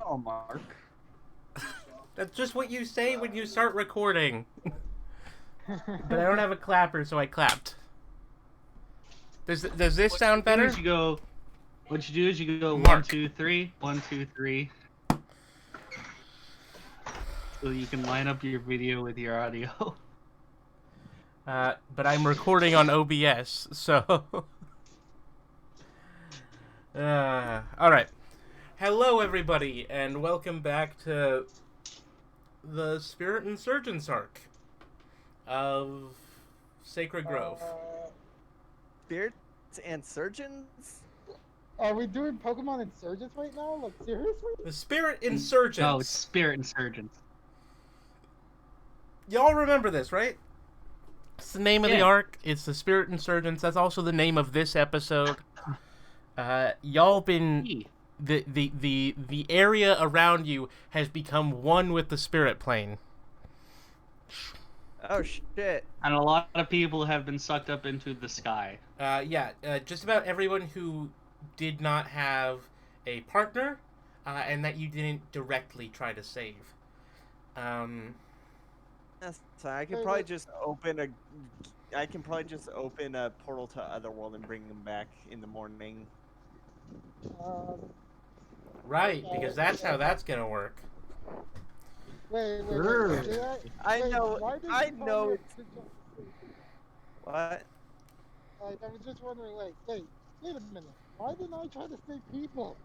Oh, Mark. That's just what you say when you start recording. But I don't have a clapper, so I clapped. Does this sound better? What you do is you go Mark. 1, 2, 3, 1, 2, 3. So you can line up your video with your audio. But I'm recording on OBS, so... Alright. Hello, everybody, and welcome back to the Spirit Insurgence arc of Sacred Grove. Spirits and Surgeons? Are we doing Pokemon Insurgents right now? Like, seriously? The Spirit Insurgence. No, it's Spirit Insurgents. Y'all remember this, right? It's the name of the arc. It's the Spirit Insurgents. That's also the name of this episode. Y'all been... The area around you has become one with the Spirit Plane. Oh, shit. And a lot of people have been sucked up into the sky. Just about everyone who did not have a partner, and that you didn't directly try to save. So I can probably just open a portal to Otherworld and bring them back in the morning. Right, because that's how that's gonna work. Wait. I know. What? Like, I was just wondering, wait a minute. Why didn't I try to save people?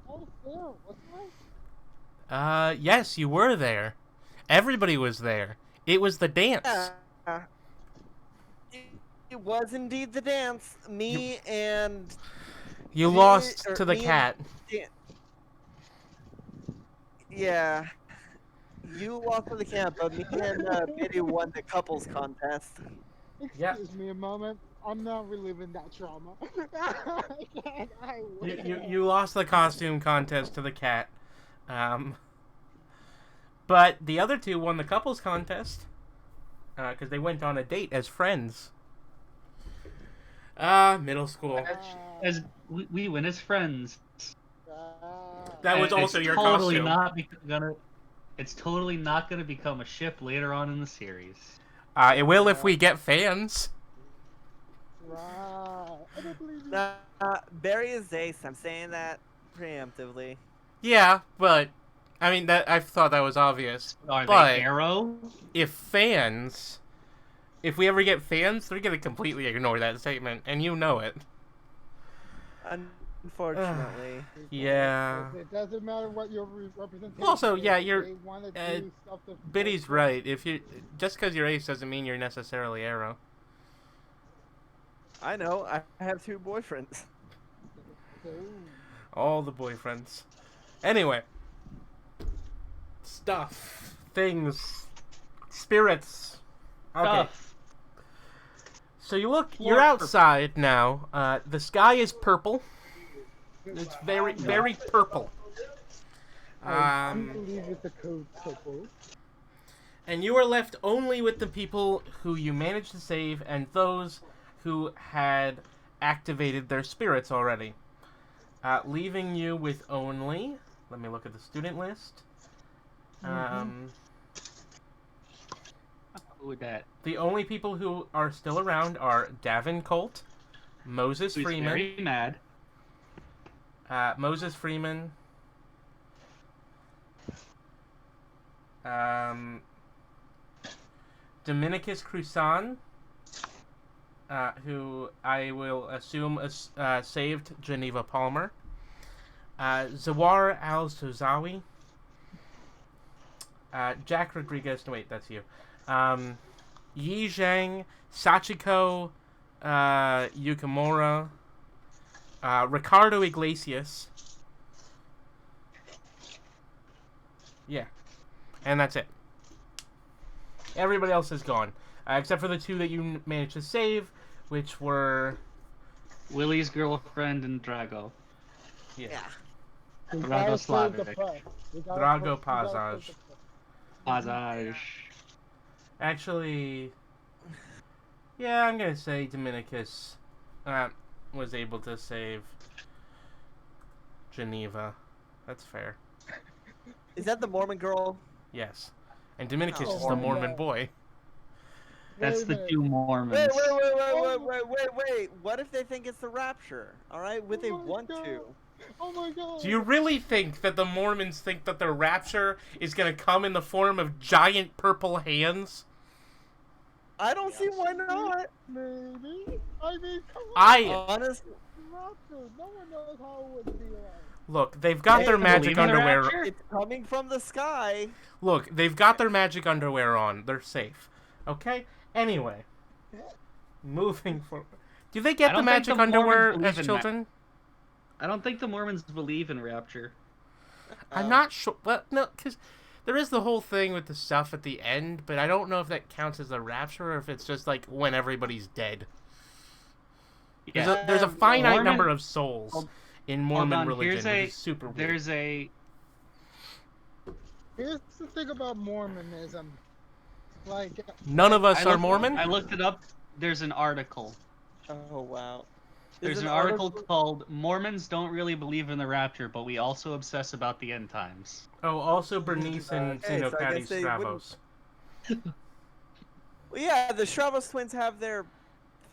I was there, wasn't I? Yes, you were there. Everybody was there. It was the dance. It was indeed the dance. Me and... You lost to the cat. Yeah. You lost to the cat, but me and Baerry won the couples contest. Excuse me a moment. I'm not reliving that trauma. You lost the costume contest to the cat. But the other two won the couples contest. Because they went on a date as friends. Middle school. As we went as friends. That was And also your totally costume. It's totally not gonna become a ship later on in the series. It will if we get fans. Right. I don't believe you. Baerry is ace. I'm saying that preemptively. Yeah, but I mean I thought that was obvious. Are but they Arrow? If we ever get fans, they're gonna completely ignore that statement, and you know it. Unfortunately. Yeah. It doesn't matter what your representation. Also, yeah, they wanna do stuff that- Biddy's right. Just because you're ace doesn't mean you're necessarily arrow. I know. I have 2 boyfriends. All the boyfriends. Anyway. Stuff. Things. Spirits. Okay. Stuff. So you're outside now. The sky is purple. It's very, very purple. I believe it's the code purple. And you are left only with the people who you managed to save and those who had activated their spirits already. Leaving you with only... Let me look at the student list. Who would that? The only people who are still around are Davin Colt, Moses Who's Freeman. very mad. Moses Freeman. Dominicus Crusan, who I will assume saved Geneva Palmer. Zawar Al-Sozawi. Jack Rodriguez. No, wait, that's you. Yi Zhang, Sachiko Yukimura, Ricardo Iglesias. Yeah. And that's it. Everybody else is gone. Except for the 2 that you managed to save, which were... Willie's girlfriend and Drago. Yeah. Drago Slavic. Drago Pazaj. Pazaj. Actually... Yeah, I'm gonna say Dominicus was able to save Geneva. That's fair. Is that the Mormon girl? Yes. And Dominicus Oh, is the Mormon. Mormon boy. That's Wait a the minute. two Wait, Mormons. wait. What if they think it's the rapture? All right, would they Oh my want God. to? Oh my God. Do you really think that the Mormons think that the rapture is going to come in the form of giant purple hands? I don't see why not. Maybe. I mean, come on. Honestly, Rapture. No one knows how it would be like. Look, they've got their Hey, magic believe in the underwear. rapture? it's coming from the sky. Look, they've got their magic underwear on. They're safe. Okay? Anyway. Moving forward. Do they I get the don't think magic the Mormons underwear believe as in children? I don't think the Mormons believe in rapture. I'm not sure. Well, no, because there is the whole thing with the stuff at the end, but I don't know if that counts as a rapture or if it's just like when everybody's dead. Yeah. There's a finite Mormon- number of souls Hold- in Mormon on, religion, here's which is super weird. There's a Here's the thing about Mormonism. Like, None of us I are looked- Mormon? I looked it up. There's an article. Oh wow. There's an article called "Mormons Don't Really Believe in the Rapture, but we also obsess about the end times." Oh, also Bernice and Okay, so I Xenocrates guess they Stravos. Well, yeah, the Stravos twins have their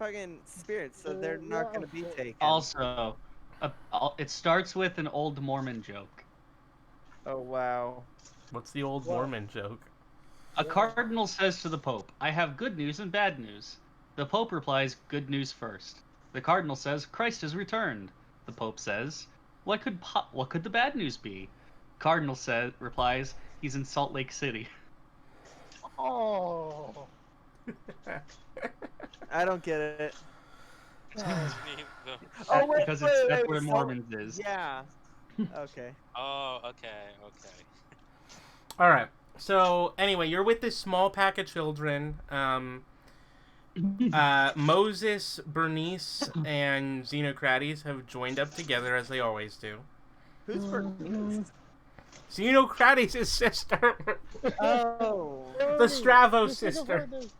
fucking spirits, so they're not gonna be taken. Also, it starts with an old Mormon joke. Oh wow. What's the old Well- Mormon joke? A cardinal says to the Pope, "I have good news and bad news." The Pope replies, "Good news first." The cardinal says, "Christ has returned." The Pope says, what could the bad news be?" Cardinal replies, "He's in Salt Lake City." oh. I don't get it. Oh, Oh, Because that's where Mormons is. Yeah. Okay. Oh, okay. All right. So anyway, you're with this small pack of children. Moses, Bernice, and Xenocrates have joined up together as they always do. Who's Bernice? Xenocrates' sister, Oh. the Stravos Just think of sister. her name.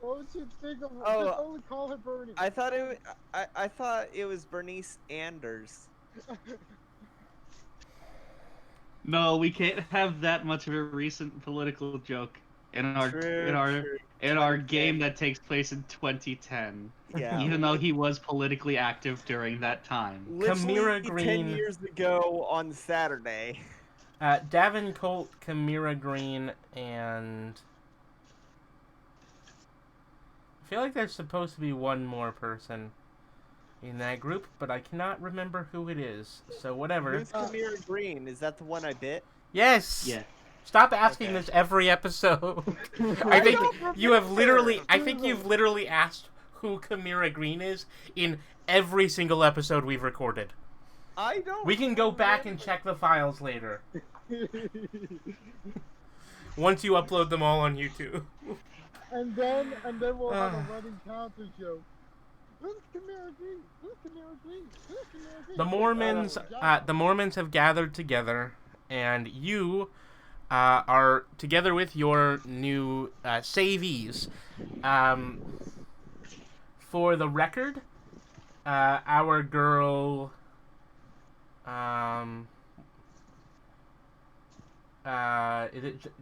What would you think of her? Oh. Just only call her Bernie. I thought it was Bernice Anders. No, we can't have that much of a recent political joke in our True. game that takes place in 2010. Yeah. Even though he was politically active during that time. Literally Kamira 10 Green. years ago on Saturday. Davin Colt, Kamira Green, and I feel like there's supposed to be one more person in that group, but I cannot remember who it is. So whatever. Who's Kamira Green? Is that the one I bit? Yes. Yeah. Stop asking Okay. this every episode. I I think don't you have remember. literally. I think you've literally asked who Kamira Green is in every single episode we've recorded. I don't. We can go back and check the files later once you upload them all on YouTube. and then we'll have a running counter joke. Who's Kamira Green? Who's Kamira Green? Who's Kamira Green? The Mormons have gathered together, and you are together with your new savees. For the record, our girl,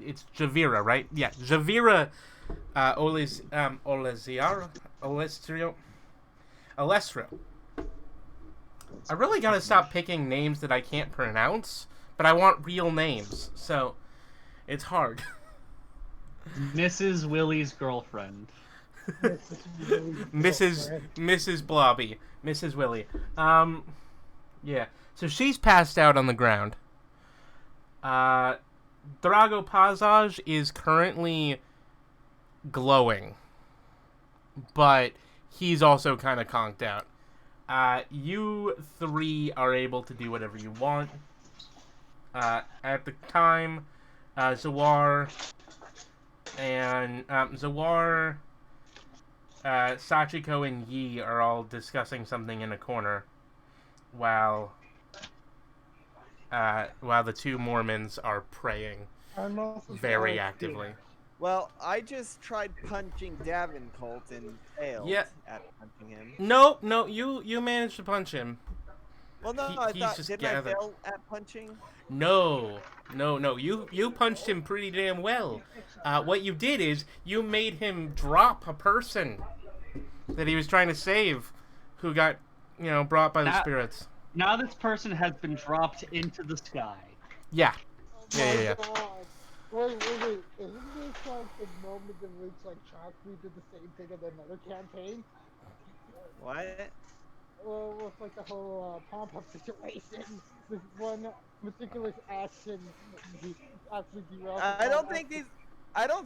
it's Javira, right? Yeah, Javira Olestrio. I really gotta stop picking names that I can't pronounce, but I want real names, so it's hard. Mrs. Willie's girlfriend. Mrs. Blobby, Mrs. Willie. Yeah. So she's passed out on the ground. Drago Pazaj is currently glowing, but he's also kind of conked out. You three are able to do whatever you want. At the time, Zawar and Sachiko and Yi are all discussing something in a corner, while the two Mormons are praying very actively. Well, I just tried punching Davin Colt and failed Yeah. at punching him. No, you managed to punch him. Well, no, He's I thought just didn't I gathered. fail at punching? No. You punched him pretty damn well. What you did is you made him drop a person that he was trying to save, who got brought by the spirits. Now this person has been dropped into the sky. Yeah. Oh my God. Wait. Isn't this like the moment in which like Chockley did the same thing in another campaign? What? Well, with like the whole pom-pom situation, this one meticulous action actually derailed. I don't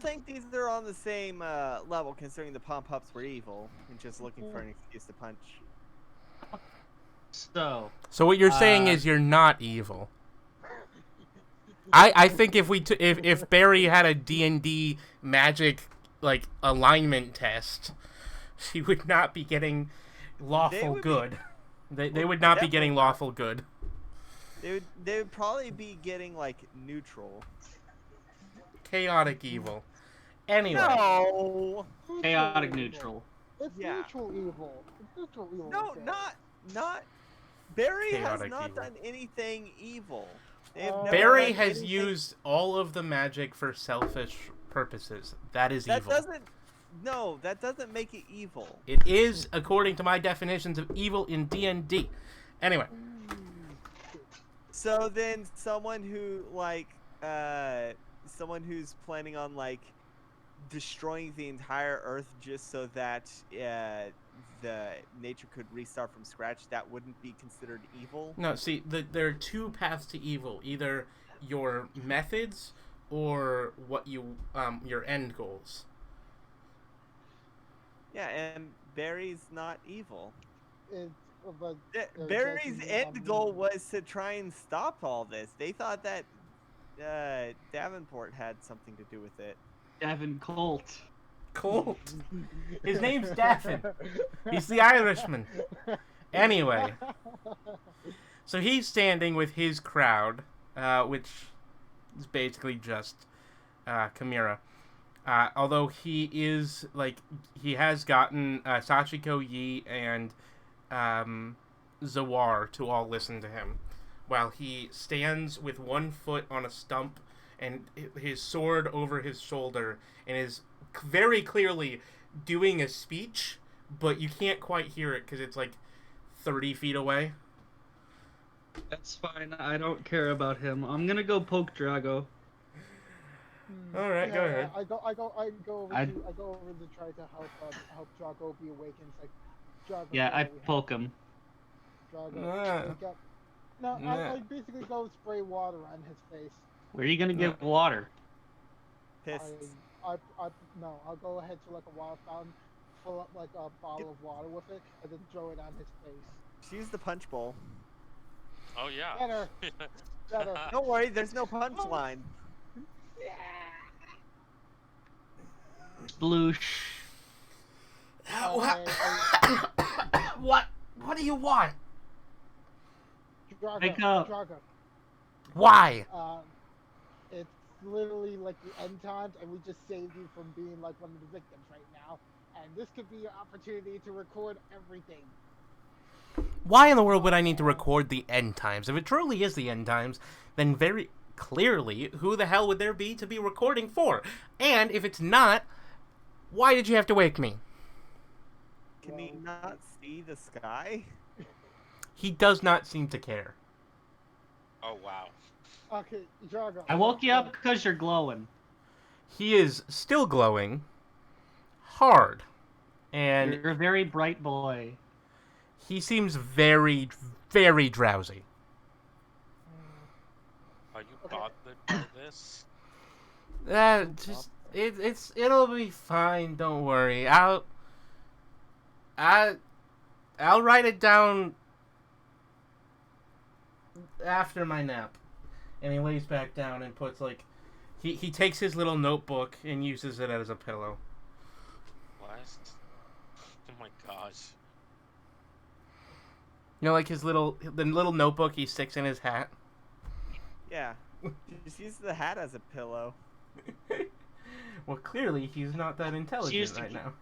think these are on the same level, considering the pom-pops were evil and just looking for an excuse to punch. So what you're saying is you're not evil. I think if Baerry had a D&D magic like alignment test, she would not be getting lawful good. They would not be getting lawful good. They would probably be getting like neutral. Chaotic evil. Anyway. No. chaotic neutral. It's neutral evil. It's neutral evil. No, okay. not. Baerry has Chaotic not evil. done anything evil. Baerry has used all of the magic for selfish purposes. That is evil. That doesn't make it evil. It is, according to my definitions of evil in D&D. Anyway. So then, someone who's planning on like destroying the entire Earth just so that the nature could restart from scratch, that wouldn't be considered evil? No, see, there are two paths to evil. Either your methods or what your end goals. Yeah, and Baerry's not evil. But Baerry's end goal was to try and stop all this. They thought that Davenport had something to do with it. Davin Colt. Colt. His name's Daffin. He's the Irishman. Anyway. So he's standing with his crowd, which is basically just Chimera. Although he has gotten Sachiko, Yi, and Zawar to all listen to him, while he stands with one foot on a stump and his sword over his shoulder and is very clearly doing a speech, but you can't quite hear it because it's like 30 feet away. That's fine. I don't care about him. I'm gonna go poke Drago. All right, go ahead. I go over to try to help Drago be awakened. It's like, Drago. Yeah, I poke him. Drago, wake up. No, I basically go spray water on his face. Where are you gonna get water? Piss. No, I'll go ahead to like a water fountain, fill up like a bottle of water with it, and then throw it on his face. Use the punch bowl. Oh yeah. Better. Don't worry, there's no punch line. Sploosh. What do you want? Wake up. Drago. Why? It's literally like the end times, and we just saved you from being like one of the victims right now. And this could be your opportunity to record everything. Why in the world would I need to record the end times? If it truly is the end times, then very clearly, who the hell would there be to be recording for? And if it's not, why did you have to wake me? Can he not see the sky? He does not seem to care. Oh wow. Okay, Drago. I woke you up because you're glowing. He is still glowing hard. And You're a very bright boy. he seems very, very drowsy. Are you bothered by this? It'll be fine. Don't worry. I'll write it down after my nap. And he lays back down and puts he takes his little notebook and uses it as a pillow. What? Oh my gosh. You know, like the little notebook he sticks in his hat. Yeah. Just use the hat as a pillow. Well, clearly he's not that intelligent right now.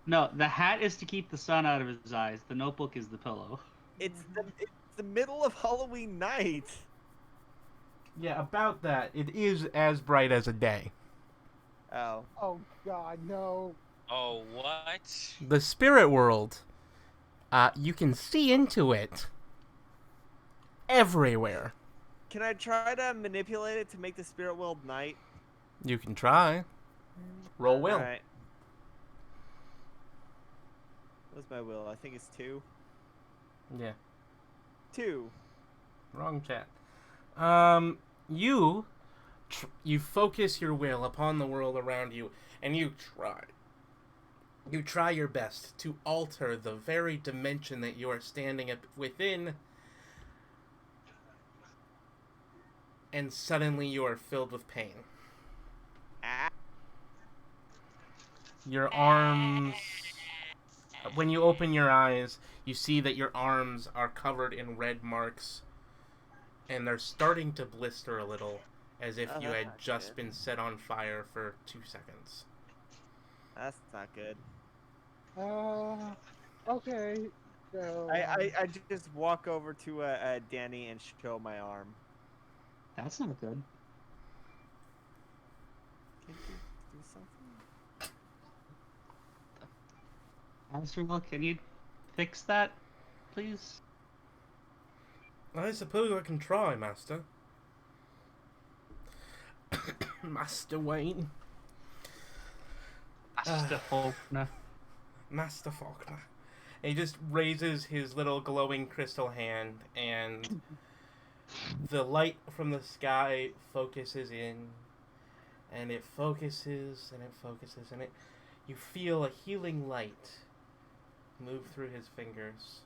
No, the hat is to keep the sun out of his eyes. The notebook is the pillow. It's the middle of Halloween night. Yeah, about that. It is as bright as a day. Oh. Oh God, no. Oh, what? The spirit world, you can see into it everywhere. Can I try to manipulate it to make the spirit world night? You can try. Roll will. Alright. What's my will? I think it's 2. Yeah. 2. Wrong chat. You focus your will upon the world around you, and you try. You try your best to alter the very dimension that you are standing within, and suddenly you are filled with pain. Ah. Your arms... When you open your eyes, you see that your arms are covered in red marks, and they're starting to blister a little, as if you had just been set on fire for 2 seconds. That's not good. Okay. So, I just walk over to Danny and show my arm. That's not good. Can you do something? Asriel, can you fix that, please? I suppose I can try, Master. Master Wayne. Master Faulkner. Master Faulkner. And he just raises his little glowing crystal hand, and the light from the sky focuses in, and it focuses, and it focuses, and you feel a healing light move through his fingers.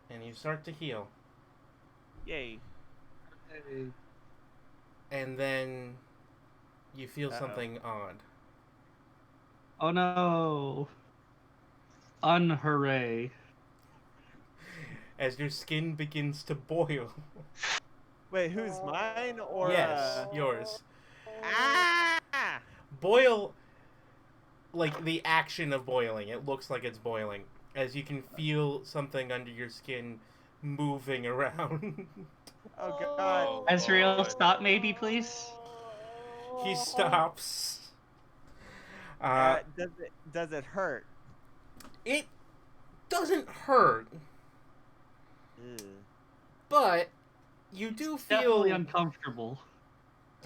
And you start to heal. Yay. And then you feel something odd. Oh no! Unhooray. As your skin begins to boil. Wait, who's mine or Yes, yours. Ah! Boil, like the action of boiling. It looks like it's boiling. As you can feel something under your skin moving around. Oh god. Asriel, stop maybe, please? He stops. Does it hurt? It doesn't hurt, Ew. but you do Definitely feel uncomfortable.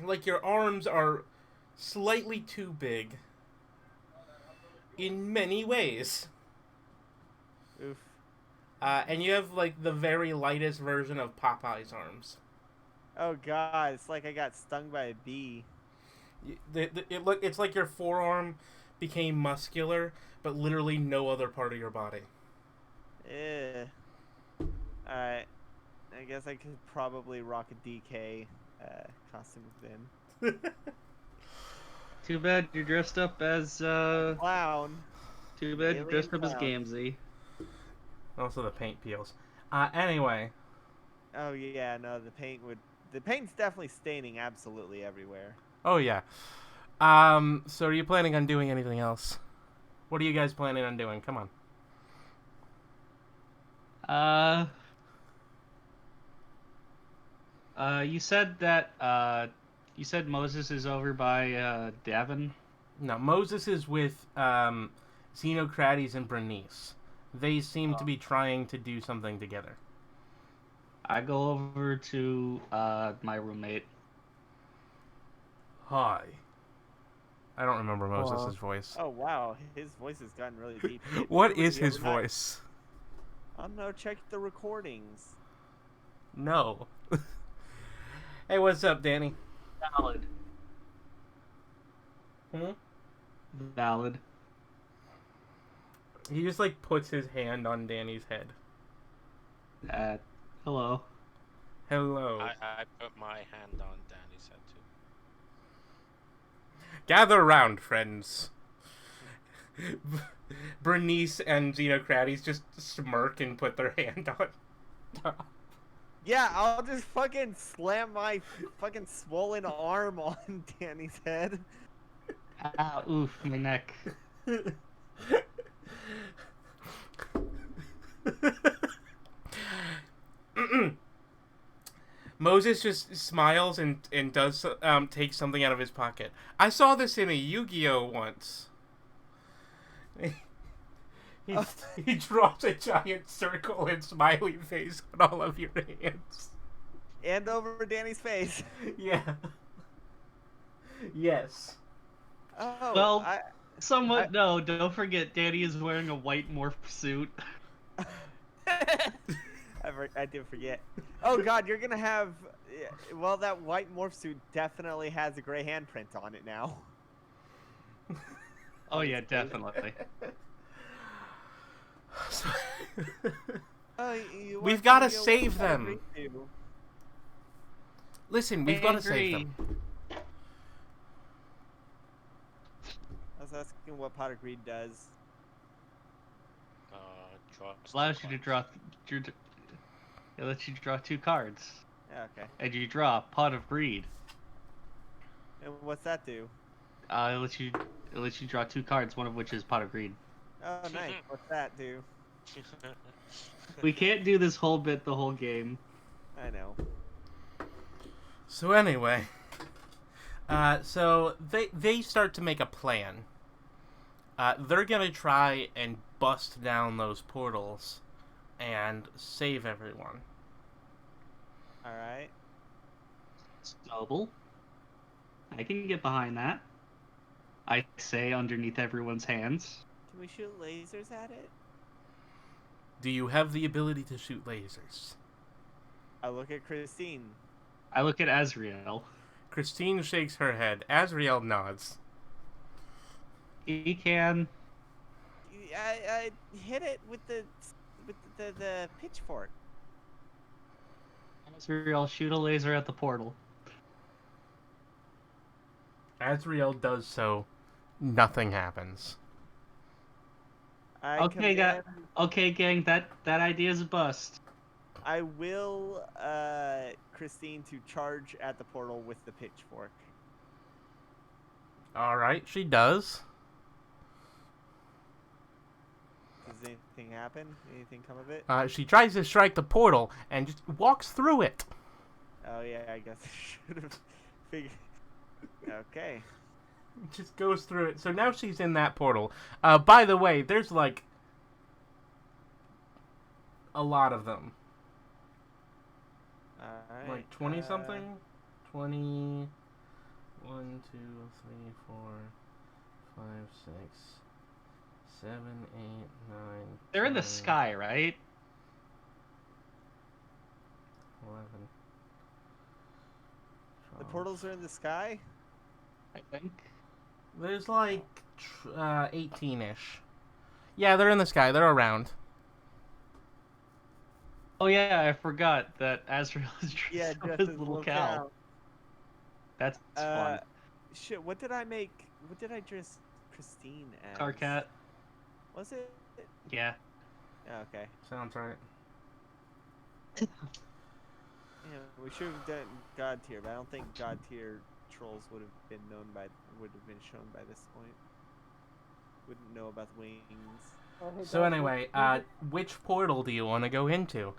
like your arms are slightly too big in many ways. Oof. And you have like the very lightest version of Popeye's arms. Oh god, it's like I got stung by a bee. It's like your forearm became muscular, but literally no other part of your body. Eh. Alright. I guess I could probably rock a DK costume then. Too bad you're dressed up as, Clown. Too bad you're dressed up as Alien Gamzee. Also, the paint peels. Anyway. Oh yeah, no, the paint's definitely staining absolutely everywhere. Oh, yeah. So are you planning on doing anything else? What are you guys planning on doing? Come on. You said that, you said Moses is over by, Davin? No, Moses is with, Xenocrates and Bernice. They seem to be trying to do something together. I go over to, my roommate. Hi. I don't remember Moses' voice. Oh wow, his voice has gotten really deep. What is his voice? I don't know, check the recordings. No. Hey, what's up, Danny? Valid. Hmm? Valid. He just, like, puts his hand on Danny's head. Hello. Hello. I put my hand on Danny's head too. Gather round, friends. Bernice and Xenocrates just smirk and put their hand on. Yeah, I'll just fucking slam my fucking swollen arm on Danny's head. Ah, oof, my neck. Moses just smiles and does take something out of his pocket. I saw this in a Yu-Gi-Oh once. He draws a giant circle and smiley face on all of your hands. And over Danny's face. Yeah. Yes. Oh, Well, somewhat no. Don't forget, Danny is wearing a white morph suit. I did forget. Oh God, you're gonna have. Well, that white morph suit definitely has a gray handprint on it now. Oh yeah, definitely. We've got to save them. Listen, we've got to save them. I was asking what Pot of Greed does. Allows you to draw. It lets you draw 2 cards. Yeah, okay. And you draw Pot of Greed. And what's that do? It lets you draw 2 cards, one of which is Pot of Greed. Oh, nice. What's that do? We can't do this whole bit the whole game. I know. So anyway, so they start to make a plan. They're gonna try and bust down those portals and save everyone. All right. It's noble. I can get behind that. I say underneath everyone's hands. Can we shoot lasers at it? Do you have the ability to shoot lasers? I look at Christine. I look at Azrael. Christine shakes her head. Azrael nods. He can. I hit it with the pitchfork. Azrael, shoot a laser at the portal. Azrael does so. Nothing happens. Okay, gang. That idea is a bust. I will Christine to charge at the portal with the pitchfork. All right, she does. Does anything happen? Anything come of it? She tries to strike the portal and just walks through it. Oh yeah, I guess I should have figured. Okay. Just goes through it. So now she's in that portal. By the way, there's like a lot of them. Alright. Like 20 something? 20. 1, 2, 3, 4, 5, 6, 7, 8, 9. They're in the 10, sky, right? 11. The portals are in the sky? I think. There's like 18-ish. Yeah, they're in the sky. They're around. Oh yeah, I forgot that Azrael is dressed up as little cow. That's fun. Shit, what did I make? What did I dress Christine as? Car cat. Was it? Yeah. Oh, okay. Sounds right. Yeah, we should have done God tier, but I don't think God tier trolls would have been shown by this point. Wouldn't know about the wings. So anyway, which portal do you want to go into?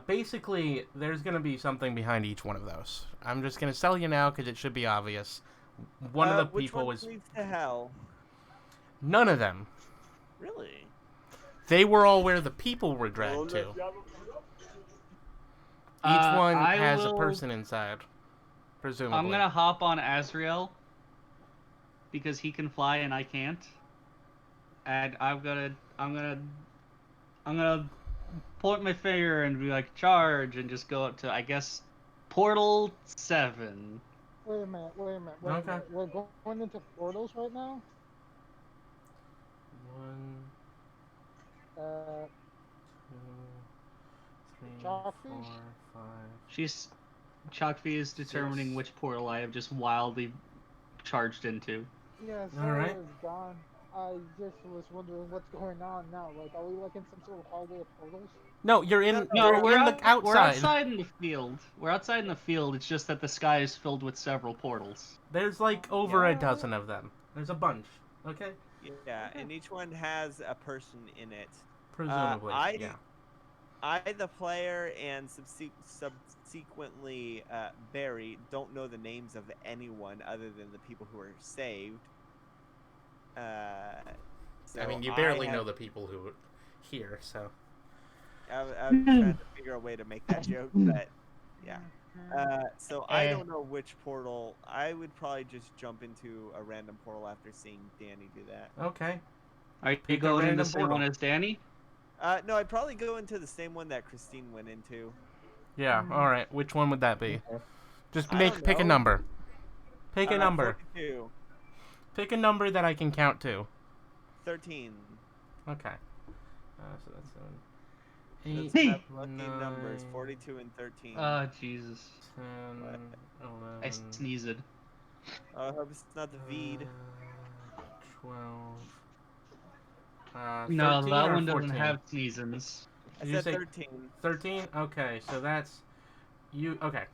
Basically, there's going to be something behind each one of those. I'm just going to tell you now because it should be obvious. One of the people which one leads to hell? None of them. Really? They were all where the people were dragged to. Each one has a person inside, presumably. I'm gonna hop on Azrael because he can fly and I can't, and I'm gonna point my finger and be like charge and just go up to, I guess, portal 7. Wait a minute. Okay. We're going into portals right now? 1, 2, 3, 4, 5. Chalkfee is determining which portal I have just wildly charged into. Yeah, so All right. it's gone. I just was wondering what's going on now. Like, are we like in some sort of hallway of portals? No, you're in. No, We're outside. We're outside in the field. We're outside in the field. It's just that the sky is filled with several portals. There's like over a dozen of them. There's a bunch. Okay. Yeah, and each one has a person in it. Presumably. Yeah. I, the player, and subsequently Baerry, don't know the names of anyone other than the people who are saved. So I mean, you barely have, know the people who are here, so. I was trying to figure a way to make that joke, but yeah. So I don't know which portal. I would probably just jump into a random portal after seeing Danny do that. Okay. Are you Pick a going in the random same portal. one as Danny? No, I'd probably go into the same one that Christine went into. Yeah, alright. Which one would that be? Just I don't pick a know. number. Pick a number. 42. Pick a number that I can count to. 13. Okay. So that's 7, Those 8, have lucky 9, numbers, 42 and 13. Oh, Jesus. 10, I 11, sneezed. I hope it's not the Veed. 12. No, 13 that or one 14? doesn't have seasons. I Did you said say 13. 13? Okay, so that's you. Okay,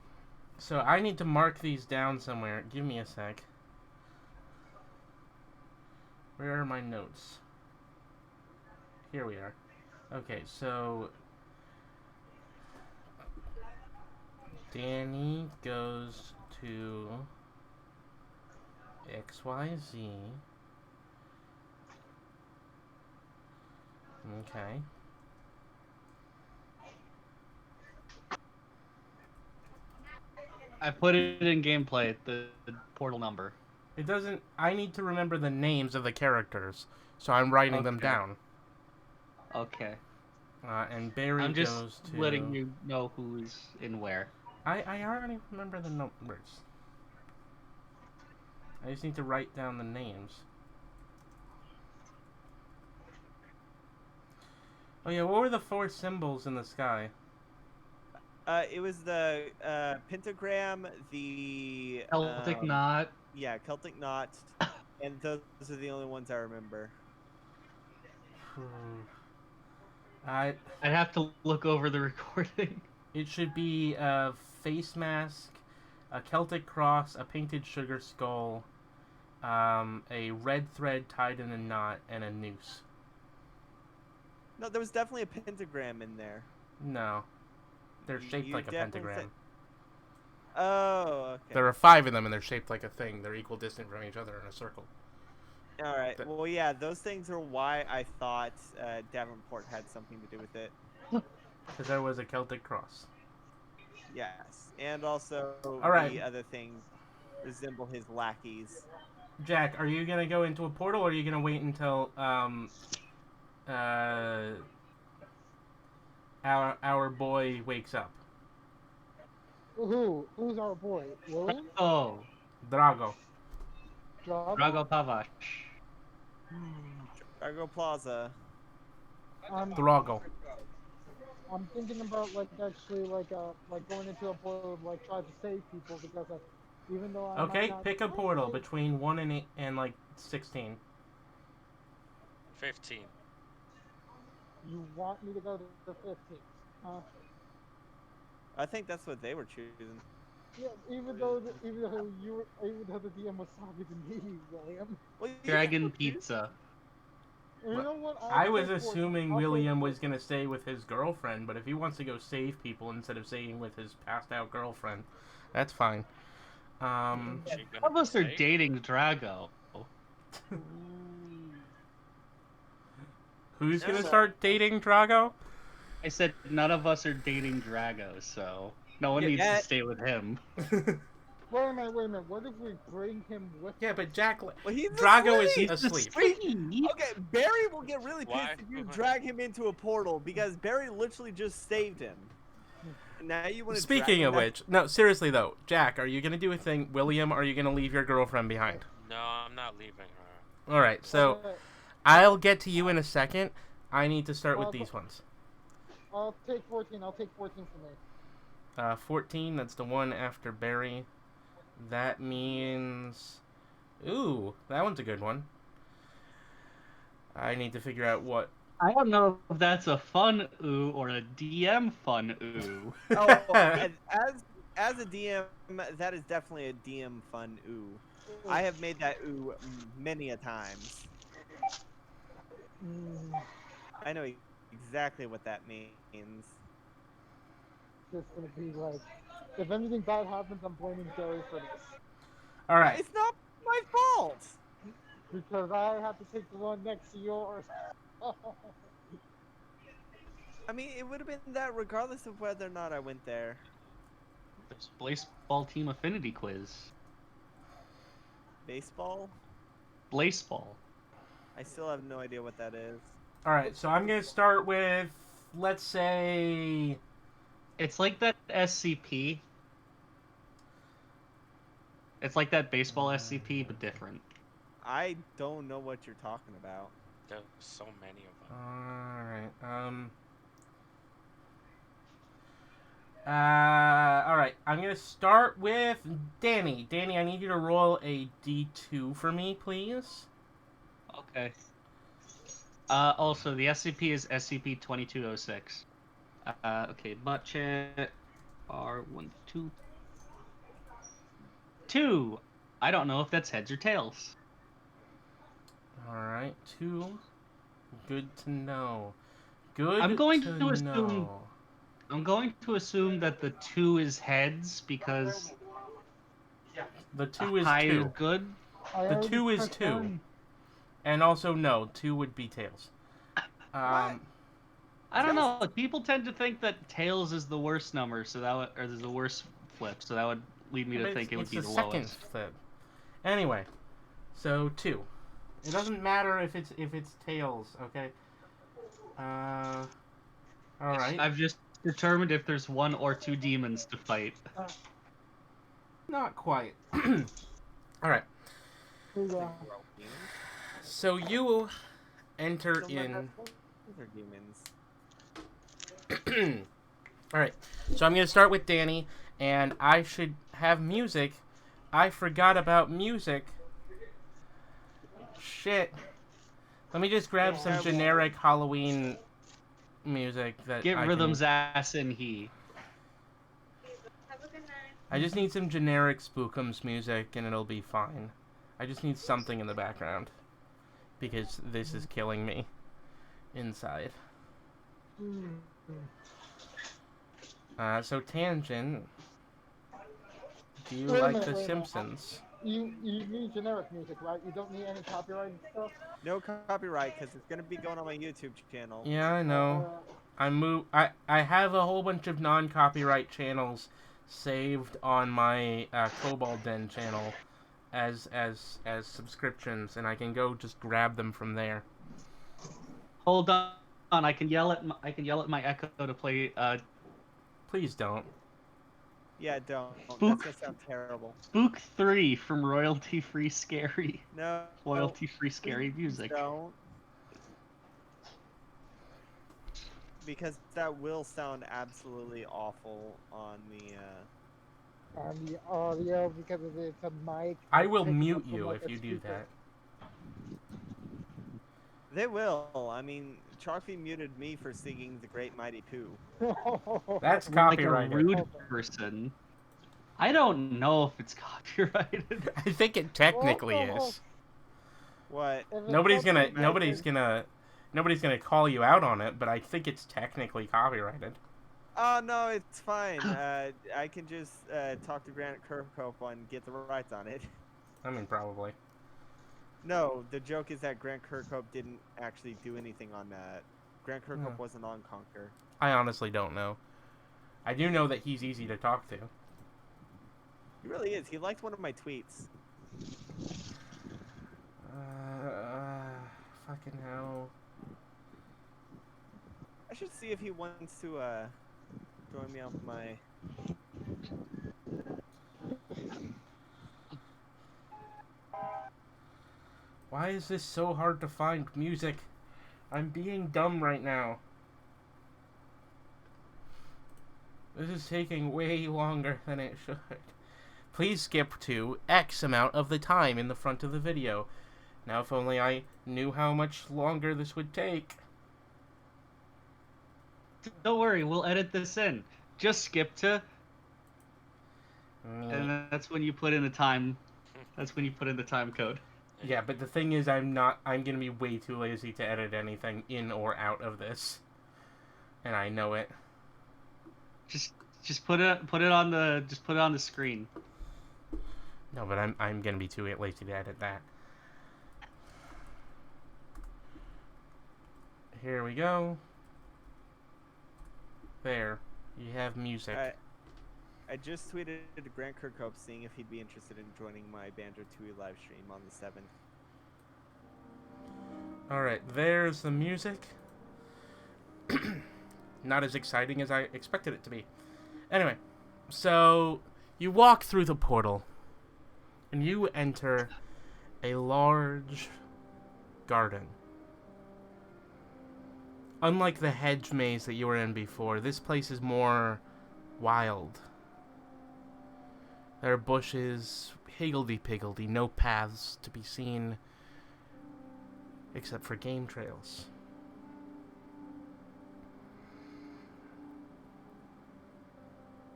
so I need to mark these down somewhere. Give me a sec. Where are my notes? Here we are. Okay, so Danny goes to XYZ. Okay. I put it in gameplay, the portal number. It doesn't. I need to remember the names of the characters, so I'm writing them Okay. down. Okay. And Baerry I'm just goes to. letting you know who's in where. I already remember the numbers. I just need to write down the names. Oh yeah, what were the 4 symbols in the sky? It was the pentagram, the Celtic knot. Yeah, Celtic knot, and those are the only ones I remember. I'd have to look over the recording. It should be a face mask, a Celtic cross, a painted sugar skull, a red thread tied in a knot, and a noose. No, there was definitely a pentagram in there. No. They're shaped You like a definitely pentagram. Oh, okay. There are 5 of them, and they're shaped like a thing. They're equal distant from each other in a circle. All right. Well, yeah, those things are why I thought Davenport had something to do with it. Because there was a Celtic cross. Yes, and also right. the other things resemble his lackeys. Jack, are you gonna go into a portal, or are you gonna wait until our boy wakes up? Who's our boy? William? Oh, Drago. Drago Pavash. Drago Plaza. Drago. I'm thinking about actually going into a portal try to save people because even though I Okay, pick a portal between 1 and 8 and 16. 15. You want me to go to the 15th? I think that's what they were choosing. Yeah, even though the DM was talking to me, William. Well, Dragon Pizza. You know what? I was assuming William was gonna stay with his girlfriend, but if he wants to go save people instead of staying with his passed out girlfriend, that's fine. Some of us are dating Drago. Who's gonna start dating Drago? I said none of us are dating Drago, so no one needs to stay with him. Wait a minute. What if we bring him with? Yeah, but Jack, well, he's Drago asleep. is asleep. Okay, Baerry will get really pissed if you drag him into a portal because Baerry literally just saved him. Now you want to. Speaking of which, no, seriously though, Jack, are you gonna do a thing? William, are you gonna leave your girlfriend behind? No, I'm not leaving her. All right, so I'll get to you in a second. I need to start with these ones. I'll take 14. I'll take 14 for me. 14. That's the one after Baerry. That means, ooh, that one's a good one. I need to figure out what. I don't know if that's a fun ooh or a DM fun ooh. Oh, as a DM, that is definitely a DM fun ooh. I have made that ooh many a times. I know exactly what that means. just gonna be like, if anything bad happens, I'm blaming Baerry for this. All right. It's not my fault. Because I have to take the one next to yours. I mean, it would have been that regardless of whether or not I went there. There's Baseball Team Affinity Quiz. Baseball? Baseball. I still have no idea what that is. All right. So I'm gonna start with, let's say, It's like that SCP. It's like that baseball SCP, but different. I don't know what you're talking about. There's so many of them. all right. All right. I'm gonna start with Danny. Danny, I need you to roll a D2 for me, please. Okay. Also, the SCP is SCP-2206. Okay, butt chat. R1, 2. 2. I don't know if that's heads or tails. All right. 2. Good to know. Good. I'm going to to assume. know. I'm going to assume that the 2 is heads because The 2 is high 2. is good. The 2 is 2. And also, no, 2 would be tails. I don't know. People tend to think that tails is the worst number, so that would, or is the worst flip, so that would lead me to think it would be the second lowest. flip. Anyway, so 2. It doesn't matter if it's tails, okay? All right. I've just determined if there's 1 or 2 demons to fight. Not quite. All right. Yeah. So you enter in. These are demons. All right. So I'm gonna start with Danny, and I should have music. I forgot about music. Shit. Let me just grab some generic Halloween music that Get I Rhythm's can... ass in he. I just need some generic Spookums music, and it'll be fine. I just need something in the background, because this is killing me inside. So Tangent, do you Wait a like minute, The wait a minute. Simpsons? You need generic music, right? You don't need any copyright stuff? No copyright, because it's going to be going on my YouTube channel. Yeah, I know. I have a whole bunch of non-copyright channels saved on my Cobalt Den channel as subscriptions, and I can go just grab them from there. Hold on, I can yell at my Echo to play. Please don't. Yeah, don't. Spook. That's going to sound terrible. Spook 3 from Royalty Free Scary. No. Royalty Free Scary Please music. Don't. Because that will sound absolutely awful on the audio because it's a mic. I will picking mute up from, you like, if a you do speaker. that. They will. I mean, Chalky muted me for singing The Great Mighty Pooh. That's Like a copyrighted. rude person. I don't know if it's copyrighted. I think it technically is. What? Nobody's gonna call you out on it, but I think it's technically copyrighted. Oh, no, it's fine. I can just talk to Grant Kirkhope and get the rights on it. I mean, probably. No, the joke is that Grant Kirkhope didn't actually do anything on that. Grant Kirkhope wasn't on Conquer. I honestly don't know. I do know that he's easy to talk to. He really is. He liked one of my tweets. Fucking hell. I should see if he wants to join me on my... Why is this so hard to find music? I'm being dumb right now. This is taking way longer than it should. Please skip to X amount of the time in the front of the video. Now if only I knew how much longer this would take. Don't worry, we'll edit this in. Just skip to, and that's when you put in the time. That's when you put in the time code. Yeah, but the thing is, I'm gonna be way too lazy to edit anything in or out of this. And I know it. Just put it on the screen. No, but I'm gonna be too lazy to edit that. Here we go. There, you have music. I just tweeted to Grant Kirkhope seeing if he'd be interested in joining my Banjo-Tooie live stream on the 7th. Alright, there's the music. Not as exciting as I expected it to be. Anyway, so you walk through the portal, and you enter a large garden. Unlike the hedge maze that you were in before, this place is more wild. There are bushes, higgledy-piggledy, no paths to be seen except for game trails.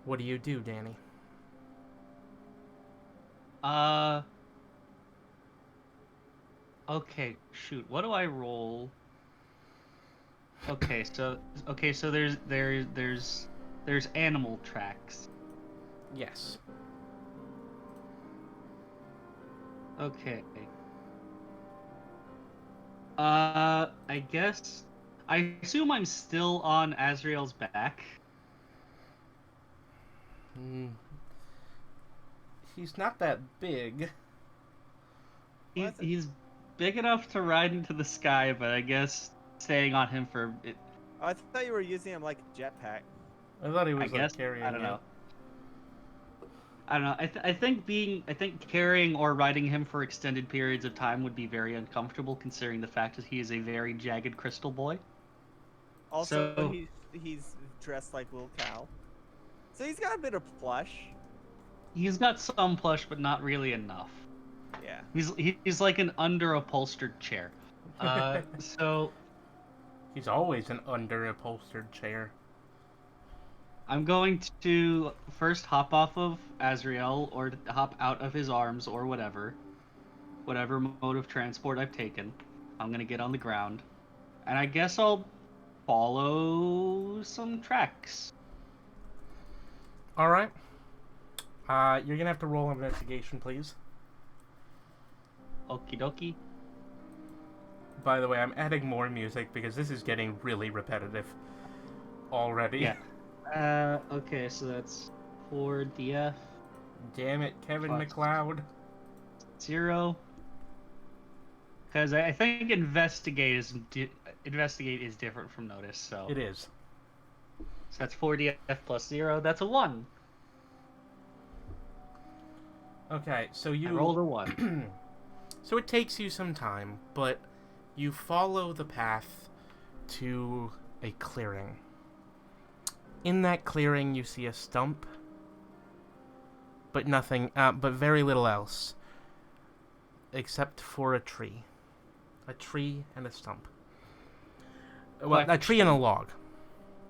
What do you do, Danny? Okay, shoot. What do I roll? Okay, so there's animal tracks. Yes. Okay. I guess I assume I'm still on Azrael's back. He's not that big. He's big enough to ride into the sky, but I guess staying on him for it. Oh, I thought you were using him like a jetpack. I thought he was I guess carrying I don't you. know. I don't know. I think carrying or riding him for extended periods of time would be very uncomfortable, considering the fact that he is a very jagged crystal boy. Also, So- he's dressed like Little Cow, so he's got a bit of plush. He's got some plush, but not really enough. Yeah. He's like an under-upholstered chair. So He's always an under-upholstered chair. I'm going to first hop off of Azrael, or hop out of his arms, or whatever mode of transport I've taken. I'm gonna get on the ground, and I guess I'll follow some tracks. All right. You're gonna have to roll investigation, please. Okie dokie. By the way, I'm adding more music because this is getting really repetitive already. Yeah. Okay, so that's 4 DF Damn it, Kevin Plus. McLeod. 0. Because I think investigate is different from notice, so It is. So that's 4 DF plus 0. That's a 1. Okay, so I you rolled a 1. So it takes you some time, but you follow the path to a clearing. In that clearing, you see a stump, but but very little else, except for a tree and a stump. Well, a tree and a log.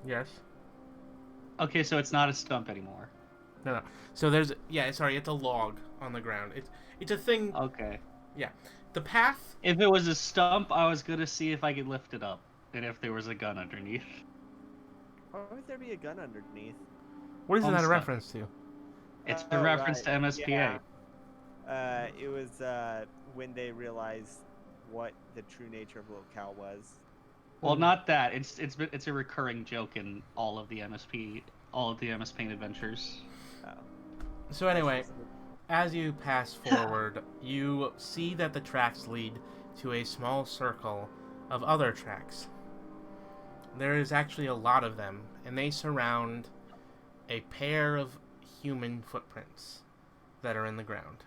Yes. Okay, so it's not a stump anymore. No. So it's a log on the ground. It's a thing. Okay. Yeah. The path. If it was a stump, I was gonna see if I could lift it up, and if there was a gun underneath. Why would there be a gun underneath? What is On that the a stump. reference to? It's Oh, a reference right. to MSPA. Yeah. It was when they realized what the true nature of Little Cow was. Well, not that. It's a recurring joke in all of the MS Paint adventures. Oh. So anyway, as you pass forward, you see that the tracks lead to a small circle of other tracks. There is actually a lot of them, and they surround a pair of human footprints that are in the ground.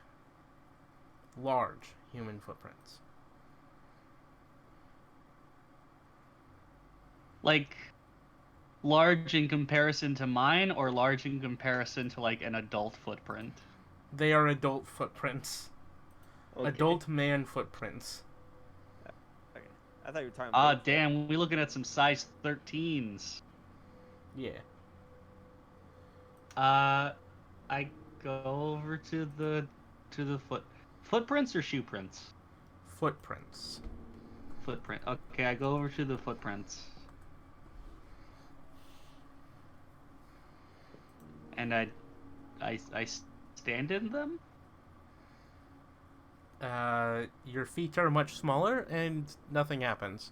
Large human footprints. Like, large in comparison to mine, or large in comparison to, like, an adult footprint? They are adult footprints. Okay. Adult man footprints. Okay. I thought you were talking about. Damn, we looking at some size 13s. Yeah. I go over to the footprints or shoe prints? Footprints. Footprint. Okay, I go over to the footprints. and I stand in them. Your feet are much smaller, and nothing happens.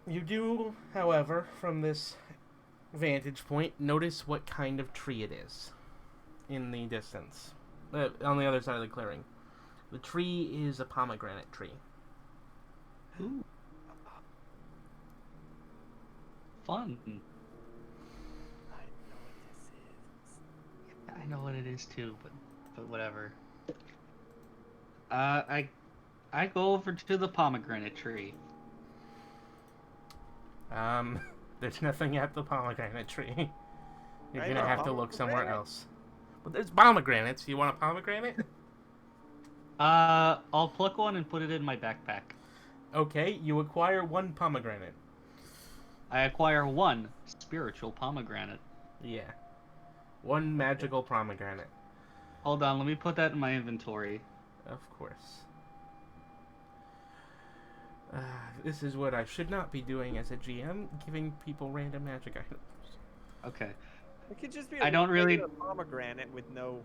You do, however, from this vantage point, notice what kind of tree it is in the distance, on the other side of the clearing. The tree is a pomegranate tree. Ooh. Fun. I know what it is too, but whatever. I go over to the pomegranate tree. There's nothing at the pomegranate tree. You're I gonna know, have to look somewhere pomegranate. else. But there's pomegranates. You want a pomegranate? I'll pluck one and put it in my backpack. Okay, you acquire one pomegranate. I acquire one spiritual pomegranate. Yeah. One magical pomegranate. Hold on, let me put that in my inventory. Of course. This is what I should not be doing as a GM, giving people random magic items. Okay. It could just be I don't really- regular pomegranate with no...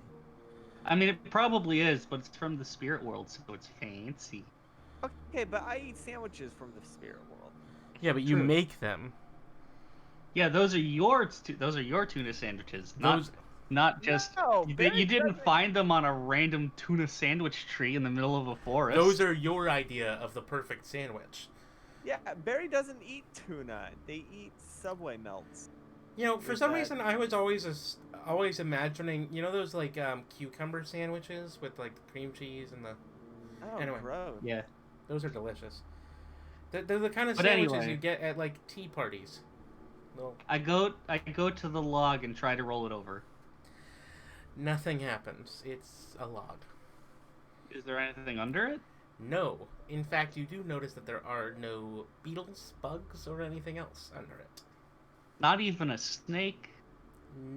I mean, it probably is, but it's from the spirit world, so it's fancy. Okay, but I eat sandwiches from the spirit world. Yeah, but you True. make them. Yeah, those are your tuna sandwiches, not just No, you Baerry didn't doesn't- find them on a random tuna sandwich tree in the middle of a forest. Those are your idea of the perfect sandwich. Yeah, Baerry doesn't eat tuna. They eat Subway melts. You know, for With some that- reason, I was always imagining, you know, those like cucumber sandwiches with like the cream cheese and the. Oh, Anyway. gross. Yeah. Those are delicious. They're the kind of But sandwiches anyway. you get at like tea parties. No, I go to the log and try to roll it over. nothing happens. It's a log. Is there anything under it? No. In fact, you do notice that there are no beetles, bugs, or anything else under it. Not even a snake.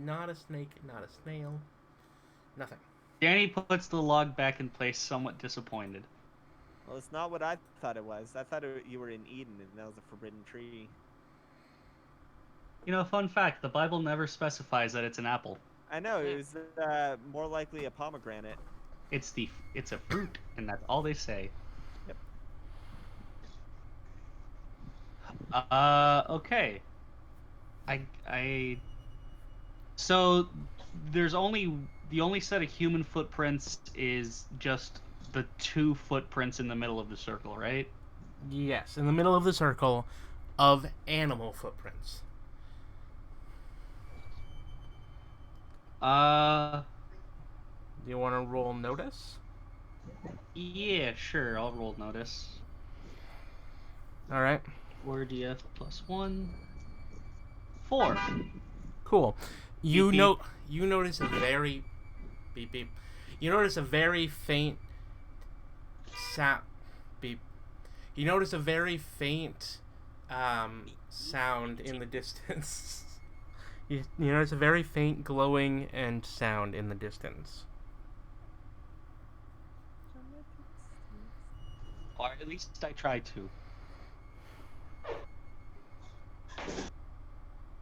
Not a snake, not a snail. Nothing. Danny puts the log back in place, somewhat disappointed. Well, it's not what I thought it was. I thought you were in Eden and that was a forbidden tree. You know, fun fact: the Bible never specifies that it's an apple. I know, it was more likely a pomegranate. It's a fruit, and that's all they say. Yep. Okay. So there's the only set of human footprints is just the 2 footprints in the middle of the circle, right? Yes, in the middle of the circle of animal footprints. Uh, Do you want to roll notice? yeah, sure. I'll roll notice. All right. Or DF +1. 4. Cool. You Beep, know, you notice a very beep beep. You notice a very faint sound. Beep. You notice a very faint sound in the distance. you notice a very faint glowing and sound in the distance. Or at least I try to.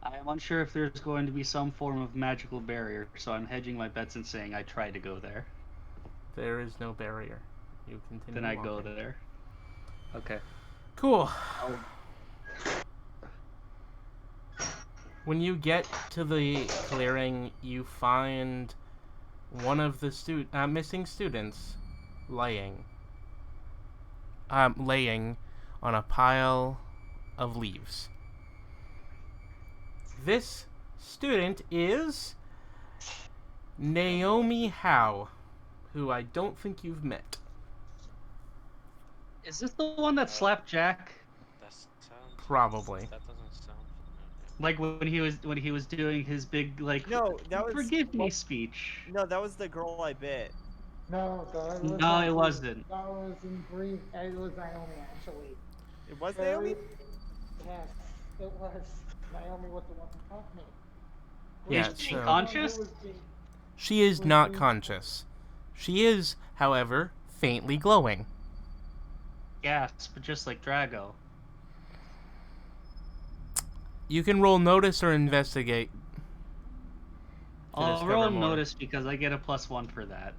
I am unsure if there's going to be some form of magical barrier, so I'm hedging my bets and saying I try to go there. There is no barrier. You continue. Then I go walking. there. Okay. Cool. When you get to the clearing, you find one of the missing students laying on a pile of leaves. This student is Naomi Howe, who I don't think you've met. Is this the one that slapped Jack? That sounds. Probably. That doesn't sound familiar. Like when he was doing his big like No, that was... forgive me speech. No, that was the girl I bit. No, that was No, not it you. wasn't. That was in green. It was Naomi, actually. It was Very- Naomi? Yes, it was. Naomi was the one who caught me. Yeah, Is she so- conscious? She is not conscious. She is, however, faintly glowing. Gasp, just like Drago. You can roll notice or investigate. I'll discover roll more. notice because I get a +1 for that.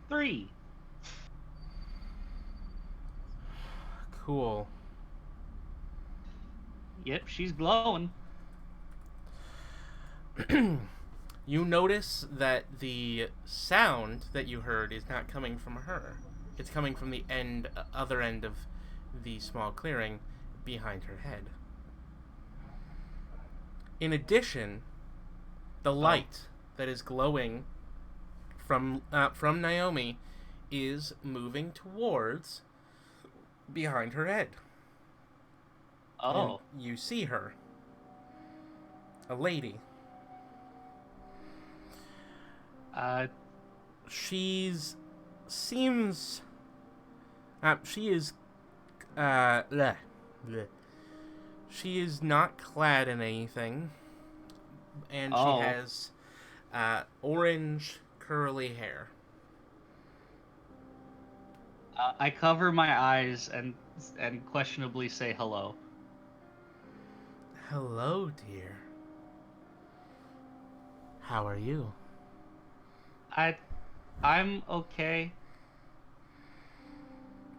3. Cool. Yep, she's glowing. You notice that the sound that you heard is not coming from her. It's coming from the other end of the small clearing behind her head. In addition, the light that is glowing from Naomi is moving towards behind her head. Oh. And you see her. A lady. She is she is not clad in anything, and she has orange curly hair. I cover my eyes and questionably say hello. Hello, dear. How are you? I'm okay.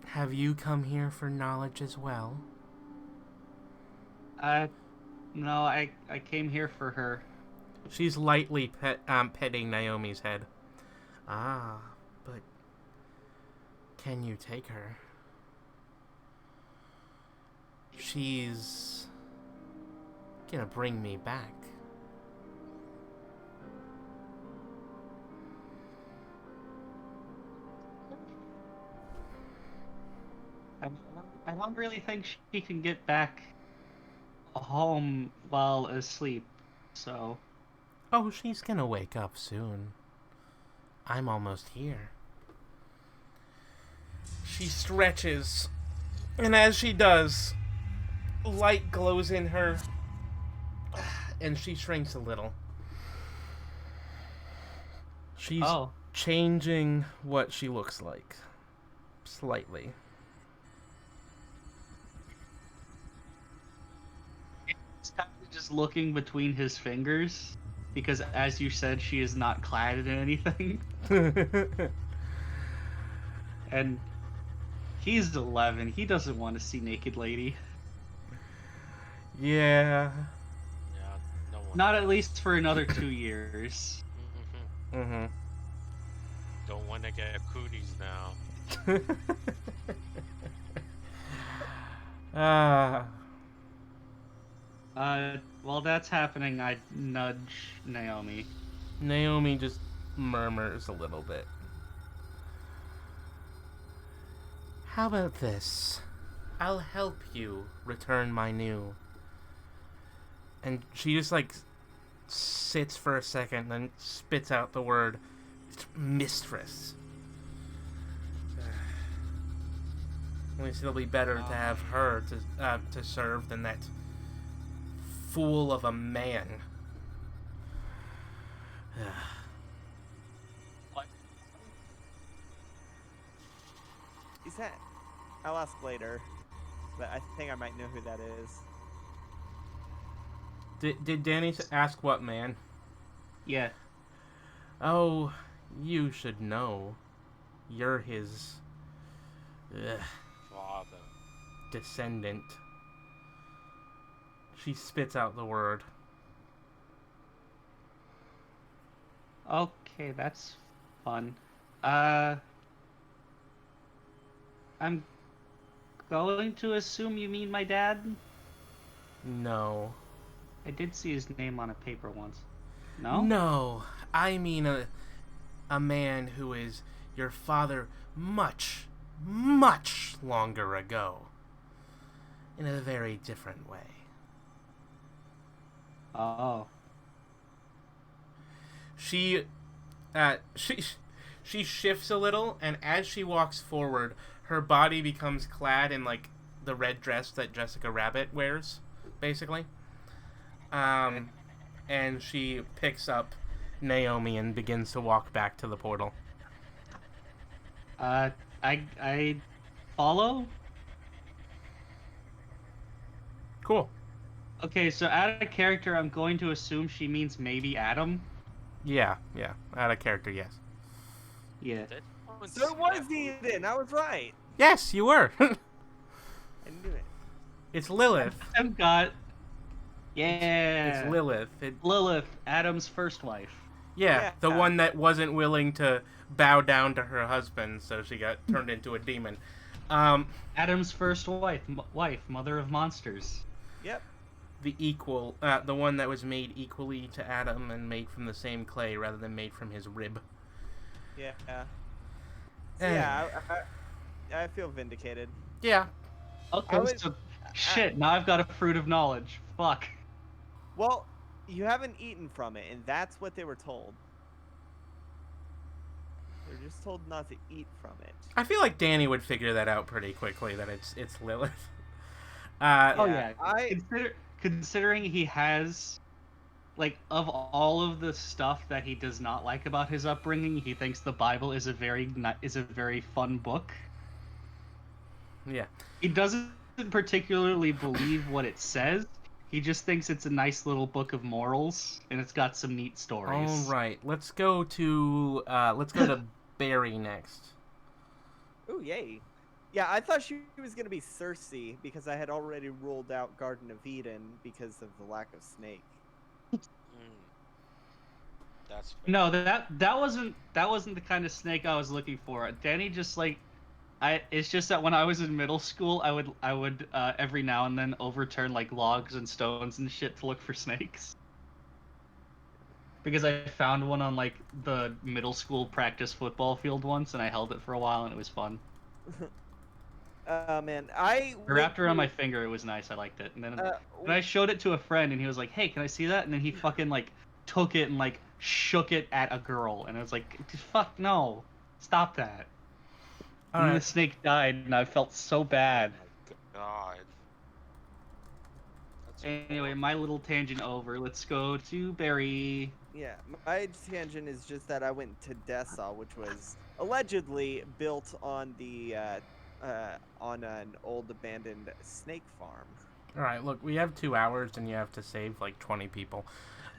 Have you come here for knowledge as well? No, I came here for her. She's lightly petting Naomi's head. Ah, but can you take her? She's gonna bring me back. I don't really think she can get back home while asleep, so... Oh, she's gonna wake up soon. I'm almost here. She stretches, and as she does, light glows in her, and she shrinks a little. She's changing what she looks like. Slightly. It's kind of just looking between his fingers, because as you said, she is not clad in anything. And he's 11. He doesn't want to see naked lady. Yeah. Yeah, no one. Not at least for another 2 years. Mm-hmm. Don't want to get cooties now. While that's happening, I nudge Naomi. Naomi just murmurs a little bit. How about this? I'll help you return my new. And she just sits for a second, then spits out the word mistress. At least it'll be better to have her to serve than that fool of a man. What? Is that? I'll ask later, but I think I might know who that is. Did Danny ask what man? Yeah. Oh, you should know. You're his Father. descendant. She spits out the word. Okay, that's fun. I'm going to assume you mean my dad? No. I did see his name on a paper once. No? No, I mean a man who is your father much, much longer ago. In a very different way. Oh. She shifts a little, and as she walks forward, her body becomes clad in the red dress that Jessica Rabbit wears, basically. And she picks up Naomi and begins to walk back to the portal. I follow? Cool. Okay, so out of character, I'm going to assume she means maybe Adam. Yeah. Out of character, yes. Yeah. Did anyone So it see was that movie? Eden. I was right. Yes, you were. I knew it. It's Lilith. Adam got. It's Yeah. Lilith. Lilith, Adam's first wife. Yeah, the Yeah. one that wasn't willing to bow down to her husband, so she got turned into a demon. Adam's first wife, mother of monsters. Yep. The one that was made equally to Adam and made from the same clay rather than made from his rib. Yeah. So, yeah. I feel vindicated. Yeah. Okay, so shit. Now I've got a fruit of knowledge. Fuck. Well, you haven't eaten from it, and that's what they were told. They're just told not to eat from it. I feel like Danny would figure that out pretty quickly, that it's Lilith. Oh Yeah, yeah. Considering he has, like, of all of the stuff that he does not like about his upbringing, he thinks the Bible is a very fun book. Yeah. He doesn't particularly believe what it says. He just thinks it's a nice little book of morals, and it's got some neat stories. All right, let's go to Baerry next. Ooh, yay. Yeah, I thought she was going to be Cersei because I had already ruled out Garden of Eden because of the lack of snake. That's fair. No, that wasn't the kind of snake I was looking for. Danny just it's just that when I was in middle school, I would every now and then overturn like logs and stones and shit to look for snakes. Because I found one on like the middle school practice football field once, and I held it for a while, and it was fun. Man, I wrapped it around my finger. It was nice. I liked it. And then I showed it to a friend, and he was like, "Hey, can I see that?" And then he fucking like took it and like shook it at a girl, and I was like, "Fuck no, stop that." And then the snake died, and I felt so bad. Oh my god. That's Anyway, my little tangent over. Let's go to Baerry. Yeah, my tangent is just that I went to Dessau, which was allegedly built on the on an old abandoned snake farm. All right, look, we have 2 hours, and you have to save like 20 people.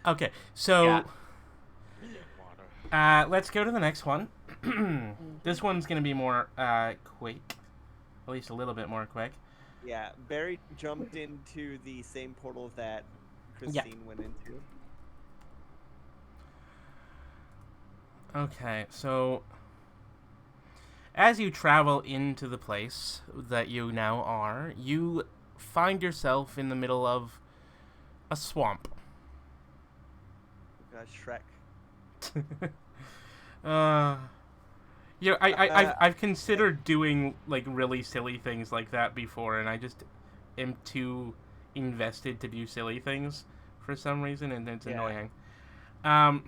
Okay, so Yeah. let's go to the next one. This one's gonna be more quick, at least a little bit more quick. Yeah, Baerry jumped into the same portal that Christine went into. Okay, so as you travel into the place that you now are, you find yourself in the middle of a swamp. Shrek. I've considered doing like really silly things like that before, and I just am too invested to do silly things for some reason, and it's annoying. I'm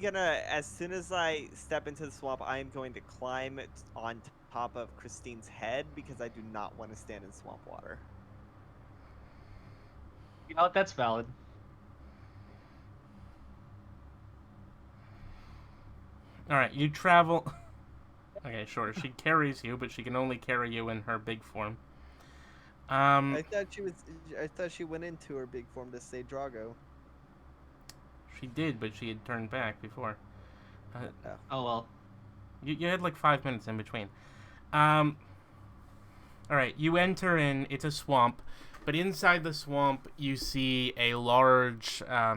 gonna, as soon as I step into the swamp, I am going to climb on top of Christine's head because I do not want to stand in swamp water. You know what? That's valid. All right, you travel. Okay, sure. She carries you, but she can only carry you in her big form. I thought she went into her big form to say Drago. She did, but she had turned back before. Oh well. You had like 5 minutes in between. All right, you enter in. It's a swamp, but inside the swamp you see a large a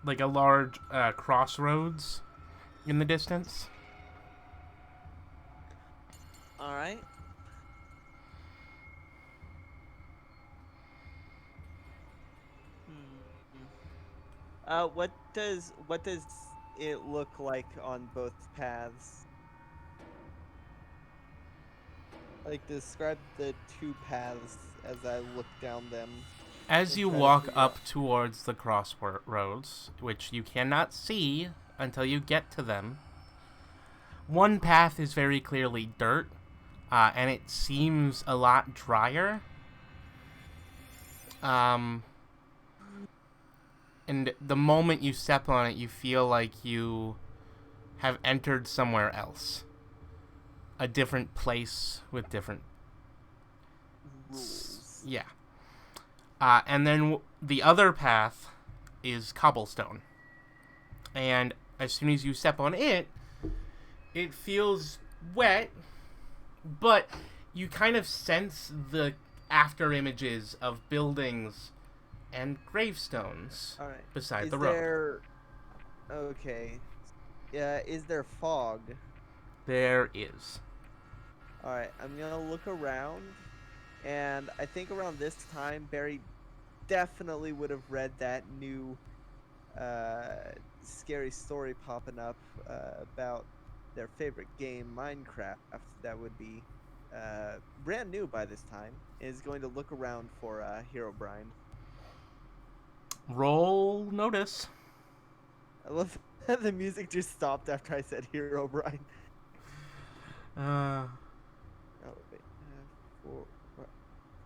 large crossroads in the distance. All right. What does it look like on both paths? Like, describe the two paths as I look down them. As you walk up towards the crossroads, which you cannot see until you get to them, one path is very clearly dirt, and it seems a lot drier. And the moment you step on it, you feel like you have entered somewhere else. a different place with different Rules. Yeah. And then the other path is cobblestone. And as soon as you step on it, it feels wet, but you kind of sense the after images of buildings and gravestones All right. beside the road. Okay. Yeah. Is there fog? There is. All right. I'm gonna look around, and I think around this time, Barry definitely would have read that new scary story popping up about their favorite game, Minecraft. That would be brand new by this time. Is going to look around for Hero Brian. Roll notice. I love that the music just stopped after I said Hero Brian. Uh, Oh wait,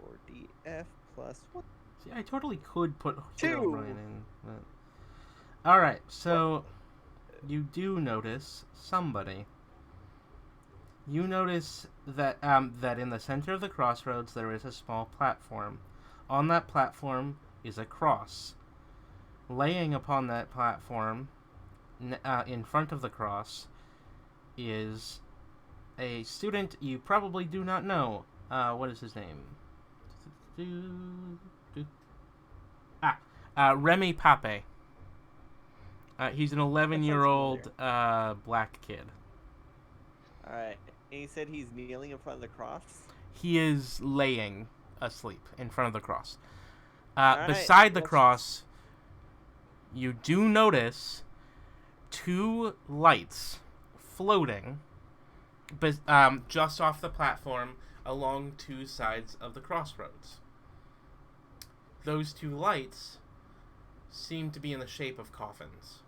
4DF plus what? See, I totally could put 2. Herobrine in. But... Alright, so you do notice somebody. You notice that that in the center of the crossroads there is a small platform. On that platform is a cross. Laying upon that platform, in front of the cross, is a student you probably do not know. What is his name? Remy Pape. He's an 11-year-old black kid. Alright, and he said he's kneeling in front of the cross? He is laying asleep in front of the cross. Alright, Beside the cross, you do notice 2 lights floating just off the platform along 2 sides of the crossroads. Those 2 lights seem to be in the shape of coffins.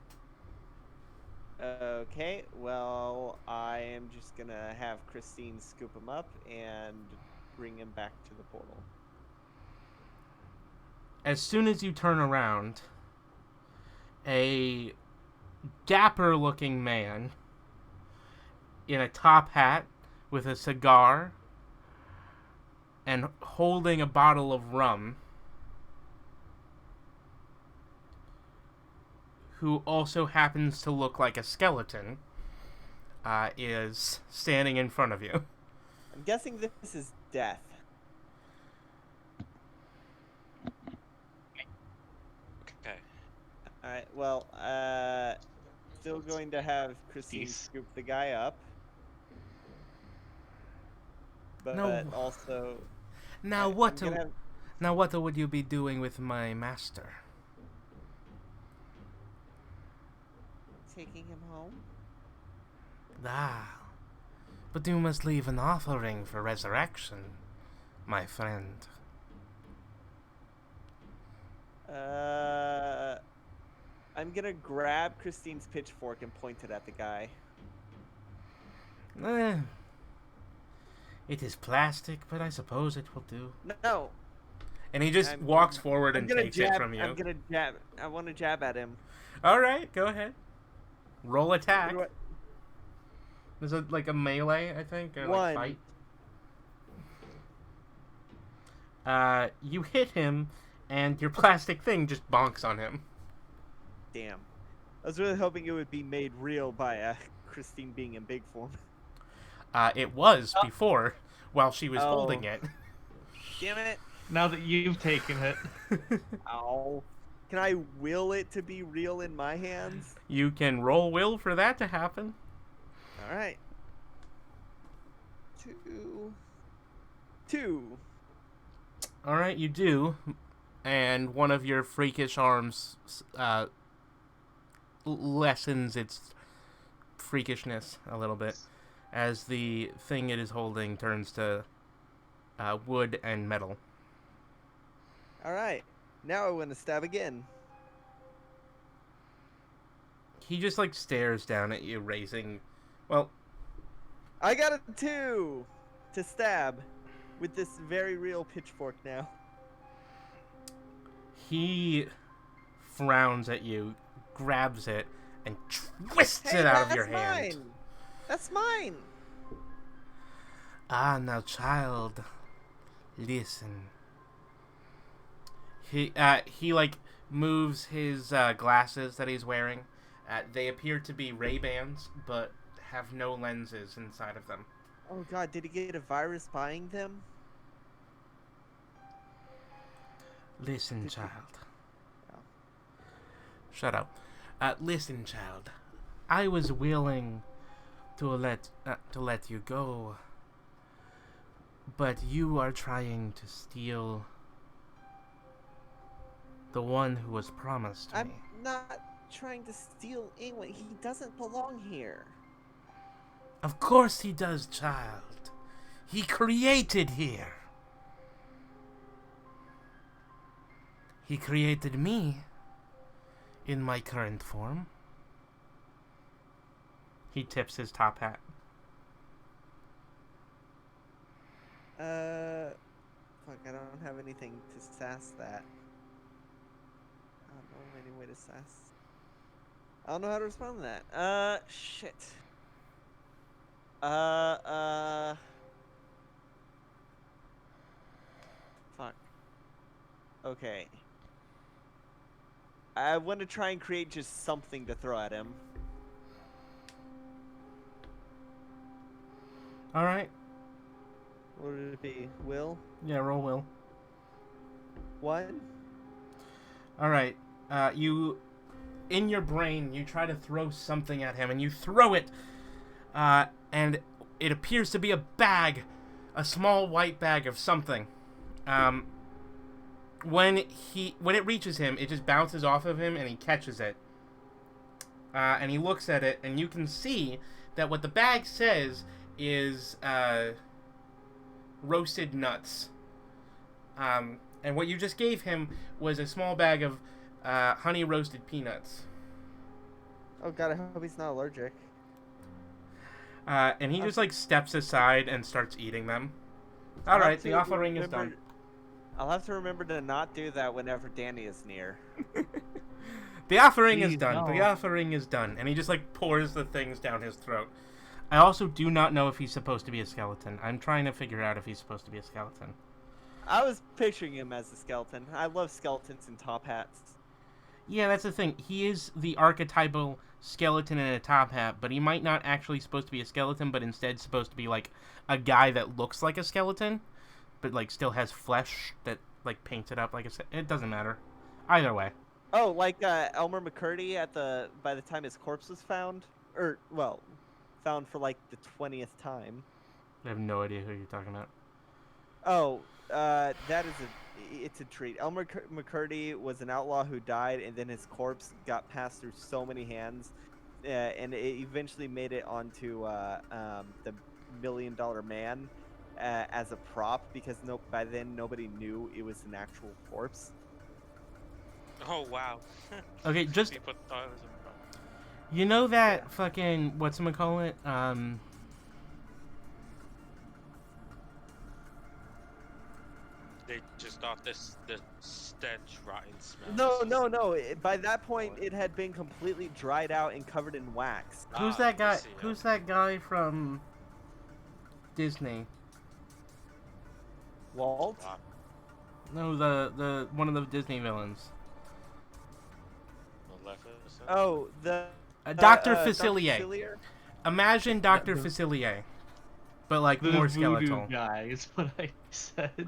Okay, well, I am just gonna have Christine scoop him up and bring him back to the portal. As soon as you turn around, a dapper-looking man in a top hat with a cigar and holding a bottle of rum, who also happens to look like a skeleton, is standing in front of you. I'm guessing this is Death. Okay. Alright, well, still going to have Christine scoop the guy up. But No. also... Now what would you be doing with my master? Taking him home? Ah, but you must leave an offering for resurrection, my friend. I'm gonna grab Christine's pitchfork and point it at the guy. It is plastic, but I suppose it will do. No! And he just walks forward and takes it from you. I'm gonna jab. I want to jab at him. Alright, go ahead. Roll attack. What? Is it like a melee, I think? Or 1. like fight? You hit him, and your plastic thing just bonks on him. Damn. I was really hoping it would be made real by Christine being in big form. It was before, while she was holding it. Damn it. Now that you've taken it. Ow. Can I will it to be real in my hands? You can roll will for that to happen. Alright. 2. Alright, you do. And one of your freakish arms lessens its freakishness a little bit as the thing it is holding turns to wood and metal. Alright. Now I want to stab again. He just like stares down at you, raising... Well... I got a 2 to stab with this very real pitchfork now. He frowns at you, grabs it, and twists it out of your hand. That's mine! Ah, now, child, listen. He like moves his glasses that he's wearing. They appear to be Ray-Bans, but have no lenses inside of them. Oh god, did he get a virus buying them? Listen, child. Oh. Shut up. Listen, child. I was willing to let you go, but you are trying to steal the one who was promised to me. I'm not trying to steal anyone. He doesn't belong here. Of course he does, child. He created here. He created me in my current form. He tips his top hat. Fuck, I don't have anything to sass that. I don't know any way to sass. I don't know how to respond to that. Shit. Fuck. Okay. I want to try and create just something to throw at him. Alright. What would it be? Will? Yeah, roll will. 1? Alright. You, in your brain, you try to throw something at him, and you throw it, and it appears to be a bag, a small white bag of something. When it reaches him, it just bounces off of him, and he catches it. And he looks at it, and you can see that what the bag says is, roasted nuts. And what you just gave him was a small bag of, honey roasted peanuts. Oh god, I hope he's not allergic. And he just, like, steps aside and starts eating them. Alright, the offering is done. I'll have to remember to not do that whenever Danny is near. The offering is Please, done. no. The offering is done. And he just, like, pours the things down his throat. I also do not know if he's supposed to be a skeleton. I'm trying to figure out if he's supposed to be a skeleton. I was picturing him as a skeleton. I love skeletons in top hats. Yeah, that's the thing. He is the archetypal skeleton in a top hat, but he might not actually supposed to be a skeleton, but instead supposed to be, like, a guy that looks like a skeleton, but, like, still has flesh that, like, painted up like a... It doesn't matter. Either way. Oh, like Elmer McCurdy by the time his corpse was found? Or, well, found for, like, the 20th time. I have no idea who you're talking about. Oh, it's a treat. Elmer McCurdy was an outlaw who died, and then his corpse got passed through so many hands, and it eventually made it onto the $1 Million Man as a prop, because by then nobody knew it was an actual corpse. Oh wow. Okay, just... People thought it was a prop. You know that fucking... Whatchamacallit? They just thought the stench rotten smell. No. By that point, it had been completely dried out and covered in wax. Who's that guy? Who's that guy from Disney? Walt? No, the one of the Disney villains. Maleficent? Oh, the... Dr. Facilier. Dr. Facilier? Imagine Dr. Facilier, but like The more voodoo skeletal. guy is what I said. Okay.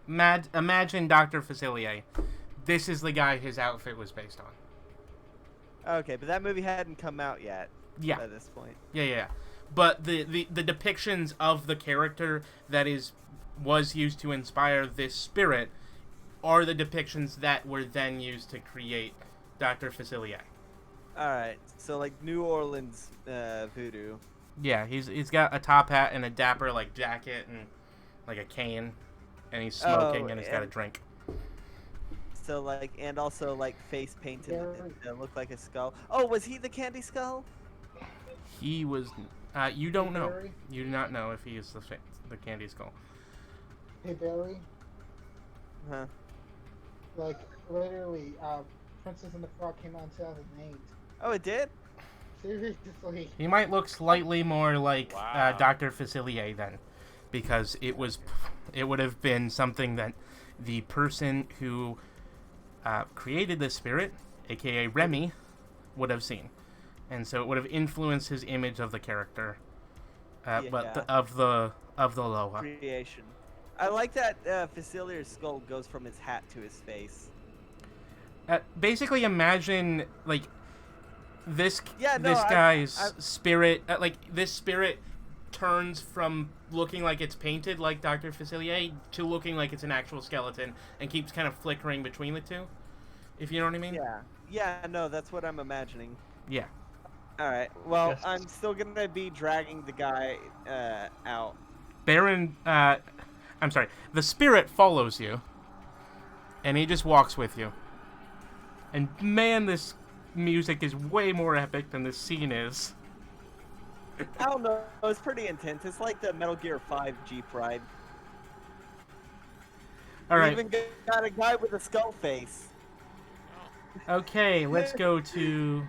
Imagine Dr. Facilier. This is the guy his outfit was based on. Okay, but that movie hadn't come out yet. Yeah. At this point. Yeah. But the depictions of the character that was used to inspire this spirit are the depictions that were then used to create Dr. Facilier. Alright, so like New Orleans voodoo. Yeah, he's got a top hat and a dapper like jacket and like a cane, and he's smoking and he's got a drink. So like, and also like face painted that looked like a skull. Oh, was he the Candy Skull? He was. You don't know. Baerry? You do not know if he is the Candy Skull. Hey, Baerry. Huh? Like, literally, Princess and the Frog came out in 2008. Oh, it did? Seriously. He might look slightly more like Wow. Dr. Facilier then, because it would have been something that the person who created the spirit, aka Remy, would have seen, and so it would have influenced his image of the character, but of the Loa. Creation. I like that Facilier's skull goes from his hat to his face. Basically, imagine like this guy's spirit. This spirit turns from looking like it's painted like Dr. Facilier to looking like it's an actual skeleton, and keeps kind of flickering between the two. If you know what I mean? Yeah. Yeah. No, that's what I'm imagining. Yeah. All right. Well, Yes. I'm still gonna be dragging the guy out. Baron, I'm sorry. The spirit follows you, and he just walks with you. And man, this music is way more epic than this scene is. I don't know. It's pretty intense. It's like the Metal Gear 5 Jeep ride. All right. We even got a guy with a skull face. Okay, let's go to...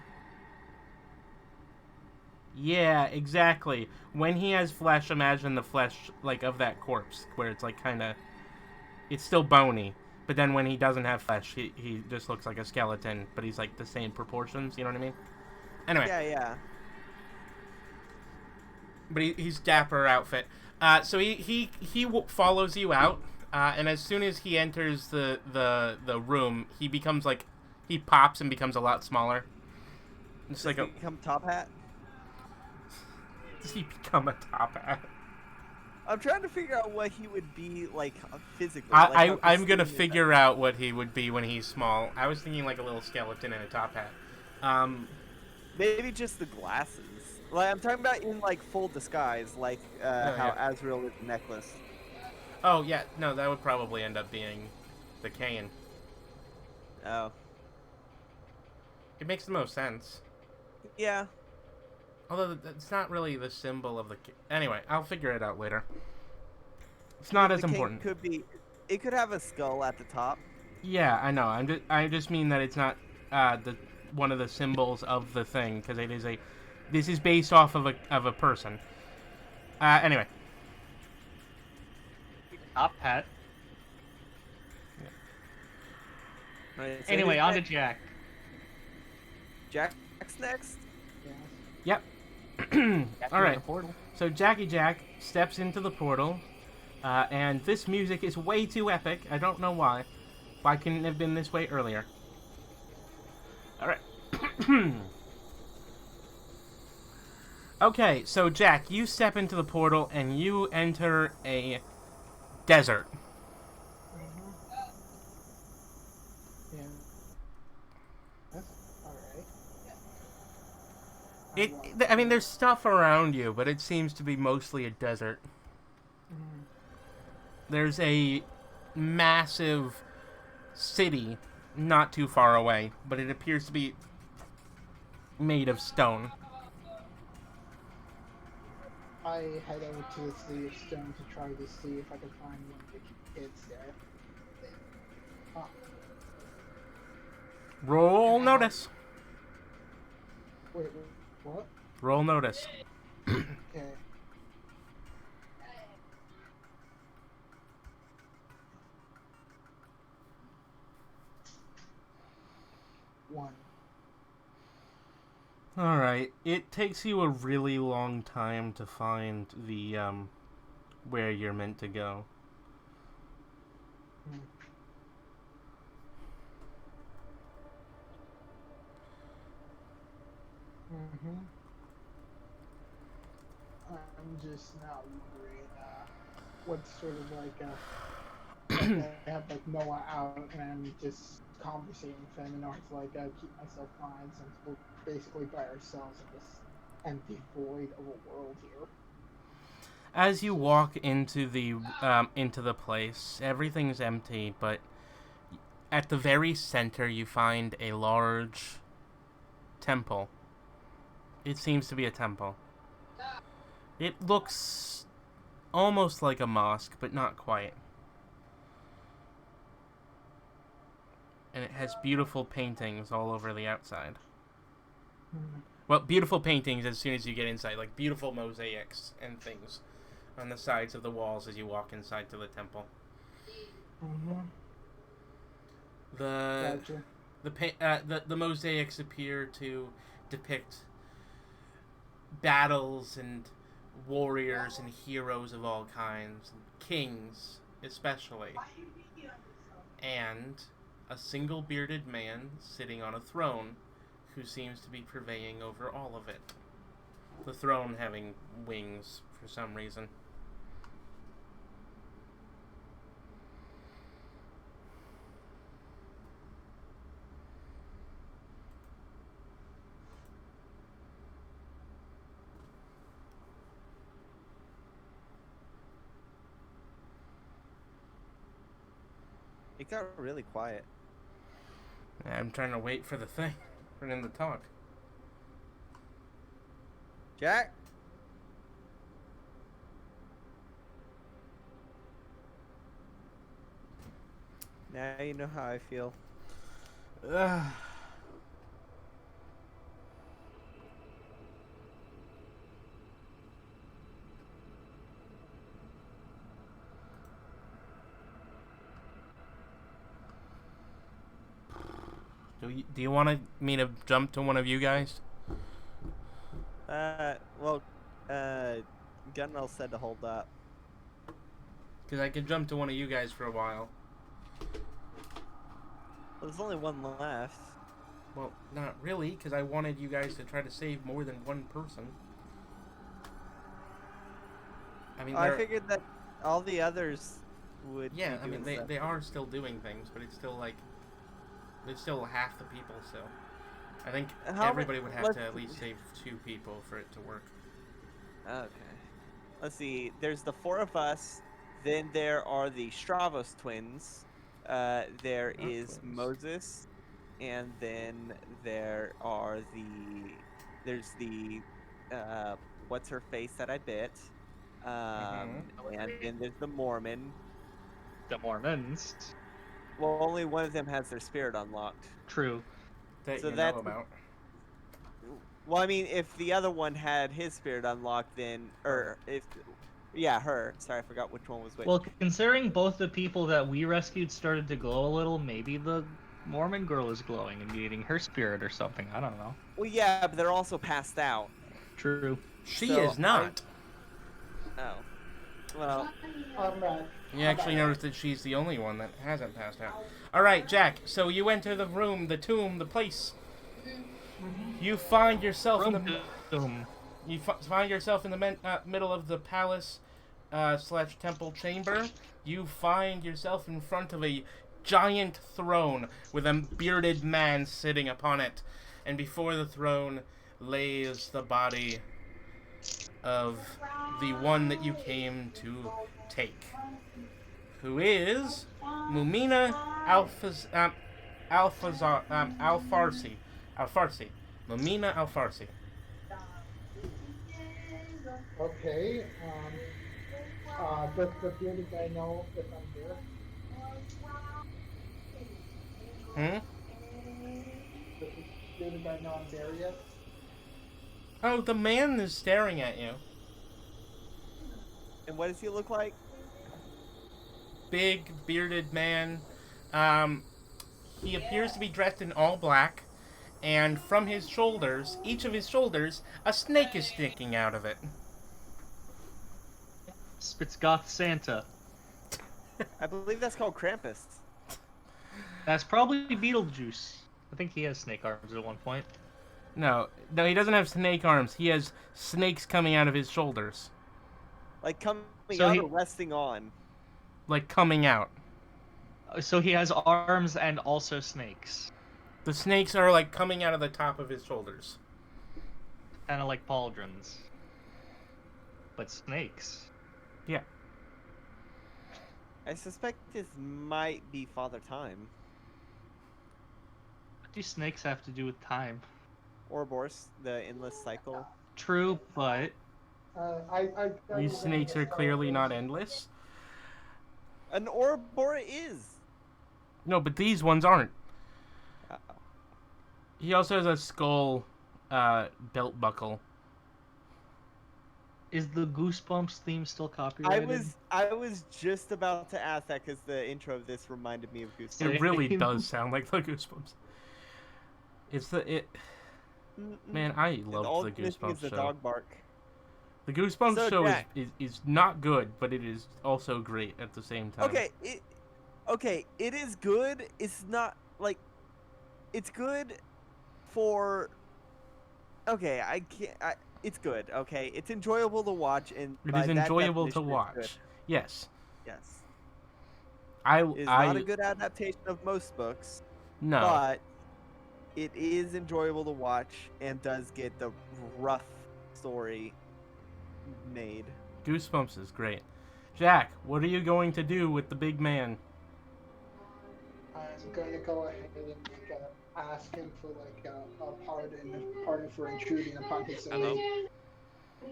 Yeah, exactly. When he has flesh, imagine the flesh, like, of that corpse, where it's, like, kind of... It's still bony, but then when he doesn't have flesh, he just looks like a skeleton, but he's, like, the same proportions, you know what I mean? Anyway. Yeah. But he's dapper outfit. So he follows you out, and as soon as he enters the room, he becomes, like... He pops and becomes a lot smaller. It's like Does he become Top Hat? Does he become a top hat? I'm trying to figure out what he would be like physically. I'm gonna figure out what he would be when he's small. I was thinking like a little skeleton in a top hat. Maybe just the glasses. Like I'm talking about in like full disguise, like how Azrael is the necklace. Oh yeah, no, that would probably end up being the cane. Oh. It makes the most sense. Yeah. Although it's not really the symbol of the... Anyway, I'll figure it out later. It's not as important. It could have a skull at the top. Yeah, I know. I just mean that it's not one of the symbols of the thing, because it is a... This is based off of a person. Anyway. Top hat. Yeah. Right, so Anyway, who's on to next? Jack. Jack's next. Yep. All right. So Jackie Jack steps into the portal, and this music is way too epic. I don't know why. Why couldn't it have been this way earlier? All right. Okay, so Jack, you step into the portal and you enter a desert. Yeah. That's alright. I mean, there's stuff around you, but it seems to be mostly a desert. Mm. There's a massive city not too far away, but it appears to be made of stone. I head over to the City of Stone to try to see if I can find one of the kids there. Oh. Roll notice. Wait, what? Roll notice. Okay. One. Alright, it takes you a really long time to find the, where you're meant to go. Hmm. Mm-hmm. I'm just now wondering, what's sort of like, I have like Noah out and I'm just conversating with him in order to like keep myself fine since we're basically by ourselves in this empty void of a world here. As you walk into the place, everything's empty, but at the very center you find a large temple. It seems to be a temple. It looks almost like a mosque, but not quite. And it has beautiful paintings all over the outside. Well, beautiful paintings as soon as you get inside, like beautiful mosaics and things on the sides of the walls as you walk inside to the temple. Mm-hmm. The Gotcha. the mosaics appear to depict battles and warriors and heroes of all kinds, kings especially, and a single bearded man sitting on a throne who seems to be purveying over all of it. The throne having wings for some reason. It got really quiet. I'm trying to wait for the thing, for him to talk. Jack? Now you know how I feel. Do you want me to jump to one of you guys? Well, Gunnell said to hold up. Because I could jump to one of you guys for a while. Well, there's only one left. Well, not really, because I wanted you guys to try to save more than one person. I mean, I figured that all the others would. Yeah, be I mean, doing stuff. they are still doing things, but it's still like there's still half the people. So I think everybody would have to at least save 2 people for it to work. Okay. Let's see. There's the 4 of us. Then there are the Stravos twins. There is twins. Moses, and then there's the what's her face that I bit, and then there's the Mormon. The Mormons. Well, only one of them has their spirit unlocked. True. That So you that's know about. Well, I mean, if the other one had his spirit unlocked, then her. Sorry, I forgot which one was which. Well, considering both the people that we rescued started to glow a little, maybe the Mormon girl is glowing and getting her spirit or something. I don't know. Well, yeah, but they're also passed out. True. She So is not. Oh. Well, I'm not. You actually noticed that she's the only one that hasn't passed out. Alright, Jack, so you enter the room, the tomb, the place. You find yourself in the... You find yourself in the middle of the palace / temple chamber. You find yourself in front of a giant throne with a bearded man sitting upon it. And before the throne lays the body of the one that you came to take, who is Mumina Al-Farsi. Mumina Al-Farsi. Okay. Does the bearded guy know if I'm there? Does the bearded guy know I'm there yet? Oh, the man is staring at you. and what does he look like? Big, bearded man. He appears to be dressed in all black, and from his shoulders, each of his shoulders, a snake is sticking out of it. It's Goth Santa. I believe that's called Krampus. That's probably Beetlejuice. I think he has snake arms at one point. No, he doesn't have snake arms. He has snakes coming out of his shoulders. Like coming So out he- or resting on. Like, coming out. So he has arms and also snakes. The snakes are, like, coming out of the top of his shoulders. Kind of like pauldrons. But snakes. Yeah. I suspect this might be Father Time. What do snakes have to do with time? Ouroboros, the endless cycle. True, but... These snakes are clearly not endless. An Ouroboros is. No, but these ones aren't. Uh-oh. He also has a skull belt buckle. Is the Goosebumps theme still copyrighted? I was just about to ask that because the intro of this reminded me of Goosebumps. It really does sound like the Goosebumps. Man, I love the Goosebumps the show. dog bark. The Goosebumps So, show Jack. is not good, but it is also great at the same time. Okay, it is good. It's not like it's good for. Okay, I can't. It's good. Okay, it's enjoyable to watch, and It by is that enjoyable to definition, it's good. watch. Yes. Yes, It's it's not a good adaptation of most books, No. but it is enjoyable to watch and does get the rough story made. Goosebumps is great. Jack, what are you going to do with the big man? I'm going to go ahead and ask him for a pardon for intruding upon his domain.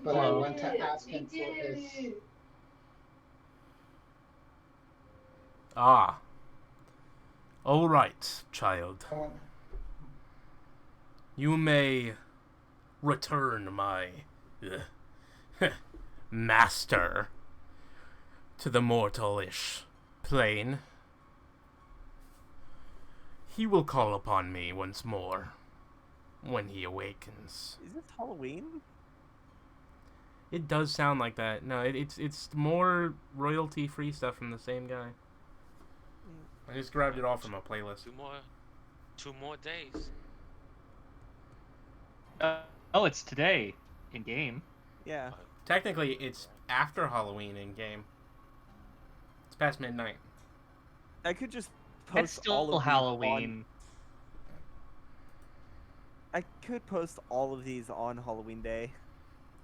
But I want to ask him for his. Ah. All right, child. You may return my master to the mortalish plane. He will call upon me once more when he awakens. Is it Halloween? It does sound like that. No, it's more royalty-free stuff from the same guy. I just grabbed it off from a playlist. Two more days. It's today in game. Yeah. Technically, it's after Halloween in game. It's past midnight. I could just It's post still all of Halloween. I could post all of these on Halloween Day.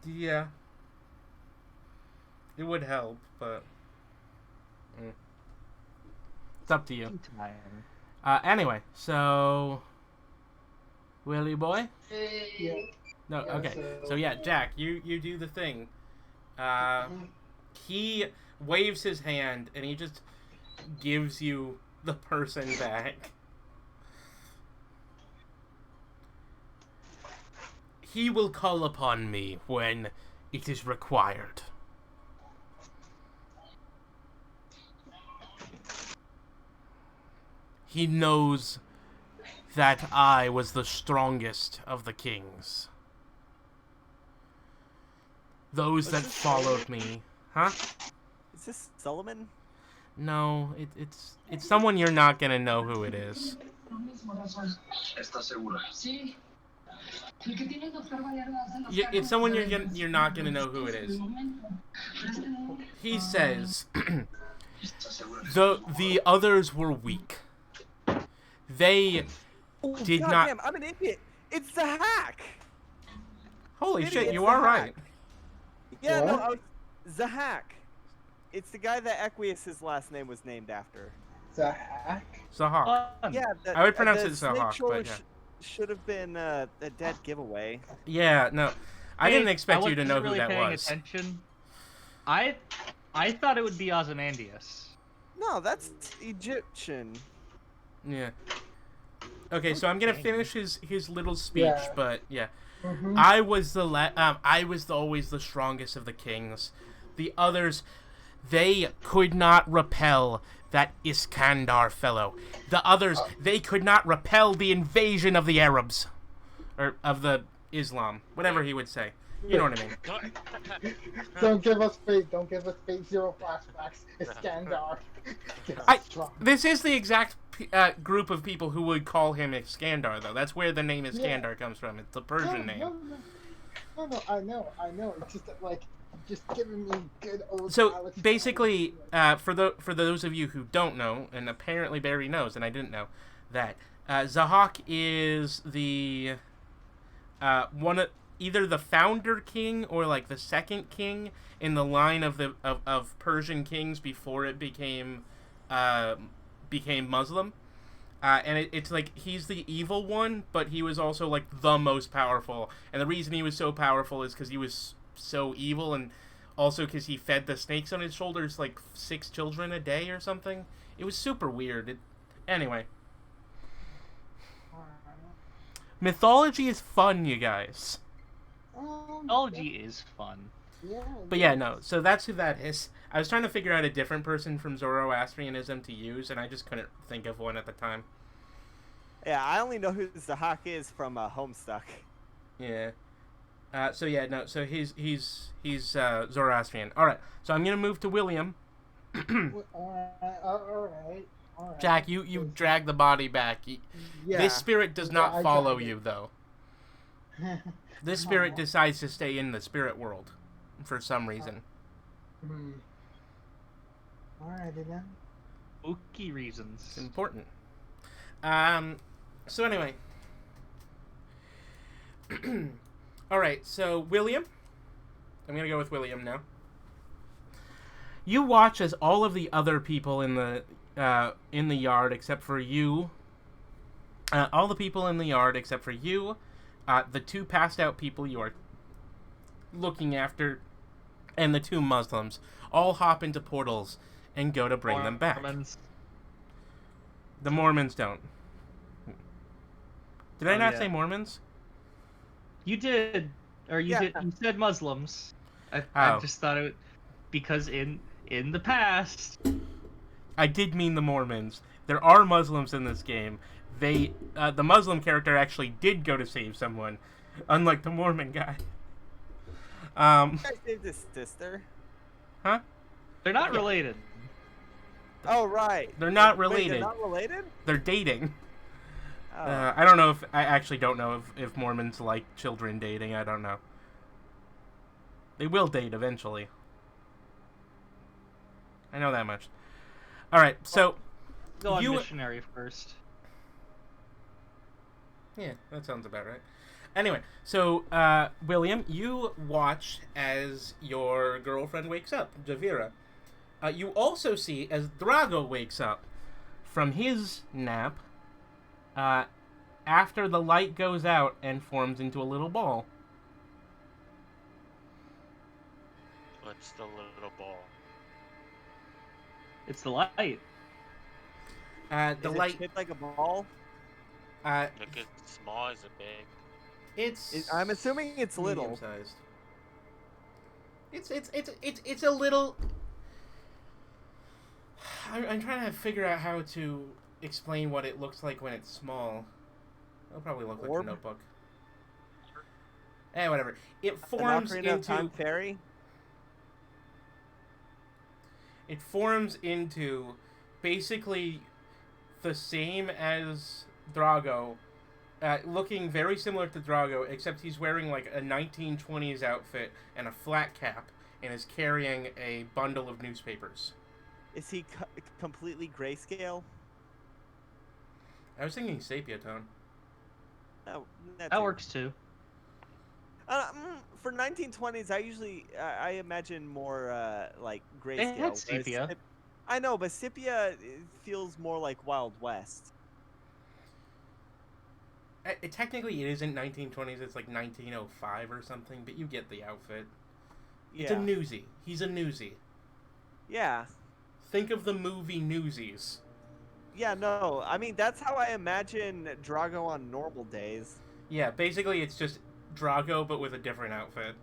Yeah. It would help, but it's up to you. Anyway, so Willie boy? Yeah. No, okay. So yeah, Jack, you do the thing. He waves his hand and he just gives you the person back. He will call upon me when it is required. He knows that I was the strongest of the kings. Those that followed me. Huh? Is this Solomon? No, it's someone you're not gonna know who it is. It's someone you're not gonna know who it is. He says, the others were weak. They did God not. Damn, I'm an idiot. It's the hack. Holy Maybe shit, it's you the are hack. right. Yeah, no, What? Zahak. It's the guy that Equius's last name was named after. The hack? Zahak. Yeah, I would pronounce the it snake Zahak, shoulder but yeah. should have been a dead giveaway. Yeah, no. I didn't expect you to know really who that paying was. Attention. I thought it would be Ozymandias. No, that's Egyptian. Yeah. Okay, so I'm gonna finish his little speech, Yeah. but yeah. Mm-hmm. I was always the strongest of the kings. The others, they could not repel that Iskandar fellow. The others, they could not repel the invasion of the Arabs, or of the Islam, whatever he would say. You know what I mean? Don't give us fate. Don't give us fate. Zero flashbacks. Iskandar. This is the exact group of people who would call him Iskandar, though. That's where the name Iskandar comes from. It's the Persian name. No, I know. It's just that, just giving me good old. So Alex basically, for those of you who don't know, and apparently Baerry knows, and I didn't know, that Zahak is the either the founder king or like the second king in the line of Persian kings before it became Muslim. And it's like he's the evil one, but he was also like the most powerful. And the reason he was so powerful is because he was so evil, and also because he fed the snakes on his shoulders like 6 children a day or something. It was super weird. Anyway. Mythology is fun, you guys. Mythology is fun. Yeah. But yeah, no. So that's who that is. I was trying to figure out a different person from Zoroastrianism to use, and I just couldn't think of one at the time. Yeah, I only know who Zahak is from Homestuck. Yeah. So yeah, no. So he's Zoroastrian. All right. So I'm gonna move to William. All right. Jack, you drag the body back. Yeah. This spirit does not I follow dragged it. you, though. This spirit decides to stay in the spirit world for some reason. Alrighty then. Spooky reasons. It's important. So anyway. Alright, so William. I'm going to go with William now. You watch as all of the other people in the yard except for you. All the people in the yard except for you, the two passed out people you are looking after, and the two Muslims all hop into portals and go to bring them back. Mormons. The Mormons don't. Did I not yeah. say Mormons? You did, or you Yeah. did. You said Muslims. I Oh. just thought it because in the past. I did mean the Mormons. There are Muslims in this game. The Muslim character actually did go to save someone, unlike the Mormon guy. I saved his sister. Huh? They're not related. Oh, right. They're not Wait, related. they're not related? They're dating. Oh. I don't know if I actually don't know if Mormons like children dating. I don't know. They will date eventually. I know that much. All right, so Go on you- missionary first. yeah, that sounds about right. Anyway, so William, you watch as your girlfriend wakes up, Javira. You also see as Drago wakes up from his nap after the light goes out and forms into a little ball. What's the little ball? It's the light. The Is light. it shaped like a ball? Uh, Look, it's small, is it big? it's. I'm assuming it's little. medium-sized. It's a little. I'm trying to figure out how to explain what it looks like when it's small. It'll probably look like Orb? a notebook. Whatever. It An forms Ocarina of Time into. fairy? It forms into basically the same as Drago, looking very similar to Drago, except he's wearing like a 1920s outfit and a flat cap, and is carrying a bundle of newspapers. Is he completely grayscale? I was thinking sepia tone. Oh, That works too. For 1920s, I imagine more like grayscale. They had whereas sepia. I know, but sepia feels more like Wild West. Technically, it isn't 1920s. It's like 1905 or something. But you get the outfit. Yeah. It's a newsie. He's a newsie. Yeah. Think of the movie Newsies. Yeah, no. I mean, that's how I imagine Drago on normal days. Yeah, basically it's just Drago, but with a different outfit.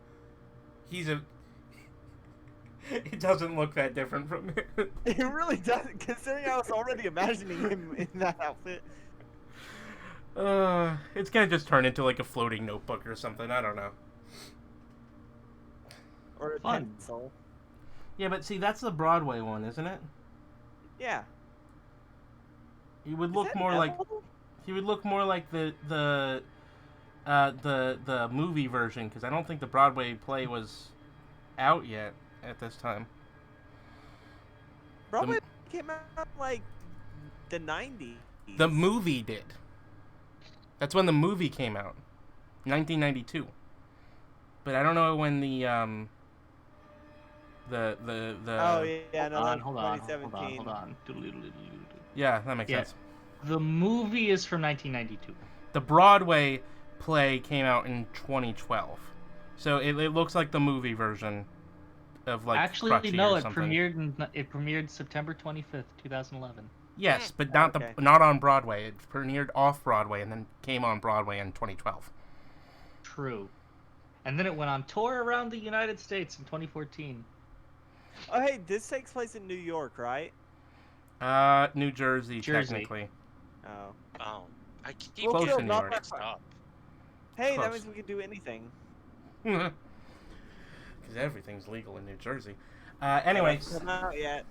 It doesn't look that different from it. It really doesn't, considering I was already imagining him in that outfit. It's gonna just turn into like a floating notebook or something. I don't know. Or a Fun. pencil. Yeah, but see, that's the Broadway one, isn't it? Yeah. He would Is look that more like Neville? he would look more like the movie version, because I don't think the Broadway play was out yet at this time. Broadway came out like the 90s. The movie did. That's when the movie came out, 1992. But I don't know when the Oh yeah, no, that's Hold on. 2017. yeah, that makes Yeah. sense. The movie is from 1992. The Broadway play came out in 2012, so it looks like the movie version of like Actually, Crutchy no. or It something. premiered September 25th, 2011. Yes, but not Okay. not on Broadway. It premiered off Broadway and then came on Broadway in 2012. True. And then it went on tour around the United States in 2014. Oh, hey, this takes place in New York, right? New Jersey, Jersey. technically. Oh. Oh, I keep Well, Close getting to New York. mixed up. Hey, that Close. means we can do anything. Because everything's legal in New Jersey. Anyways. Come out yet?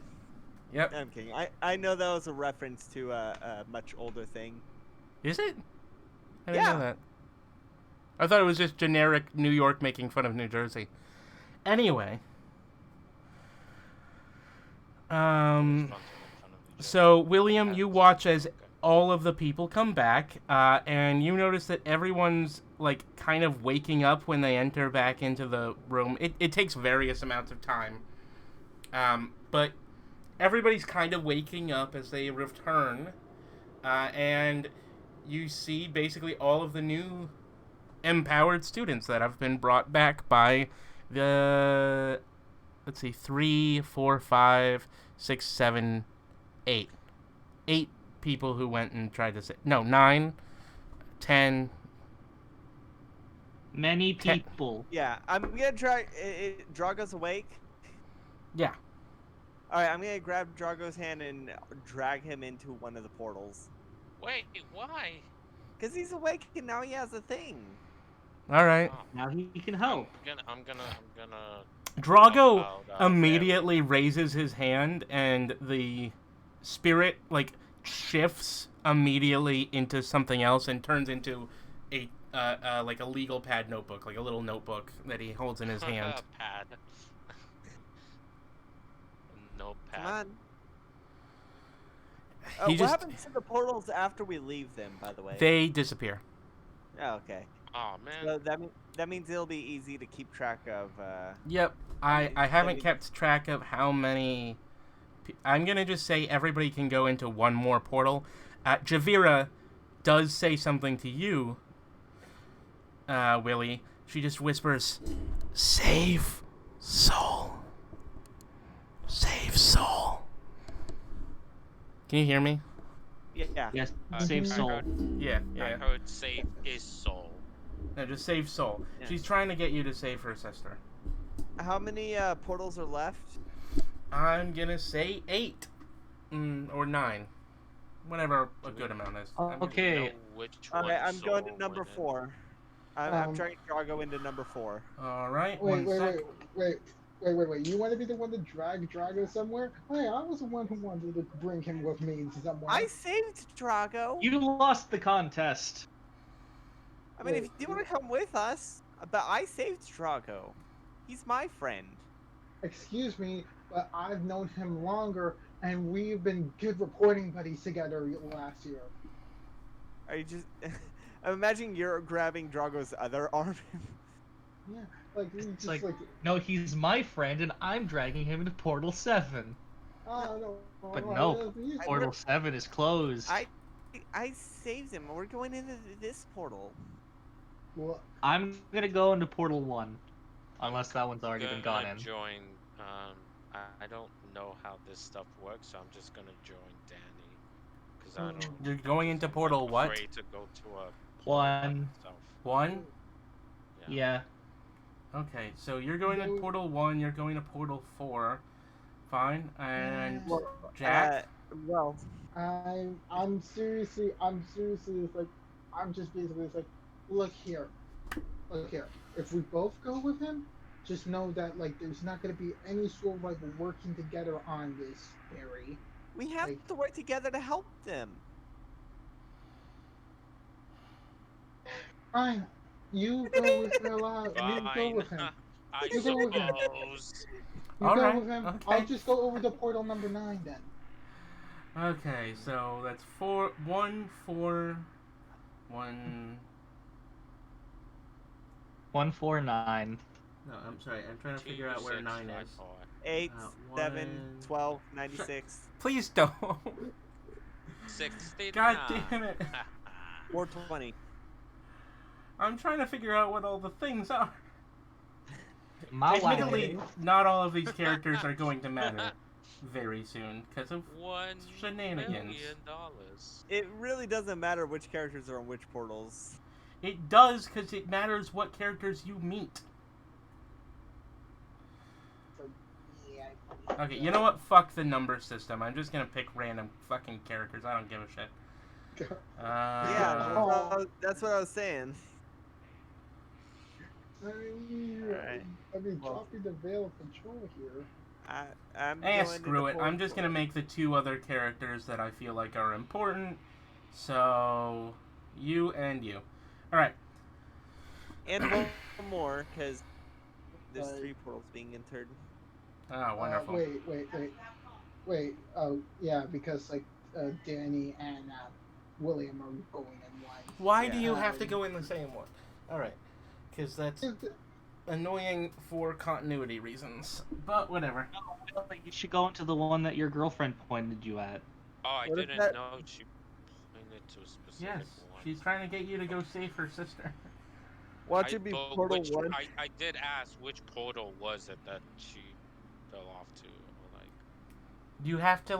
Yep. I'm kidding. I know that was a reference to a much older thing. Is it? I didn't know that. I thought it was just generic New York making fun of New Jersey. Anyway. So, William, you watch as all of the people come back, and you notice that everyone's, like, kind of waking up when they enter back into the room. It takes various amounts of time. But everybody's kind of waking up as they return, and you see basically all of the new empowered students that have been brought back by the, let's see, 3, 4, 5, 6, 7, 8. 8 people who went and tried to say, no, 9, 10. Many people. Yeah, I'm gonna try. Drago's awake. Yeah. All right, I'm gonna grab Drago's hand and drag him into one of the portals. Wait, why? Cause he's awake and now he has a thing. All right. Oh, Now he can help. I'm gonna. Drago talk about, immediately raises his hand, and the spirit, like, shifts immediately into something else and turns into a like a legal pad notebook, like a little notebook that he holds in his hand. Pad. No pad. Come on. He What just- happens to the portals after we leave them, by the way? They disappear. Oh, okay. Oh man. So that means it'll be easy to keep track of. Yep. I haven't mean- kept track of how many. I'm gonna just say everybody can go into one more portal. Javira does say something to you, Willie. She just whispers, "Save soul. Save soul." Can you hear me? Yeah. Yes, I save soul. heard- Yeah. I heard save his soul. No, just save soul. Yeah. She's trying to get you to save her sister. How many portals are left? I'm gonna say 8. Or 9. Whatever a good amount is. I'm just- Okay. Know which one Alright, I'm going to soul number went in. 4. I'm trying to Drago into number 4. All right. Wait, one wait, sec. wait. You want to be the one to drag Drago somewhere? Hey, I was the one who wanted to bring him with me somewhere. I saved Drago. You lost the contest. I mean, if you want to come with us, but I saved Drago. He's my friend. Excuse me, but I've known him longer, and we've been good reporting buddies together last year. Are you just? I'm imagining you're grabbing Drago's other arm. Yeah, like we It's just like- like, No, he's my friend, and I'm dragging him into Portal 7. no. But no, Portal 7 is closed. I saved him. We're going into this portal. Well, I'm gonna go into Portal 1. Unless that one's already been gone Gonna in. join. I don't know how this stuff works, so I'm just gonna join Danny. Cause I don't. You're going into portal I'm what? afraid to go to a One. myself. 1? Yeah. Okay, so you're going to portal 1, you're going to portal 4. Fine. And Jack? Well, I'm seriously it's like, I'm just basically it's like, look here. If we both go with him, just know that like there's not gonna be any sort of like working together on this, Baerry. we have Like- to work together to help them. Fine. You go with him. You go with him. I You go with him. suppose. You All go right, with him. okay. I'll just go over to portal number 9 then. Okay, so that's 4, 1, 4, 1. 149. No, I'm sorry, I'm trying to figure out where 9 is. 8, 7, 1. 12, 96, Please don't. 69. God damn it. 420. I'm trying to figure out what all the things are. My Admittedly, line. not all of these characters are going to matter. very soon because of $1 shenanigans. million. It really doesn't matter which characters are on which portals. It does because it matters what characters you meet. So, yeah. Okay, you know what? Fuck the number system. I'm just gonna pick random fucking characters. I don't give a shit. Yeah, that's what I was saying. Alright. I mean, dropping the veil of control here. I'm screw it. I'm just gonna make the two other characters that I feel like are important. So, you and you. Alright. And one more, because there's 3 portals being entered. Oh, wonderful. Wait. Oh, yeah, because, like, Danny and William are going in one. Why do you have to go in the same one? Alright. Because that's annoying for continuity reasons. But whatever. No, you should go into the one that your girlfriend pointed you at. Oh, I didn't know she pointed to a specific Yes, one. she's trying to get you to go save her sister. Watch it be portal 1. I did ask which portal was it that she fell off to. Like, you have to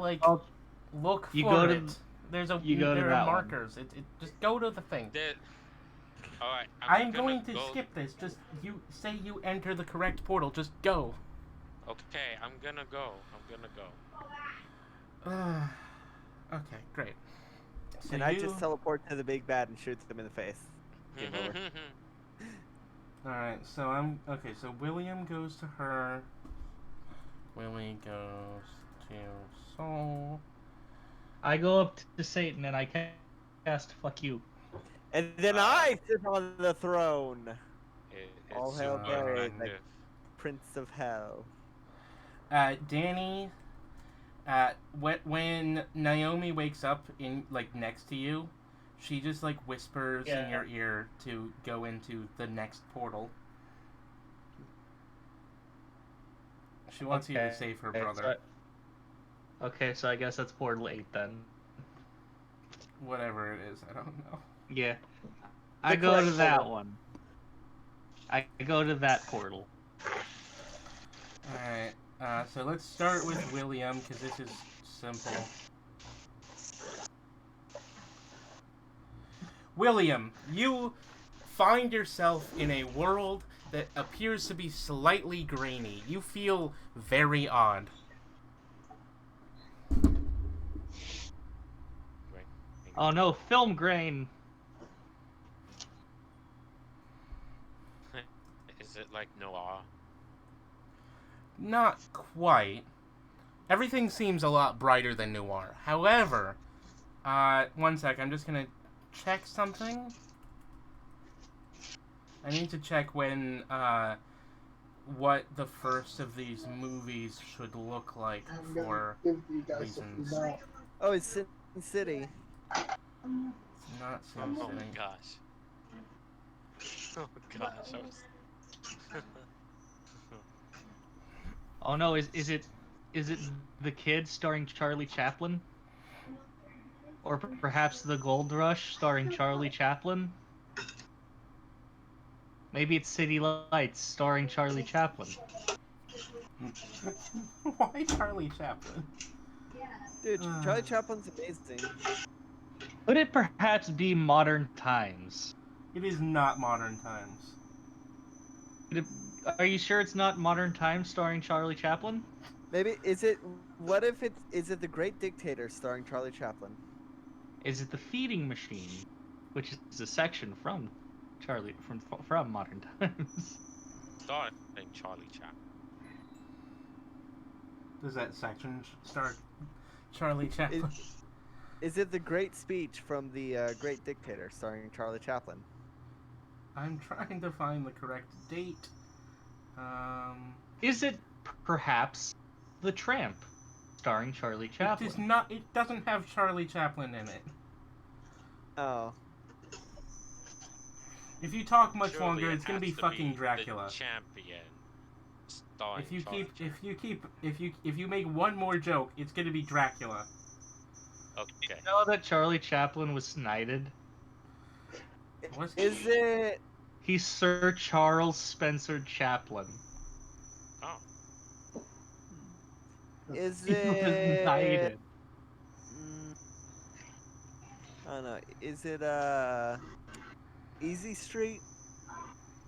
look you for go it. To, There's a you go there to are that markers. It just go to the thing. Alright, I'm going to skip this. Just you say you enter the correct portal. Just go. Okay, I'm gonna go. Okay, great. So And I just teleport to the big bad and shoot them in the face. Game over. Alright, so okay, so William goes to her. Willie goes to Soul. I go up to Satan and I cast fuck you. And then I sit on the throne. All It's hail super Baerry, the effective. Prince of Hell. Danny, when Naomi wakes up in next to you, she just whispers in your ear to go into the next portal. She wants you to save her brother. So I guess that's portal 8 then. Whatever it is, I don't know. Yeah. I go to that one. I go to that portal. Alright, so let's start with William, because this is simple. William, you find yourself in a world that appears to be slightly grainy. You feel very odd. Oh no, film grain! Is it like noir? Not quite. Everything seems a lot brighter than noir. However, one sec, I'm just gonna check something. I need to check when, what the first of these movies should look like for reasons. Oh, it's Sin City. It's not Sin Oh City. my gosh. Oh gosh. Oh no, is it The Kid starring Charlie Chaplin? Or perhaps The Gold Rush starring Charlie Chaplin? Maybe it's City Lights starring Charlie Chaplin. Why Charlie Chaplin? Dude, Charlie Chaplin's amazing. Could it perhaps be Modern Times? It is not Modern Times. Are you sure it's not Modern Times starring Charlie Chaplin? Maybe is it? What if is it The Great Dictator starring Charlie Chaplin? Is it The Feeding Machine, which is a section from from Modern Times? Starring Charlie Chaplin. Does that section star Charlie Chaplin? Is it The Great Speech from The Great Dictator starring Charlie Chaplin? I'm trying to find the correct date. Is it perhaps The Tramp, starring Charlie Chaplin? It does not. It doesn't have Charlie Chaplin in it. Oh. If you talk much Surely longer, it it's gonna has be to fucking be Dracula. The Champion. Starring If you make one more joke, it's gonna be Dracula. Okay. You know that Charlie Chaplin was knighted? Is it? He's Sir Charles Spencer Chaplin. Oh. Is He was it? indicted. I don't know. Is it Easy Street? All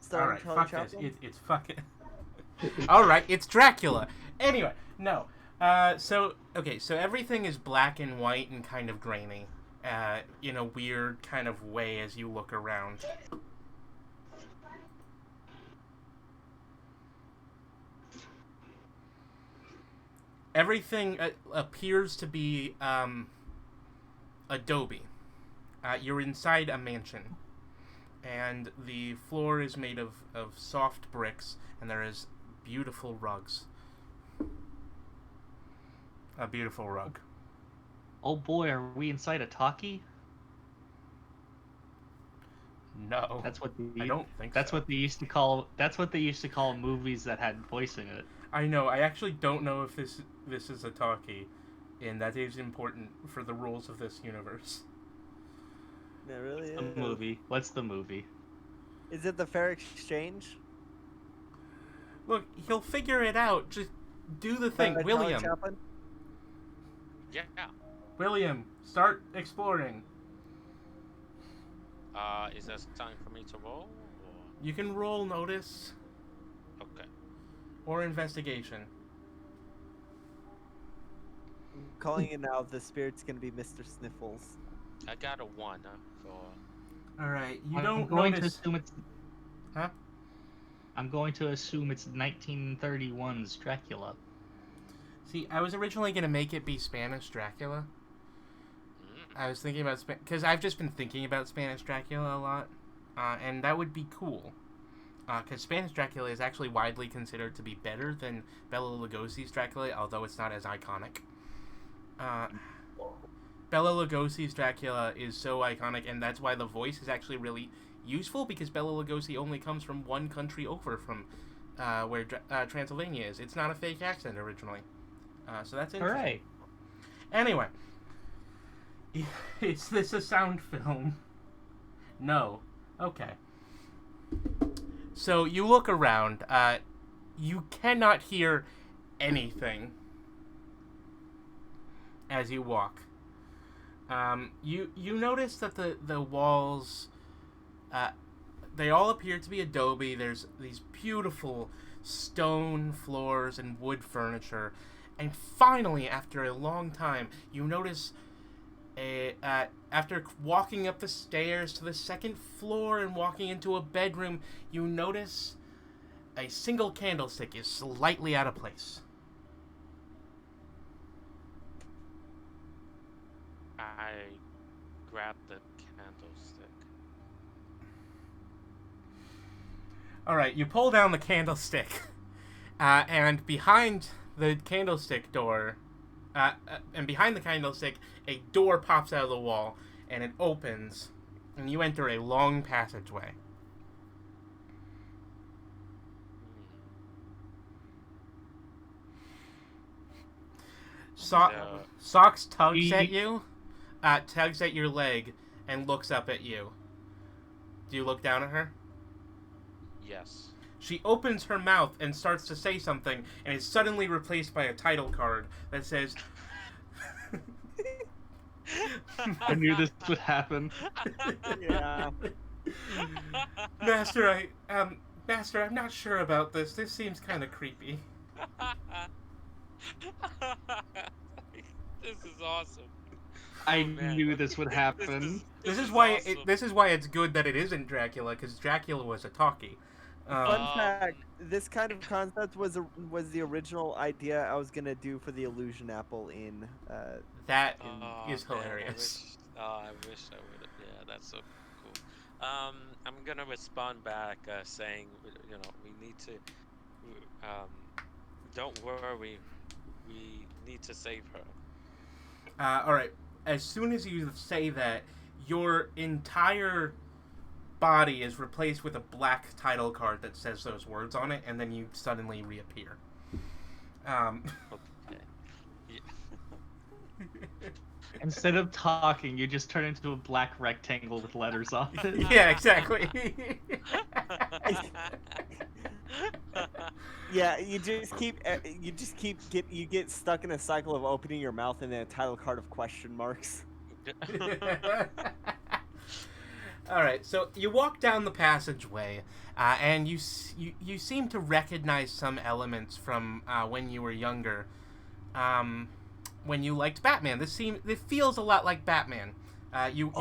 Starring right, Charlie fuck this. Chaplin? It's fucking. All right, it's Dracula. Anyway, no. So everything is black and white and kind of grainy, in a weird kind of way as you look around. Everything appears to be adobe. You're inside a mansion, and the floor is made of soft bricks, and there is beautiful rugs. A beautiful rug. Oh boy, are we inside a talkie? No, That's what I don't think That's so. what they used to call. That's what they used to call movies that had voice in it. I know. I actually don't know if this is a talkie, and that is important for the rules of this universe. It really is. The movie. What's the movie? Is it the Fair Exchange? Look, he'll figure it out. Just do the thing, By Charlie William. Chaplin? Yeah. William, start exploring. Is that time for me to roll? You can roll notice Or... Okay. or investigation. I'm calling it now. The spirit's gonna be Mr. Sniffles. I got a 1 for... All right, you I'm don't going notice. to assume it's. Huh? I'm going to assume it's 1931's Dracula. See, I was originally gonna make it be Spanish Dracula. I was thinking about because I've just been thinking about Spanish Dracula a lot, and that would be cool. Because Spanish Dracula is actually widely considered to be better than Bela Lugosi's Dracula, although it's not as iconic. Bela Lugosi's Dracula is so iconic, and that's why the voice is actually really useful, because Bela Lugosi only comes from one country over from where Transylvania is. It's not a fake accent originally. So that's interesting. Hooray! Anyway. Is this a sound film? No. Okay. So you look around. You cannot hear anything as you walk. You notice that the walls, they all appear to be adobe. There's these beautiful stone floors and wood furniture. And finally, after a long time, you notice after walking up the stairs to the second floor and walking into a bedroom, you notice a single candlestick is slightly out of place. I grabbed the candlestick. Alright, you pull down the candlestick, and behind the candlestick door, and behind the candlestick, a door pops out of the wall, and it opens, and you enter a long passageway. Socks tugs at you, tugs at your leg, and looks up at you. Do you look down at her? Yes. She opens her mouth and starts to say something, and is suddenly replaced by a title card that says... I knew this would happen. Yeah. Master, Master, I'm not sure about this. This seems kind of creepy. This is awesome. I man. knew this would happen. This is why awesome. this is why it's good that it isn't Dracula, because Dracula was a talkie. Fun fact: this kind of concept was the original idea I was gonna do for the illusion apple in. That Oh, is man, hilarious. I wish I would have. Yeah, that's so cool. I'm gonna respond back saying, you know, we need to. Don't worry, we need to save her. All right. As soon as you say that, your entire body is replaced with a black title card that says those words on it, and then you suddenly reappear. Okay. Yeah. Instead of talking, you just turn into a black rectangle with letters on it. Yeah, exactly. Yeah, you just keep you get stuck in a cycle of opening your mouth and then a title card of question marks. All right, so you walk down the passageway, and you seem to recognize some elements from when you were younger, when you liked Batman. It feels a lot like Batman. You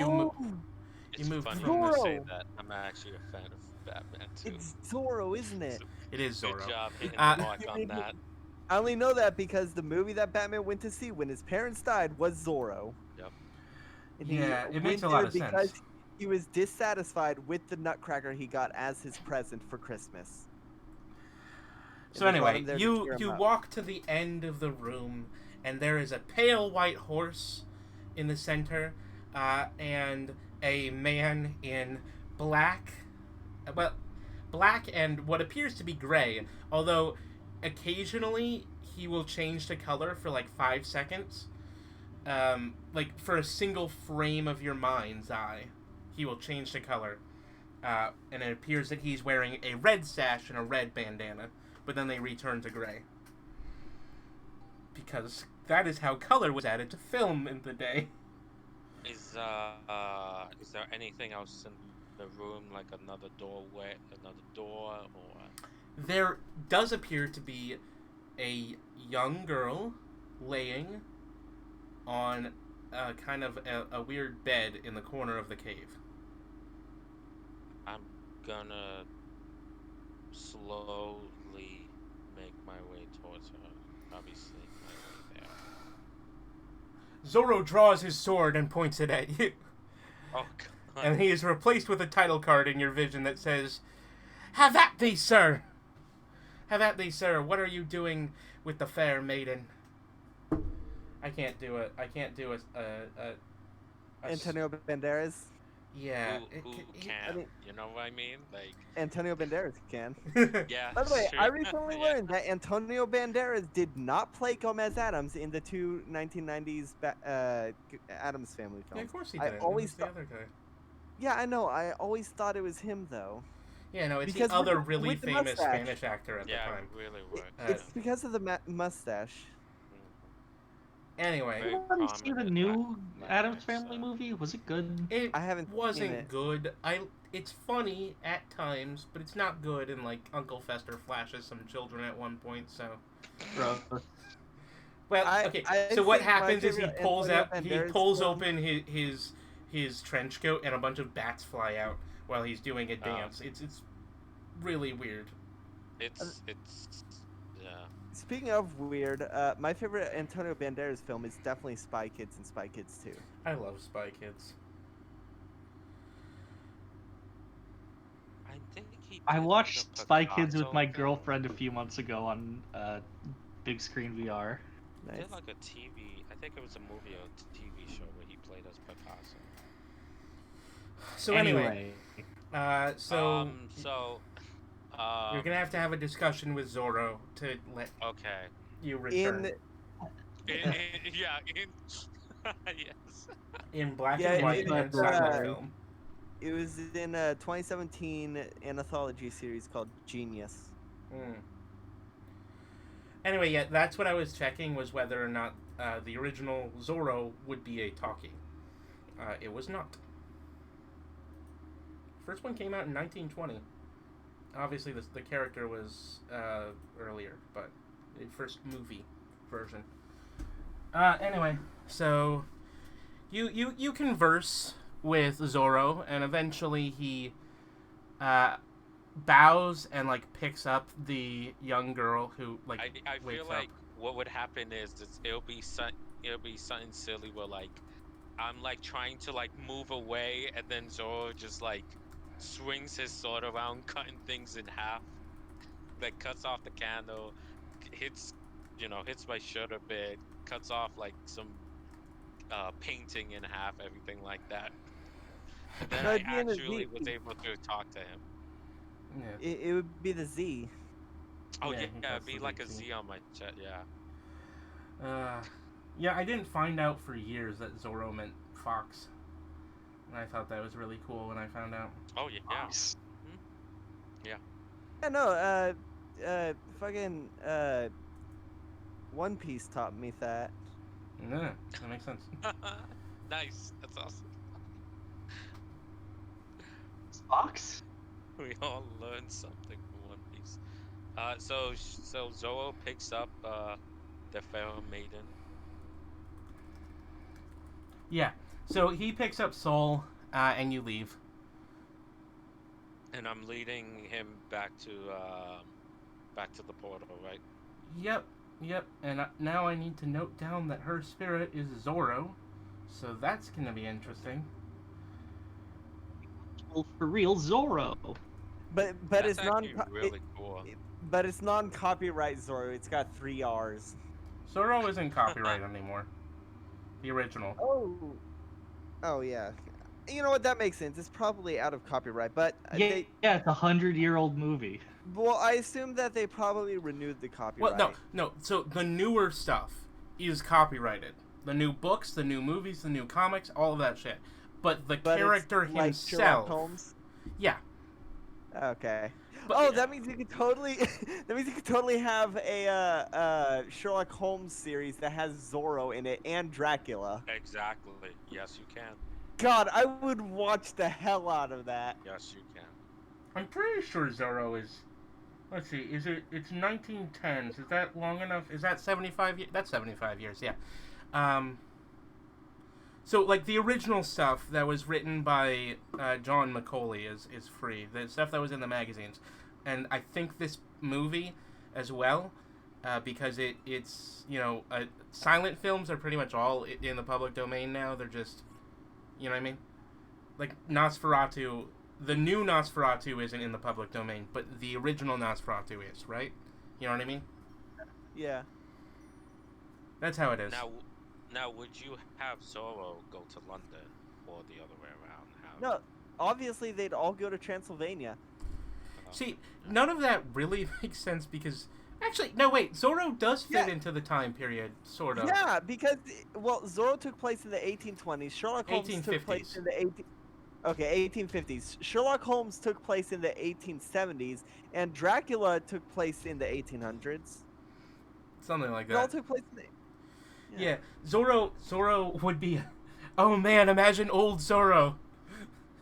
It's moved funny from you this. say Zorro! that. I'm actually a fan of Batman too. It's Zorro, isn't it? So It is good Zorro. job hitting Uh, the mark on that. I only know that because the movie that Batman went to see when his parents died was Zorro. Yep. And Yeah, he it makes went a lot there of because sense. he was dissatisfied with the Nutcracker he got as his present for Christmas. So And they brought anyway, him there to you cheer him you up. walk to the end of the room, and there is a pale white horse in the center, and a man in black, well, black and what appears to be gray. Although occasionally he will change the color for like 5 seconds, like for a single frame of your mind's eye, he will change the color. And it appears that he's wearing a red sash and a red bandana, but then they return to gray. Because that is how color was added to film in the day. Is there anything else in the room, like another doorway, another door, or? There does appear to be a young girl laying on a kind of a weird bed in the corner of the cave. I'm gonna slowly make my way towards her. Obviously, my way there. Zorro draws his sword and points it at you. Oh God! And he is replaced with a title card in your vision that says, "Have at thee, sir! Have at thee, sir! What are you doing with the fair maiden?" I can't do it. I can't do Antonio Banderas. Yeah. Who can? I mean- You know what I mean? Like, Antonio Banderas can. yeah. By the way, sure. I recently Yeah. learned that Antonio Banderas did not play Gomez Adams in the two 1990s Adams Family Yeah, films. of course he I did. always Who's the thought- other guy? Yeah, I know. I always thought it was him though. Yeah, no, it's Because the other with the- really with the famous mustache. Spanish actor at Yeah, the time. really works. It's because of the mustache. Anyway, Very Everybody see the prominent new black Adams guy, Family so- movie? Was it good? it I haven't seen wasn't it. good. It's funny at times, but it's not good. And like Uncle Fester flashes some children at one point. So, Bro, well, I okay. So what think my happens is he favorite pulls Antonio Banderas pulls film- open his trench coat, and a bunch of bats fly out while he's doing a dance. It's really weird. It's yeah. Speaking of weird, my favorite Antonio Banderas film is definitely Spy Kids and Spy Kids 2. I love Spy Kids. I think he. I did, like, watched a Spy Kids with Picasso my thing. girlfriend a few months ago on big screen VR. He Nice. did like a TV. I think it was a movie or TV show where he played as Picasso. So anyway, so So. you're gonna have to have a discussion with Zorro to let Okay. you return In Yeah. Yes. in black Yeah, and white it- and it's, silent uh, film. it was in a 2017 anthology series called Genius. Mm. Anyway, yeah, that's what I was checking, was whether or not the original Zorro would be a talkie. It was not. First one came out in 1920. Obviously, the character was earlier, but the first movie version. Anyway, so you converse with Zorro, and eventually he bows and like picks up the young girl who like I wakes feel up. like what would happen is it'll be something silly where like I'm like trying to like move away, and then Zorro just like swings his sword around, cutting things in half, like cuts off the candle, hits my shirt a bit, cuts off like some painting in half, everything like that. And then No, I it'd be in a actually Z. was able to talk to him. Yeah. It would be the Z. Oh Yeah, yeah, he it'd cuts be the like big a Z. Z on my chest. Yeah. Yeah, I didn't find out for years that Zorro meant fox. And I thought that was really cool when I found out. Oh yeah. Yeah. Nice. Yeah, no, fucking, One Piece taught me that. Yeah, that makes sense. Nice. That's awesome. Fox? We all learned something from One Piece. So Zoro picks up the Pharaoh Maiden. Yeah. So he picks up Soul, and you leave. And I'm leading him back to the portal, right? Yep. And now I need to note down that her spirit is Zoro, so that's gonna be interesting. Well, for real, Zorro. But That's it's actually really cool. but it's non-copyright Zoro. It's got 3 R's. Zoro isn't copyright anymore. The original. Oh yeah. You know what? That makes sense. It's probably out of copyright, but Yeah, it's a 100-year-old movie. well, I assume that they probably renewed the copyright. Well, no. So the newer stuff is copyrighted. The new books, the new movies, the new comics, all of that shit. But the character it's like himself. Sherlock Holmes? Yeah. Okay. But, that means you could totally have a Sherlock Holmes series that has Zorro in it and Dracula. Exactly. Yes, you can. God, I would watch the hell out of that. Yes, you can. I'm pretty sure Zorro is. Let's see. It's 1910s. Is that long enough? Is that 75 years? That's 75 years. Yeah. So like the original stuff that was written by John Macaulay is free. The stuff that was in the magazines, and I think this movie as well, because it's silent films are pretty much all in the public domain now. They're just, you know what I mean? Like Nosferatu, the new Nosferatu isn't in the public domain, but the original Nosferatu is, right? You know what I mean? Yeah. That's how it is. Now, would you have Zorro go to London or the other way around? No, obviously they'd all go to Transylvania. See, none of that really makes sense because... Actually, no, wait. Zorro does fit into the time period, sort of. Yeah, because, Zorro took place in the 1820s. Sherlock Holmes 1850s. took place in the 1850s. Sherlock Holmes took place in the 1870s, and Dracula took place in the 1800s. Something like They all that. took place in the... Yeah. Zorro would be... Oh, man, imagine old Zorro.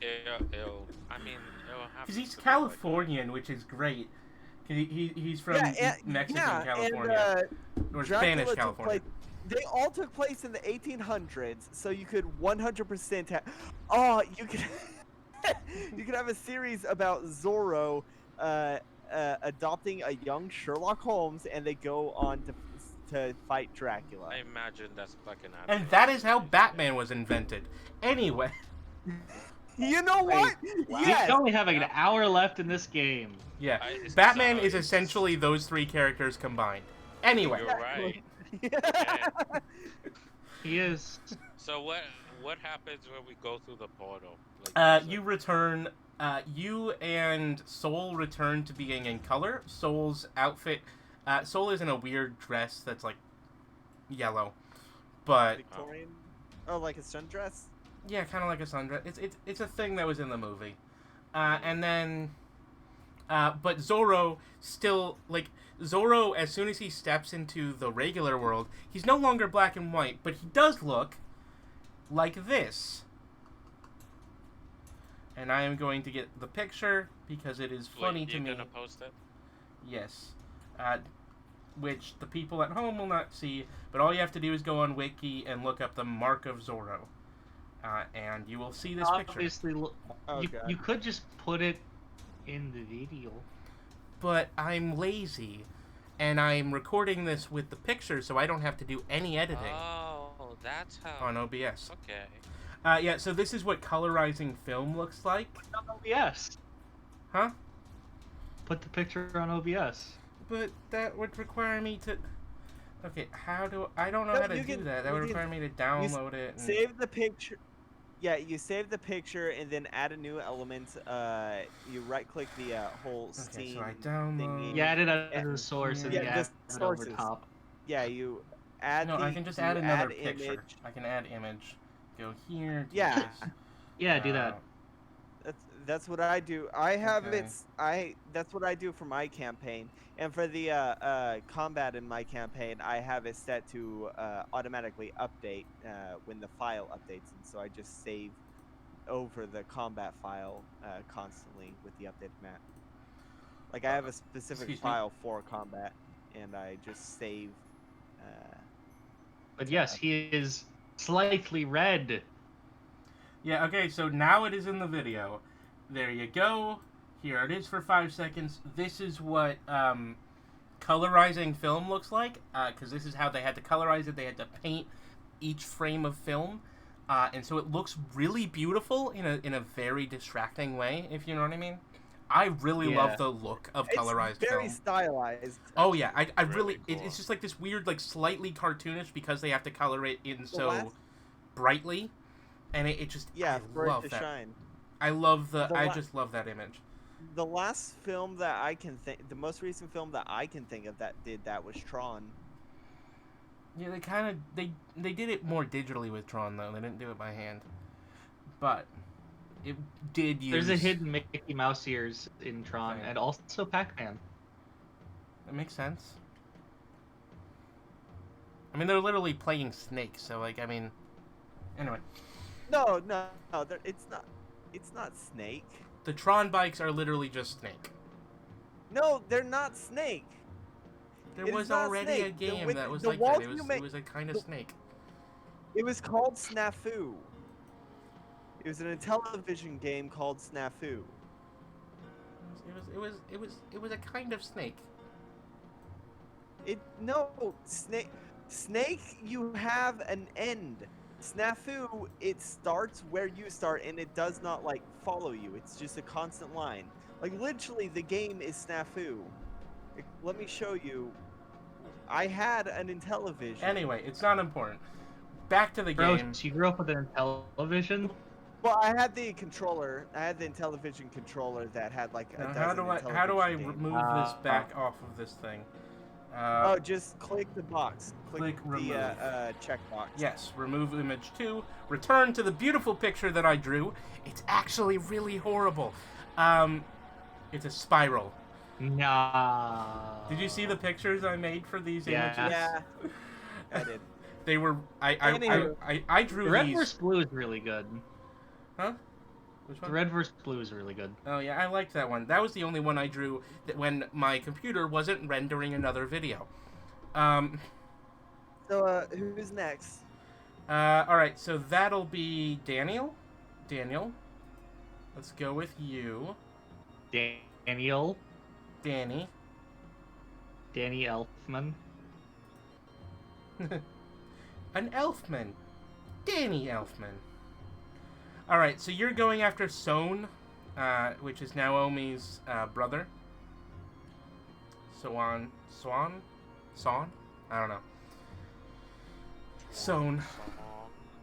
It'll have Because he's to be Californian, which is great. He's from Mexican California. Or Spanish California. They all took place in the 1800s, so you could 100% have... Oh, you could... you could have a series about Zorro adopting a young Sherlock Holmes, and they go on to fight Dracula. I imagine that's like an anime. And that is how Batman was invented. Anyway. You know what? Wow. Yes. We only have like an hour left in this game. Yeah. It's Batman sorry. is essentially those three characters combined. Anyway. You're right. He is. So what happens when we go through the portal? You return. You and Soul return to being in color. Soul's outfit. Soul is in a weird dress that's like yellow, but Victorian? Oh, like a sundress? yeah, kind of like a sundress. It's a thing that was in the movie, and then, but Zorro still like Zorro. As soon as he steps into the regular world, he's no longer black and white, but he does look like this. And I am going to get the picture because it is funny to me. You're gonna post it? Yes. Which the people at home will not see, but all you have to do is go on Wiki and look up the Mark of Zorro. And you will see this picture. Obviously, you could just put it in the video. But I'm lazy, and I'm recording this with the picture, so I don't have to do any editing Oh, that's how. on OBS. Okay. Yeah, so this is what colorizing film looks like. Put it on OBS. Huh? Put the picture on OBS. But that would require me to... Okay, how do... I don't know No, how to you do can- that. That you would can- require me to download it. And... Save the picture. Yeah, you save the picture and then add a new element. You right-click the whole Okay, scene so I download... thingy. You add it as a source and Yeah, you the add it over sources. top. Yeah, you add No, the... I can just you add another add picture. Image. I can add image. Go here. Do Yeah. this. Yeah, do that. That's what I do. I have Okay. That's what I do for my campaign, and for the combat in my campaign, I have it set to automatically update when the file updates, and so I just save over the combat file constantly with the updated map. Like I have a specific Excuse me. file for combat, and I just save. But yes, he is slightly red. Yeah, okay, so now it is in the video. There you go. Here it is for 5 seconds. This is what colorizing film looks like, because this is how they had to colorize it. They had to paint each frame of film, and so it looks really beautiful in a very distracting way, if you know what I mean. I really Yeah. love the look of colorized It's very film. stylized. Oh yeah, I Really really cool. it's just like this weird, like slightly cartoonish because they have to color it in so last- brightly, and it just Yeah, I for love it to that. shine. I love The I la- just love that image. The last film that I can think, the most recent film that I can think of that did that was Tron. Yeah, they kind of they did it more digitally with Tron though. They didn't do it by hand, but it did use. There's a hidden Mickey Mouse ears in Tron, Okay. and also Pac-Man. That makes sense. I mean, they're literally playing Snake, so like, I mean, anyway, No, it's not Snake. the Tron bikes are literally just Snake. No, they're not Snake. There It is was not already a Snake. game that was the like walls that. you It make- was a kind of the- Snake. It was called Snafu. It was an Intellivision game called Snafu. It was a kind of Snake. Snake, you have an end. Snafu, it starts where you start and it does not like follow you. It's just a constant line. Like literally the game is Snafu. Let me show you. I had an Intellivision. Anyway, it's not important. Back to the Bro, game. you grew up with an Intellivision? Well, I had the controller. I had the Intellivision controller that had like a Now, dozen how do I Intellivision games. remove this back off of this thing? Oh, just click the box. click the remove. checkbox. Yes, remove image 2. Return to the beautiful picture that I drew. It's actually really horrible. It's a spiral. Nah. Did you see the pictures I made for these Yeah. images? Yeah, I did. They were. Anywho. I drew The red these. vs. blue is really good. Huh? Which The one? red vs. blue is really good. Oh yeah, I liked that one. That was the only one I drew that when my computer wasn't rendering another video. So, who's next? All right, so that'll be Daniel. Daniel, let's go with you. Daniel. Danny. Danny Elfman. An Elfman. Danny Elfman. All right, so you're going after Son, which is Naomi's brother. Swan? I don't know. Son.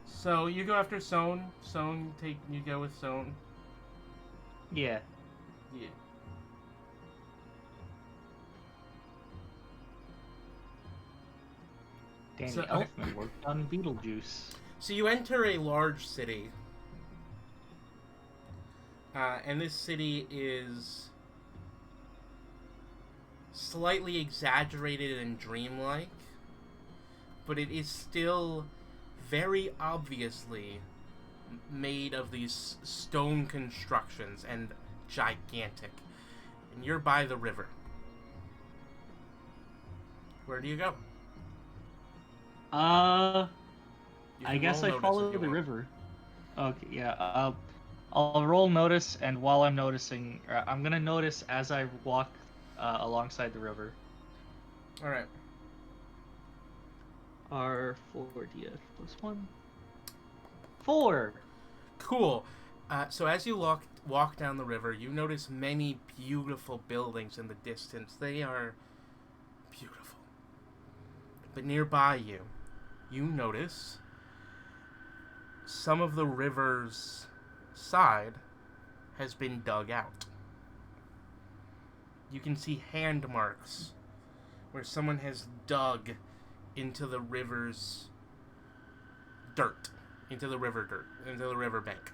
So you go after Son. You go with Son. Yeah. Yeah. Danny So, okay. Elfman worked on Beetlejuice. So you enter a large city. And this city is slightly exaggerated and dreamlike, but it is still very obviously made of these stone constructions and gigantic. And you're by the river. Where do you go? You I can guess roll I notice follow if you the want. river. Okay, yeah. I'll roll notice, and while I'm noticing, I'm gonna notice as I walk alongside the river. All right. R4DS plus 1. 4. Cool. So as you walk down the river, you notice many beautiful buildings in the distance. They are beautiful. But nearby you notice some of the river's side has been dug out. You can see hand marks where someone has dug into the river's dirt, into the river bank.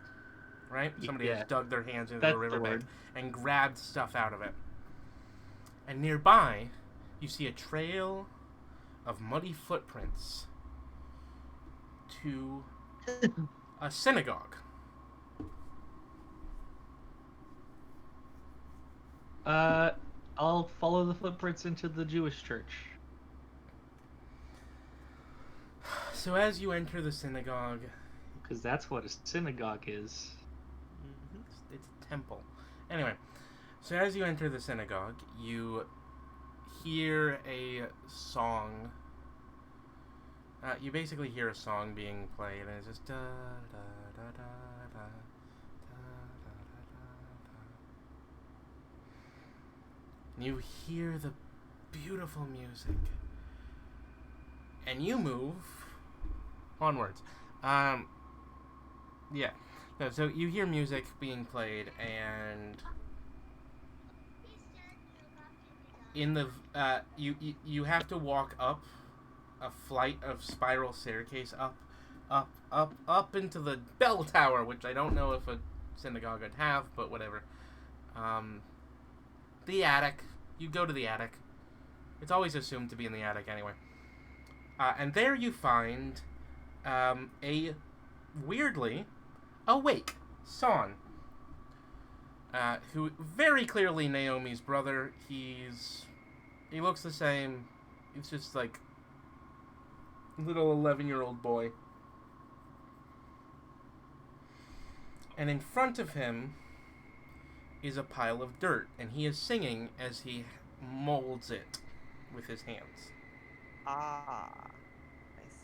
right? Somebody has Yeah. dug their hands into That's the the riverbed word. and grabbed stuff out of it. And nearby, you see a trail of muddy footprints to a synagogue. I'll follow the footprints into the Jewish church. So as you enter the synagogue, Because that's what a synagogue is. it's a temple. Anyway, so as you enter the synagogue, you hear a song. You basically hear a song being played, and it's just da da da da da da da da da. And you hear the beautiful music, and you move onwards. Yeah. No, so you hear music being played, and in the you have to walk up a flight of spiral staircase up into the bell tower, which I don't know if a synagogue would have, but whatever. The attic. You go to the attic. It's always assumed to be in the attic anyway. And there you find a weirdly awake Son, who very clearly Naomi's brother. He looks the same. He's just like little 11-year-old boy. And in front of him is a pile of dirt, and he is singing as he molds it with his hands. Ah, I see.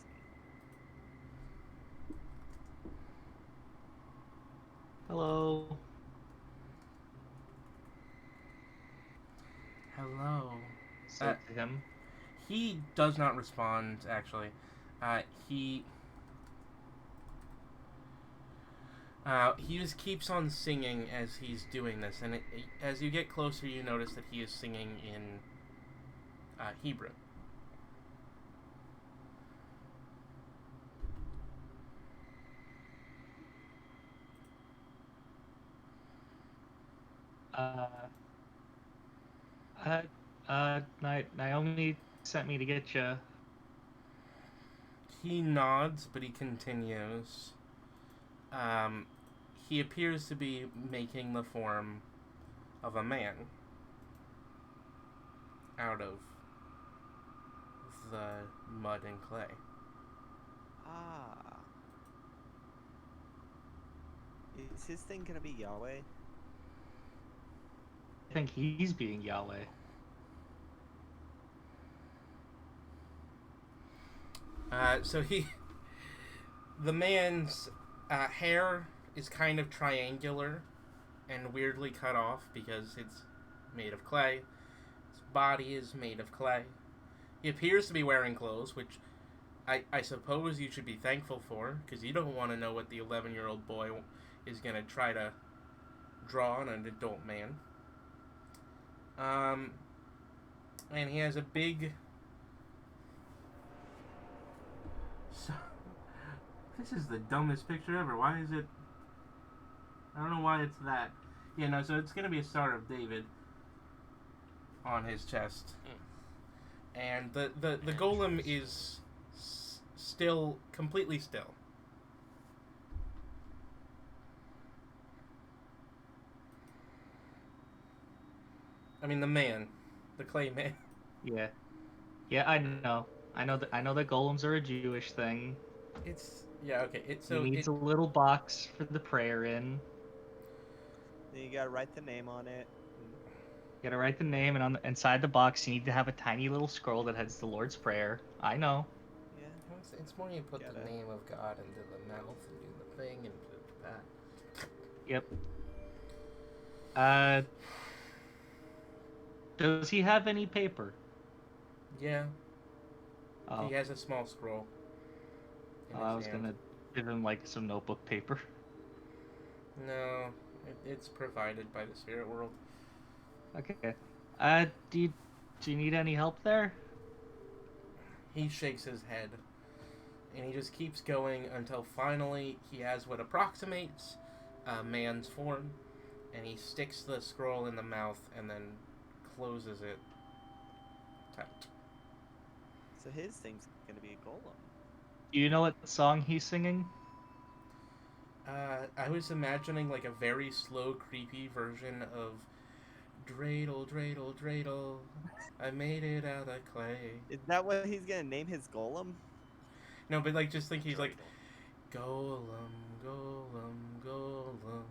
Hello. Hello. Say to him. He does not respond, actually. He just keeps on singing as he's doing this, and as you get closer, you notice that he is singing in Hebrew. Naomi sent me to get you. He nods, but he continues. He appears to be making the form of a man out of the mud and clay. Ah. Is his thing gonna be Yahweh? I think he's being Yahweh. So the man's hair is kind of triangular and weirdly cut off because it's made of clay. His body is made of clay. He appears to be wearing clothes, which I suppose you should be thankful for, because you don't want to know what the 11-year-old boy is going to try to draw on an adult man. And he has a big... So, this is the dumbest picture ever. Why is it... I don't know why it's that. Yeah, no, so it's going to be a Star of David on his chest. And the golem is still, completely still. I mean, the clay man. Yeah. Yeah, I know. I know that golems are a Jewish thing. Okay. He needs a little box for the prayer in. Then you gotta write the name on it. You gotta write the name, and inside the box, you need to have a tiny little scroll that has the Lord's Prayer. I know. Yeah. It's more you put the name of God into the mouth and do the thing and that. Yep. Does he have any paper? Yeah. Oh. He has a small scroll. I was gonna give him like some notebook paper. No, it's provided by the spirit world. Okay. Do you need any help there? He shakes his head, and he just keeps going until finally he has what approximates a man's form, and he sticks the scroll in the mouth and then closes it tight. So his thing's gonna be a golem. Do you know what song he's singing? I was imagining like a very slow, creepy version of Dreidel, Dreidel, Dreidel, I made it out of clay. Is that what he's gonna name his golem? No, but like just think he's like, Dreidel. Golem, Golem, Golem,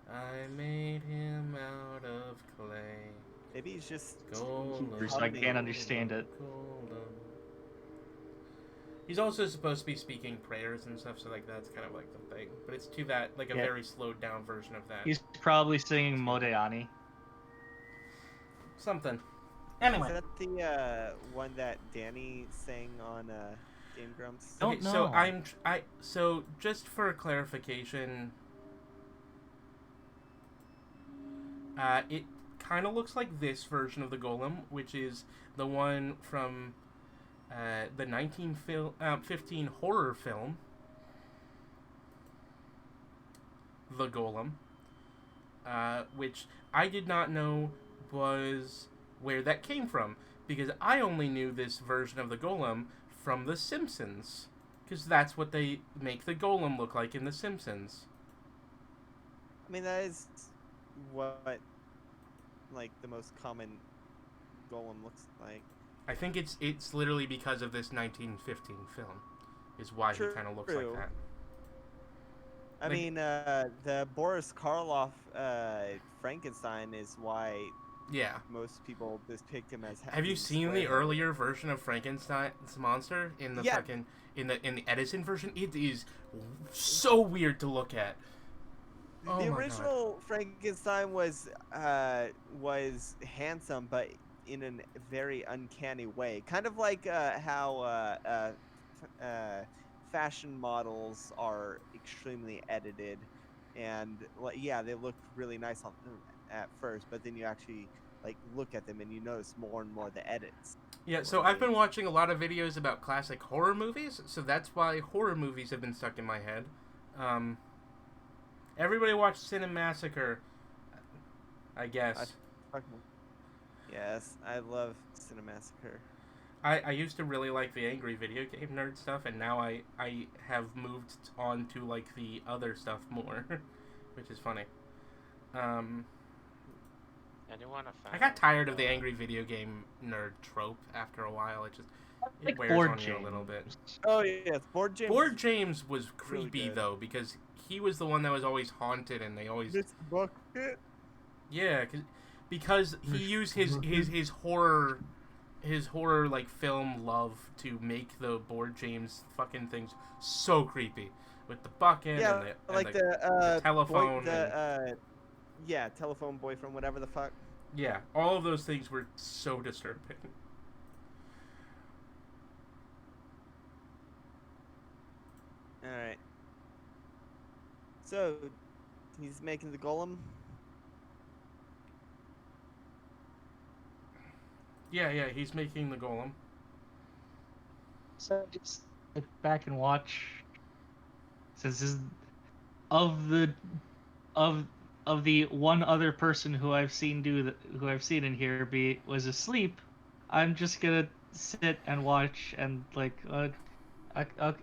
I made him out of clay. Maybe he's just. Golem, Bruce, I can't understand it. Golem. He's also supposed to be speaking prayers and stuff, so like that's kind of like the thing. But it's to that like a very slowed down version of that. He's probably singing Modeani. Something. Is Anyway. that the one that Danny sang on Game Grumps? Don't know. So so just for clarification, it kind of looks like this version of the Golem, which is the one from the 1915 horror film, The Golem, which I did not know was where that came from, because I only knew this version of the Golem from The Simpsons, because that's what they make the Golem look like in The Simpsons. I mean, that is what like the most common golem looks like. I think it's literally because of this 1915 film is why he kind of looks like that. I mean, the Boris Karloff Frankenstein is why most people depict him as. Have you seen the earlier version of Frankenstein's monster in the fucking in the Edison version? It is so weird to look at. Oh the original Frankenstein was handsome, but in a very uncanny way. Kind of like how fashion models are extremely edited, and they look really nice at first, but then you actually like look at them and you notice more and more the edits. Yeah, so I've been watching a lot of videos about classic horror movies, so that's why horror movies have been stuck in my head. Everybody watched Cinemassacre, I guess. Yes, I love Cinemassacre. I used to really like the angry video game nerd stuff, and now I have moved on to like the other stuff more, which is funny. I got tired of the angry video game nerd trope after a while. It wears on you a little bit. Oh yes, Board James. Board James was creepy really though, because he was the one that was always haunted, and they always. Yeah, because he used his horror like film love to make the Board James fucking things so creepy with the bucket and the telephone. Telephone boyfriend, whatever the fuck. Yeah, all of those things were so disturbing. Alright. So, he's making the golem? Yeah, he's making the golem. So just sit back and watch. Since this is of the one other person who I've seen in here was asleep, I'm just gonna sit and watch and like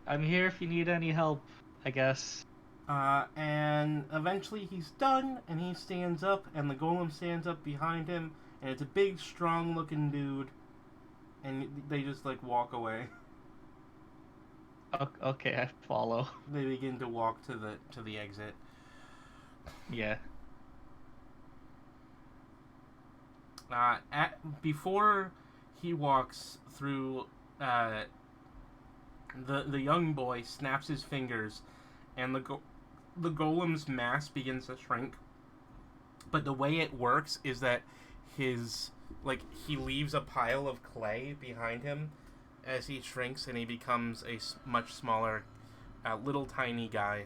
I'm here if you need any help, I guess. And eventually he's done, and he stands up, and the golem stands up behind him, and it's a big, strong-looking dude, and they just like walk away. Okay, I follow. They begin to walk to the exit. Yeah. Before he walks through, the young boy snaps his fingers, and the golem's mass begins to shrink. But the way it works is that he leaves a pile of clay behind him as he shrinks, and he becomes a much smaller, little tiny guy.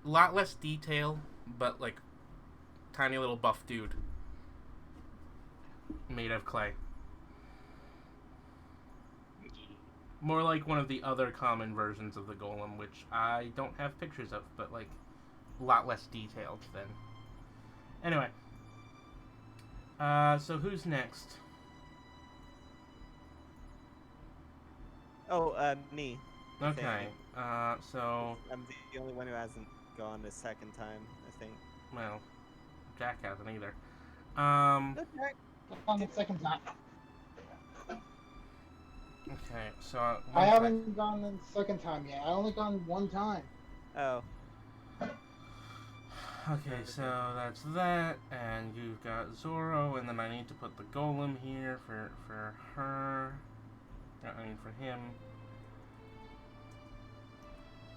Lot less detail, but like tiny little buff dude made of clay. More like one of the other common versions of the golem, which I don't have pictures of, but like lot less detailed then. Anyway. So who's next? Oh, me. I think. Okay. So, I'm the only one who hasn't gone a second time, I think. well, Jack hasn't either. Okay. On the second time. Okay, so I one haven't gone the second time yet. I only gone one time. Oh. Okay, so that's that, and you've got Zorro, and then I need to put the golem here for her. I mean, for him.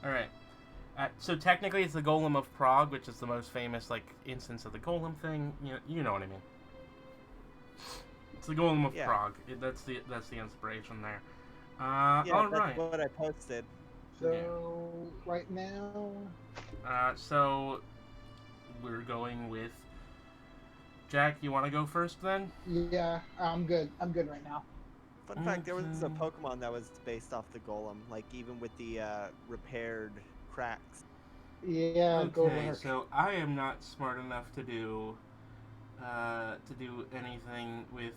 Alright. So technically it's the Golem of Prague, which is the most famous, like, instance of the golem thing. You know what I mean. It's the Golem of Prague. That's the inspiration there. Yeah, alright. that's what I posted. So, right now... So, we're going with... Jack, you want to go first, then? Yeah, I'm good. I'm good right now. Fun fact, there was a Okay. Pokemon that was based off the Golem, like even with the repaired cracks. Yeah, go Okay, work. so I am not smart enough to do anything with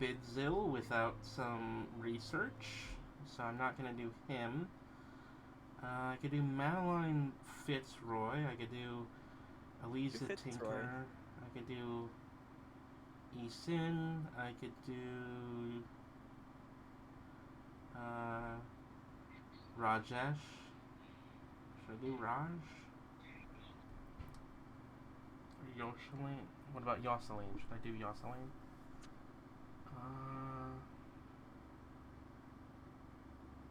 Bidzil without some research, so I'm not gonna do him. I could do Madeline Fitzroy. I could do Eliza Fitzroy. Tinker. I could do Eason. I could do Rajesh. Should I do Raj? Or Yoselin? What about Yoselin? Should I do Yoselin?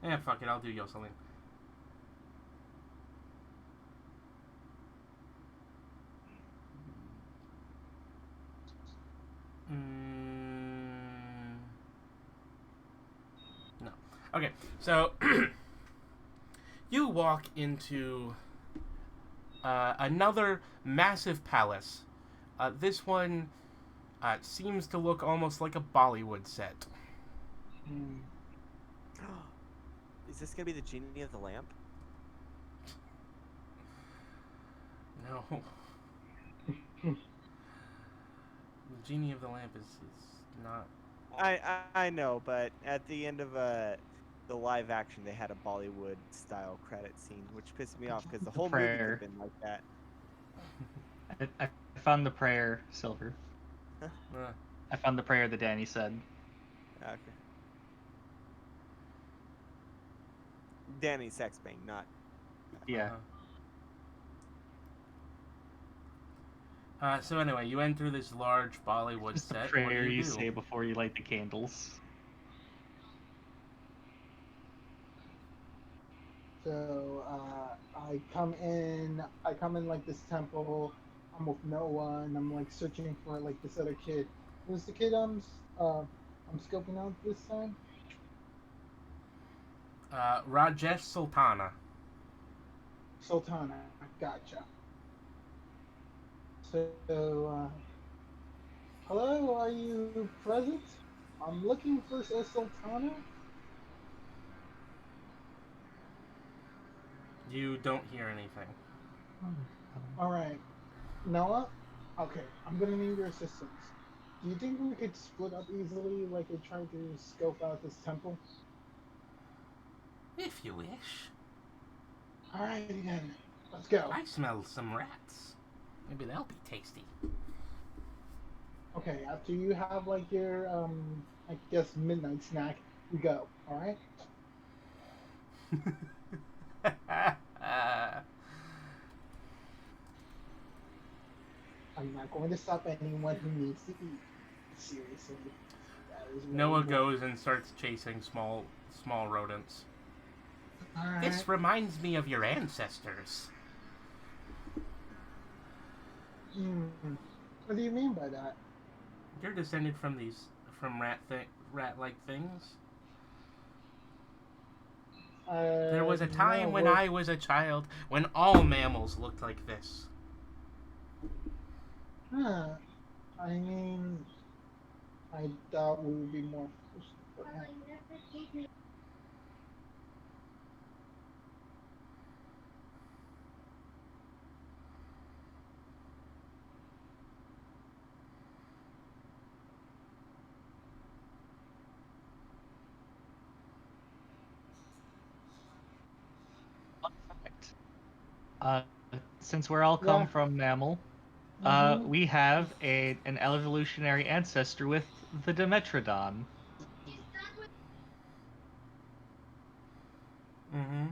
Yeah, fuck it. I'll do Yoselin. No. Okay, so you walk into another massive palace. This one seems to look almost like a Bollywood set. Hmm. Is this gonna be the genie of the lamp? No. The genie of the lamp is not. I know, but at the end of the live action, they had a Bollywood style credit scene, which pissed me off because the whole movie could prayer. have been like that. I found the prayer, Silver. Uh, I found the prayer that Danny said. Okay. Danny Sexbang, not. Yeah. So anyway, you enter this large Bollywood Just the set. What prayer do you do? say before you light the candles. So, I come in like this temple. I'm with Noah, and I'm like searching for like this other kid. Who's the kid I'm scoping out this time? Rajesh Sultana. Sultana. Gotcha. So, hello, are you present? I'm looking for a Sultana. You don't hear anything. Alright. Noah? Okay, I'm gonna need your assistance. Do you think we could split up easily like we tried to scope out this temple? If you wish. Alright then, let's go. I smell some rats. Maybe they'll be tasty. Okay, after you have like your I guess midnight snack, we go, alright? I'm not going to stop anyone who needs to eat. Seriously. That is really Noah important. goes and starts chasing small rodents. Alright. This reminds me of your ancestors. What do you mean by that? You're descended from rat-like things. There was a time when I was a child when all mammals looked like this. Huh. I mean, I thought we would be more. Uh, since we're all come Yeah. from mammal, Mhm. we have an evolutionary ancestor with the Dimetrodon. Mm-hmm.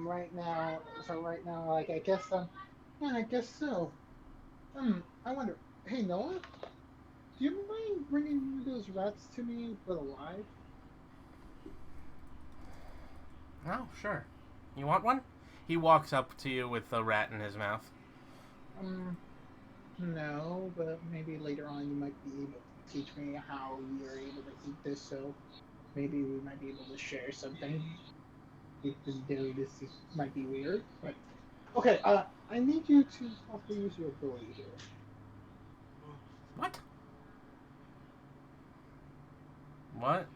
Right now, like yeah, I guess so. I wonder. Hey, Noah, do you mind bringing those rats to me, but alive? Oh, sure. You want one? He walks up to you with the rat in his mouth. Um, no, but maybe later on you might be able to teach me how you're able to eat this. So maybe we might be able to share something. Even though might be weird, but okay. I need you to possibly use your ability here. What? What?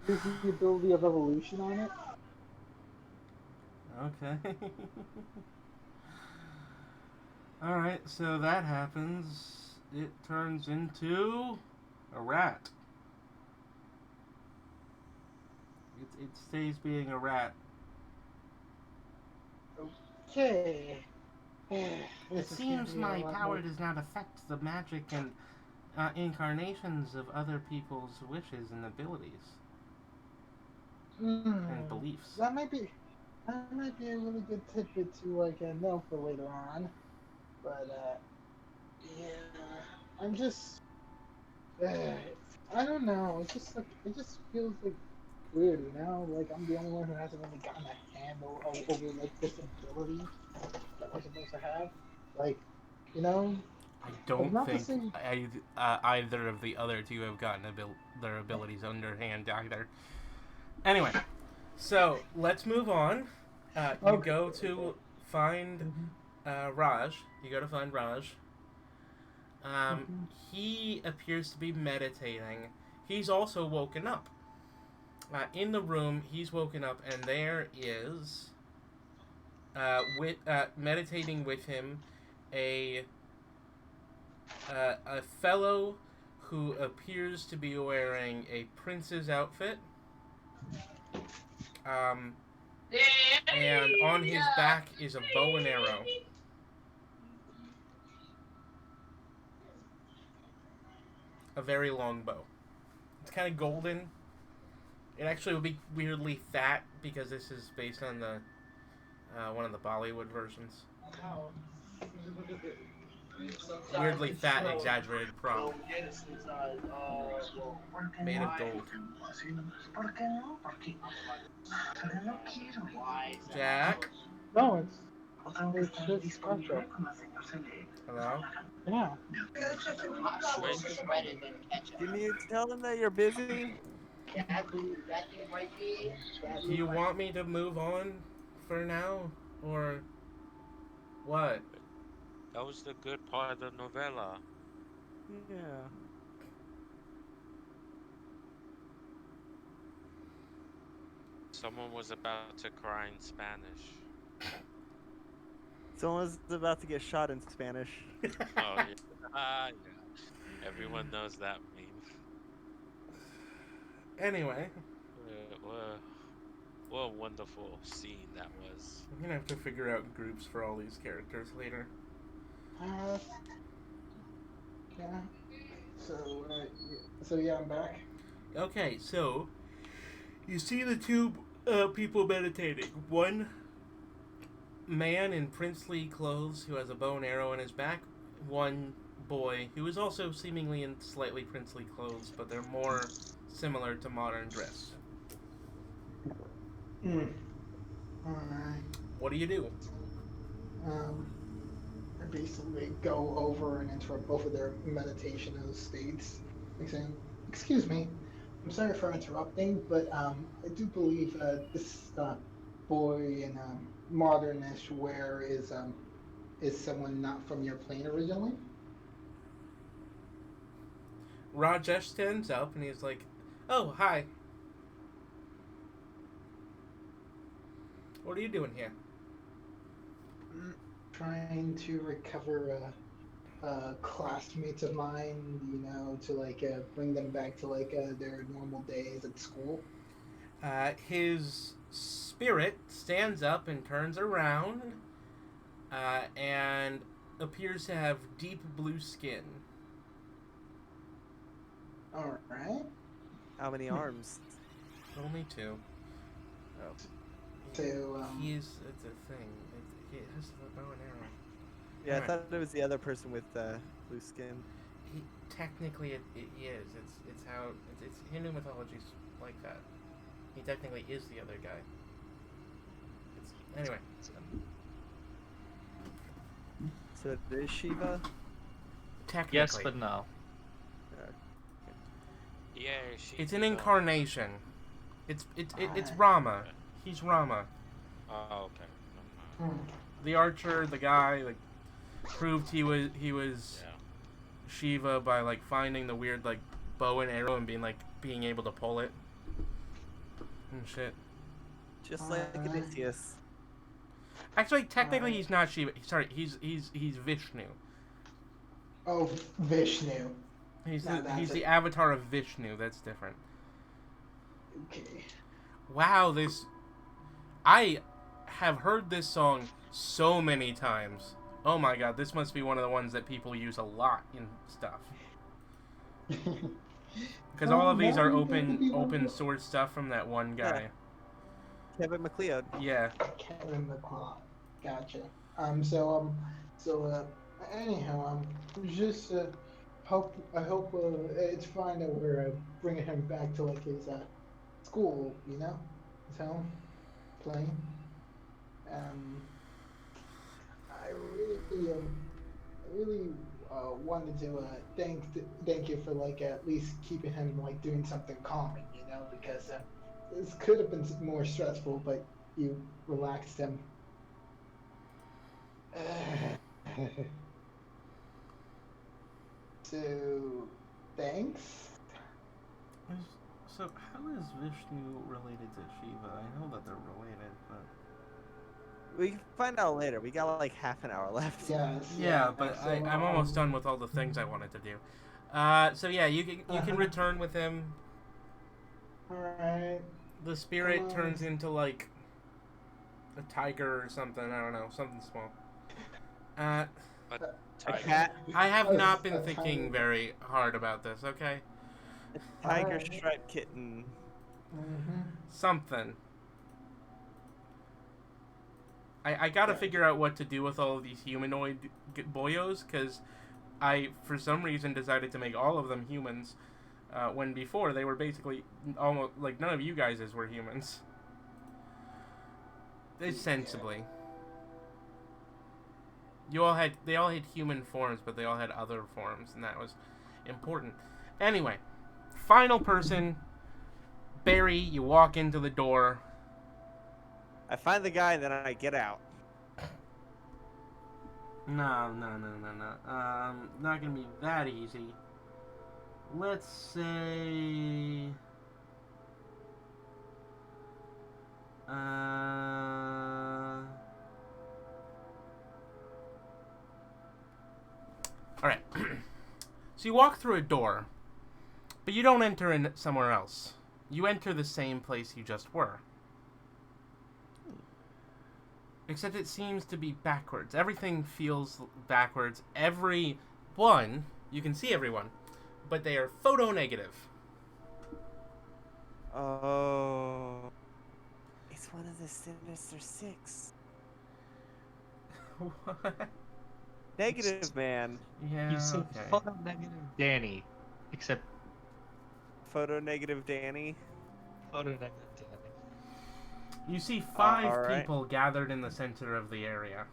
Use the ability of evolution on it. Okay. Alright, so that happens. It turns into a rat. It stays being a rat. Okay. It This is gonna seems be a my lot power more. does not affect the magic and incarnations of other people's wishes and abilities and Hmm. beliefs. That might be a really good tidbit to know for later on. But yeah, I'm just uh, I don't know. It's just like it just feels like weird, you know. Like I'm the only one who hasn't really gotten a handle over like this ability that we're supposed to have. Like, you know, I like don't not to think say. either of the other two have gotten their abilities underhand either. Anyway, so let's move on. You Okay. go Okay. to find Mhm. Raj. You go to find Raj. Um, Mhm. he appears to be meditating. He's also woken up. In the room, he's woken up, and there is, meditating with him, a a fellow who appears to be wearing a prince's outfit. Um, and on his back is a bow and arrow. A very long bow. It's kind of golden. It actually would be weirdly fat because this is based on the one of the Bollywood versions. Weirdly fat, exaggerated prop made of gold. Jack, No, it's just gotcha. hello. Yeah. Wait, Can you tell them that you're busy? Do you want me to move on for now, or what? that was the good part of the novella. Yeah. Someone was about to cry in Spanish. Someone's about to get shot in Spanish. Oh yeah, yeah. Everyone knows that meme. Anyway, What a wonderful scene that was. I'm gonna have to figure out groups for all these characters later. Uh, yeah. So, so yeah, I'm back. Okay, so you see the two people meditating. One man in princely clothes who has a bow and arrow in his back. One boy who is also seemingly in slightly princely clothes, but they're more similar to modern dress. Alright. What do you do? Um, I basically go over and interrupt both of their meditational states, like saying, "Excuse me, I'm sorry for interrupting, but I do believe this boy in modernish wear is someone not from your plane originally." Rajesh stands up and he's like, "Oh, hi. What are you doing here?" Trying to recover classmates of mine, to bring them back to their normal days at school. His spirit stands up and turns around and appears to have deep blue skin. Alright. How many arms? Only 2. Oh. So, It's a thing. He has the bow and arrow. Yeah, I Alright. thought it was the other person with blue skin. Technically, it is. It's how it's Hindu mythology's like that. He technically is the other guy. Anyway. So it is Shiva? Technically. Yes, but no. Yeah, she. It's an incarnation. It's Rama. He's Rama. Oh, okay. The archer, the guy, like, proved he was Yeah. Shiva by like finding the weird like bow and arrow and being able to pull it and shit. Just like Odysseus. Actually, technically, he's not Shiva. Sorry, he's Vishnu. oh, Vishnu. He's No, the, he's that's the it. avatar of Vishnu. That's different. Okay. Wow, I have heard this song so many times. Oh my god, this must be one of the ones that people use a lot in stuff. Because all of these are open source stuff from that one guy. Kevin McLeod. Yeah. Kevin McLeod. Gotcha. Anyhow, just I hope it's fine that we're bringing him back to like his school, you know, his home, playing. I really wanted to thank you for like at least keeping him like doing something calming, you know, because this could have been more stressful, but you relaxed him. So, thanks. So how is Vishnu related to Shiva? I know that they're related, but We can find out later. We got like half an hour left. Yes. yeah, but so, I'm almost done with all the things I wanted to do. So yeah, you can return with him. Alright. The spirit Come on. turns into like a tiger or something. I don't know, something small. A Tiger. cat, I have not been A thinking tiger. very hard about this. Okay, tiger Alright. striped kitten. Mm-hmm. something. I gotta Yeah. figure out what to do with all of these humanoid boyos, because I, for some reason, decided to make all of them humans, when before they were basically almost like none of you guys were humans. Ostensibly. They all had human forms, but they all had other forms, and that was important. Anyway, final person, Baerry, you walk into the door. I find the guy and then I get out. No. Not gonna be that easy. Let's say... Alright. So you walk through a door, but you don't enter in somewhere else. You enter the same place you just were. Except it seems to be backwards. Everything feels backwards. Everyone, you can see everyone, but they are photo negative. Oh. It's one of the Sinister Six. What? Negative man. Yeah, You said okay. photo negative Danny, except Photo negative Danny. photo negative Danny. You see 5 alright. people gathered in the center of the area.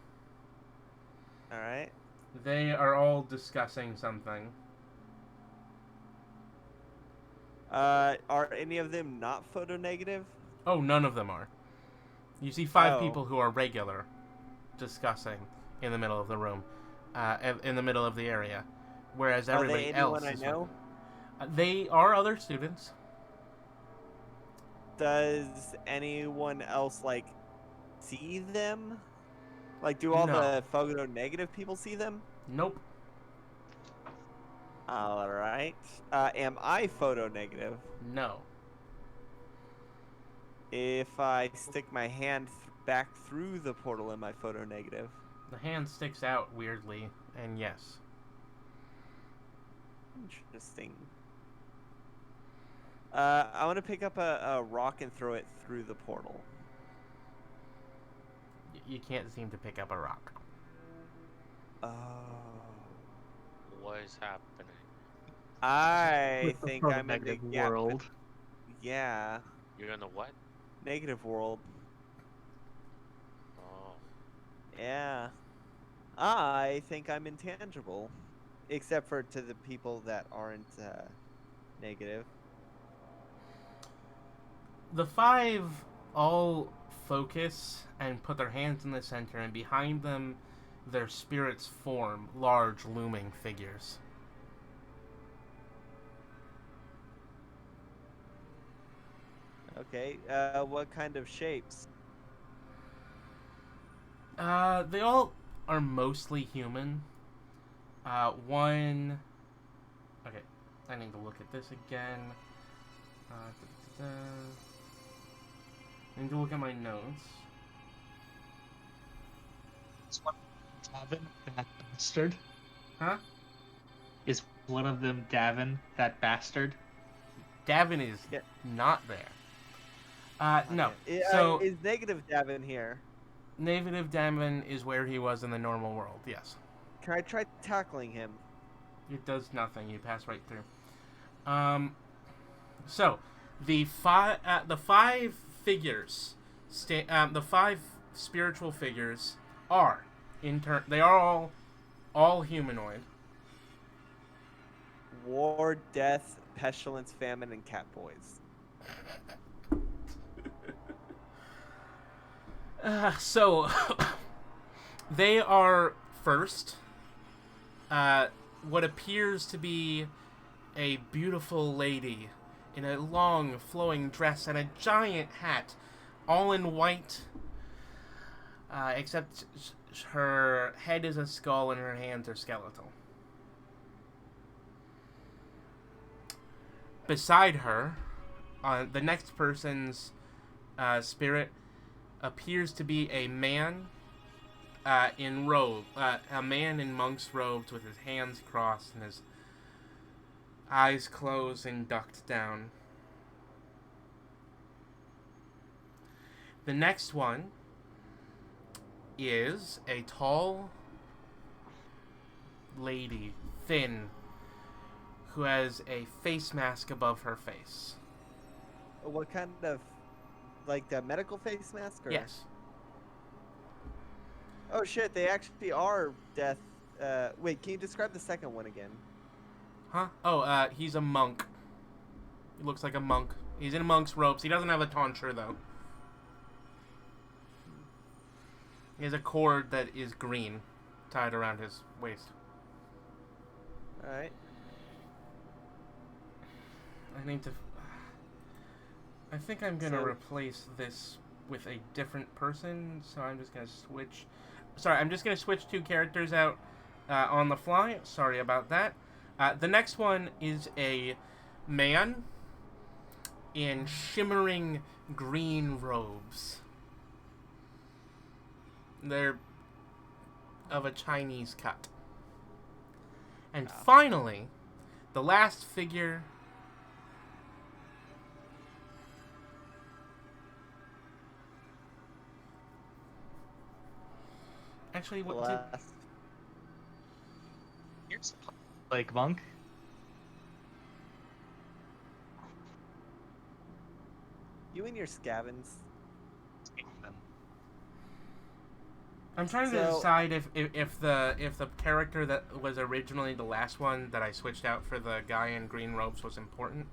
Alright. They are all discussing something. Are any of them not photo negative? Oh, none of them are. You see 5 Oh. people who are regular discussing in the middle of the room, in the middle of the area, whereas Are everybody they else anyone I is know? they are other students. Does anyone else like see them? Like, do all No. the photo negative people see them? Nope. All right. Am I photo negative? No. If I stick my hand back through the portal, am I photo negative? The hand sticks out weirdly, and yes. Interesting. I want to pick up a rock and throw it through the portal. You can't seem to pick up a rock. Oh. What is happening? I With the think photo I'm in the negative gap. world. Yeah. You're in a what? Negative world. Oh. Yeah. I think I'm intangible. Except for to the people that aren't negative. The 5 all focus and put their hands in the center, and behind them, their spirits form large looming figures. Okay. What kind of shapes? They all are mostly human. One. Okay, I need to look at this again. I need to look at my notes. Is one of them Davin, that bastard? Huh? Is one of them Davin, that bastard? Davin is Yeah. not there. No. Okay. So Is negative Davin here? negative Davin is where he was in the normal world. Yes. Can I try tackling him? It does nothing. You pass right through. So the five figures, the 5 spiritual figures are they are all humanoid. War, death, pestilence, famine, and cat boys. So they are first. What appears to be a beautiful lady in a long flowing dress and a giant hat, all in white, except her head is a skull and her hands are skeletal. Beside her, the next person's spirit appears to be a man in robe, a man in monk's robes with his hands crossed and his eyes closed and ducked down. The next one is a tall lady, thin, who has a face mask above her face. What kind of, like the medical face mask? Or? Yes. Oh shit, they actually are death. Wait, can you describe the second one again? Huh? Oh, he's a monk. He looks like a monk. He's in monk's robes. He doesn't have a tonsure, though. He has a cord that is green tied around his waist. Alright. I think I'm gonna So- replace this with a different person, so I'm just gonna switch. Sorry, I'm just gonna switch 2 characters out on the fly. Sorry about that. The next one is a man in shimmering green robes. They're of a Chinese cut. And finally, the last figure. Actually, what did... Last. Here's like monk. You and your scavens. I'm trying to So- decide if the character that was originally the last one that I switched out for the guy in green robes was important.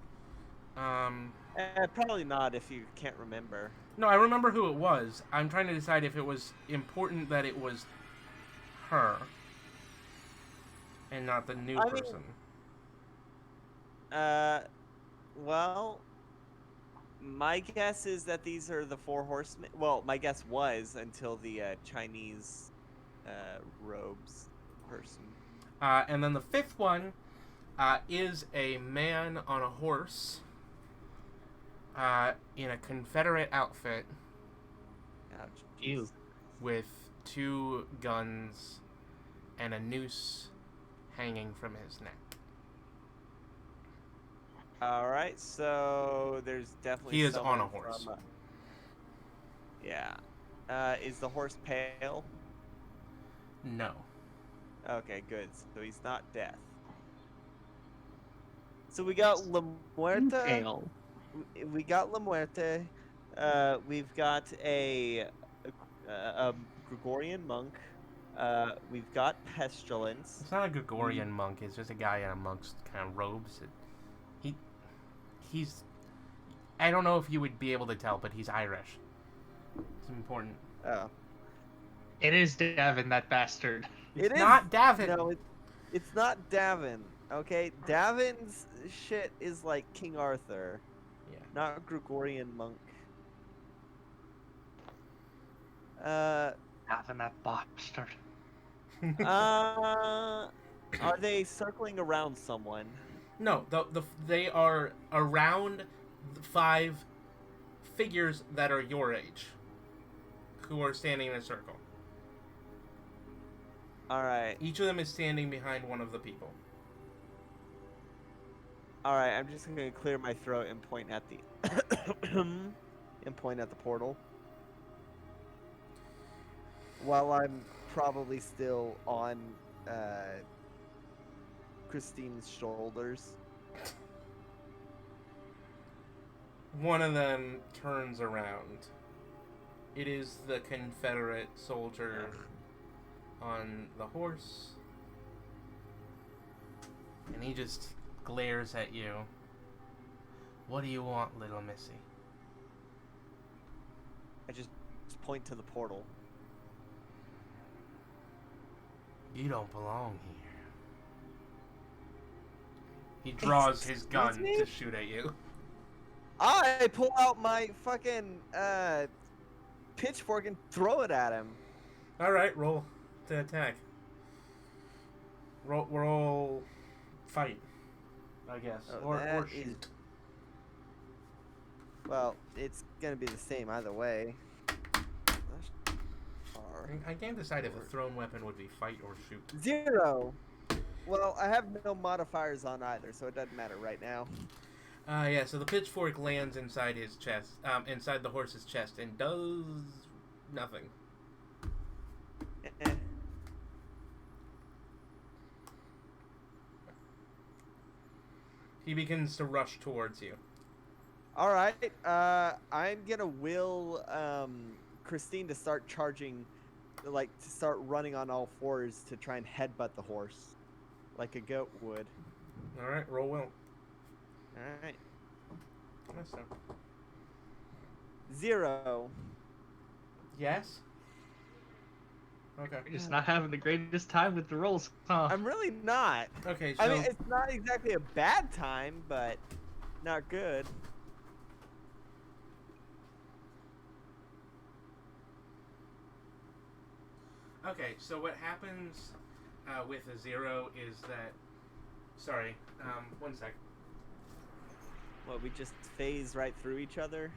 Probably not if you can't remember. No, I remember who it was. I'm trying to decide if it was important that it was her and not the new I mean- person. Well, my guess is that these are the 4 horsemen. Well, my guess was until the Chinese robes person. And then the 5th one is a man on a horse in a Confederate outfit Ouch. Ew. with 2 guns and a noose hanging from his neck. All right, so there's definitely He is on someone a horse. from, yeah. Is the horse pale? No. Okay, good. So he's not death. So we got La Muerta. Pale. We got La Muerte. We've got a Gregorian monk. We've got Pestilence. It's not a Gregorian monk. It's just a guy in a monk's kind of robes. He's... I don't know if you would be able to tell, but he's Irish. It's important. Oh, It is Davin, that bastard. It's not Davin. No, it's not Davin. Okay, Davin's shit is like King Arthur, Yeah. not Gregorian monk. Davin, that bastard. Are they circling around someone? No, they are around 5 figures that are your age, who are standing in a circle. All right, Each of them is standing behind one of the people. all right. I'm just gonna clear my throat and point at the and point at the portal. While I'm probably still on Christine's shoulders. One of them turns around. It is the Confederate soldier on the horse. And he just glares at you. What do you want, little missy? I just point to the portal. You don't belong here. He draws his gun Excuse me? to shoot at you. I pull out my fucking pitchfork and throw it at him. Alright, roll to attack. Roll fight, I guess. Oh, or that shoot. is- Well, it's gonna be the same either way. I can't decide if a thrown weapon would be fight or shoot. 0. Well, I have no modifiers on either, so it doesn't matter right now. Yeah, so the pitchfork lands inside his chest, inside the horse's chest, and does nothing. Eh. He begins to rush towards you. All right. I'm gonna will Christine to start charging, like to start running on all 4s to try and headbutt the horse, like a goat would. Alright, roll will. All right. Yes, sir. 0. Yes? Okay. You're just not having the greatest time with the rolls, huh? I'm really not. Okay, so... I mean, it's not exactly a bad time, but not good. Okay, so what happens with a 0 is that... Sorry, 1 sec. What, we just phase right through each other?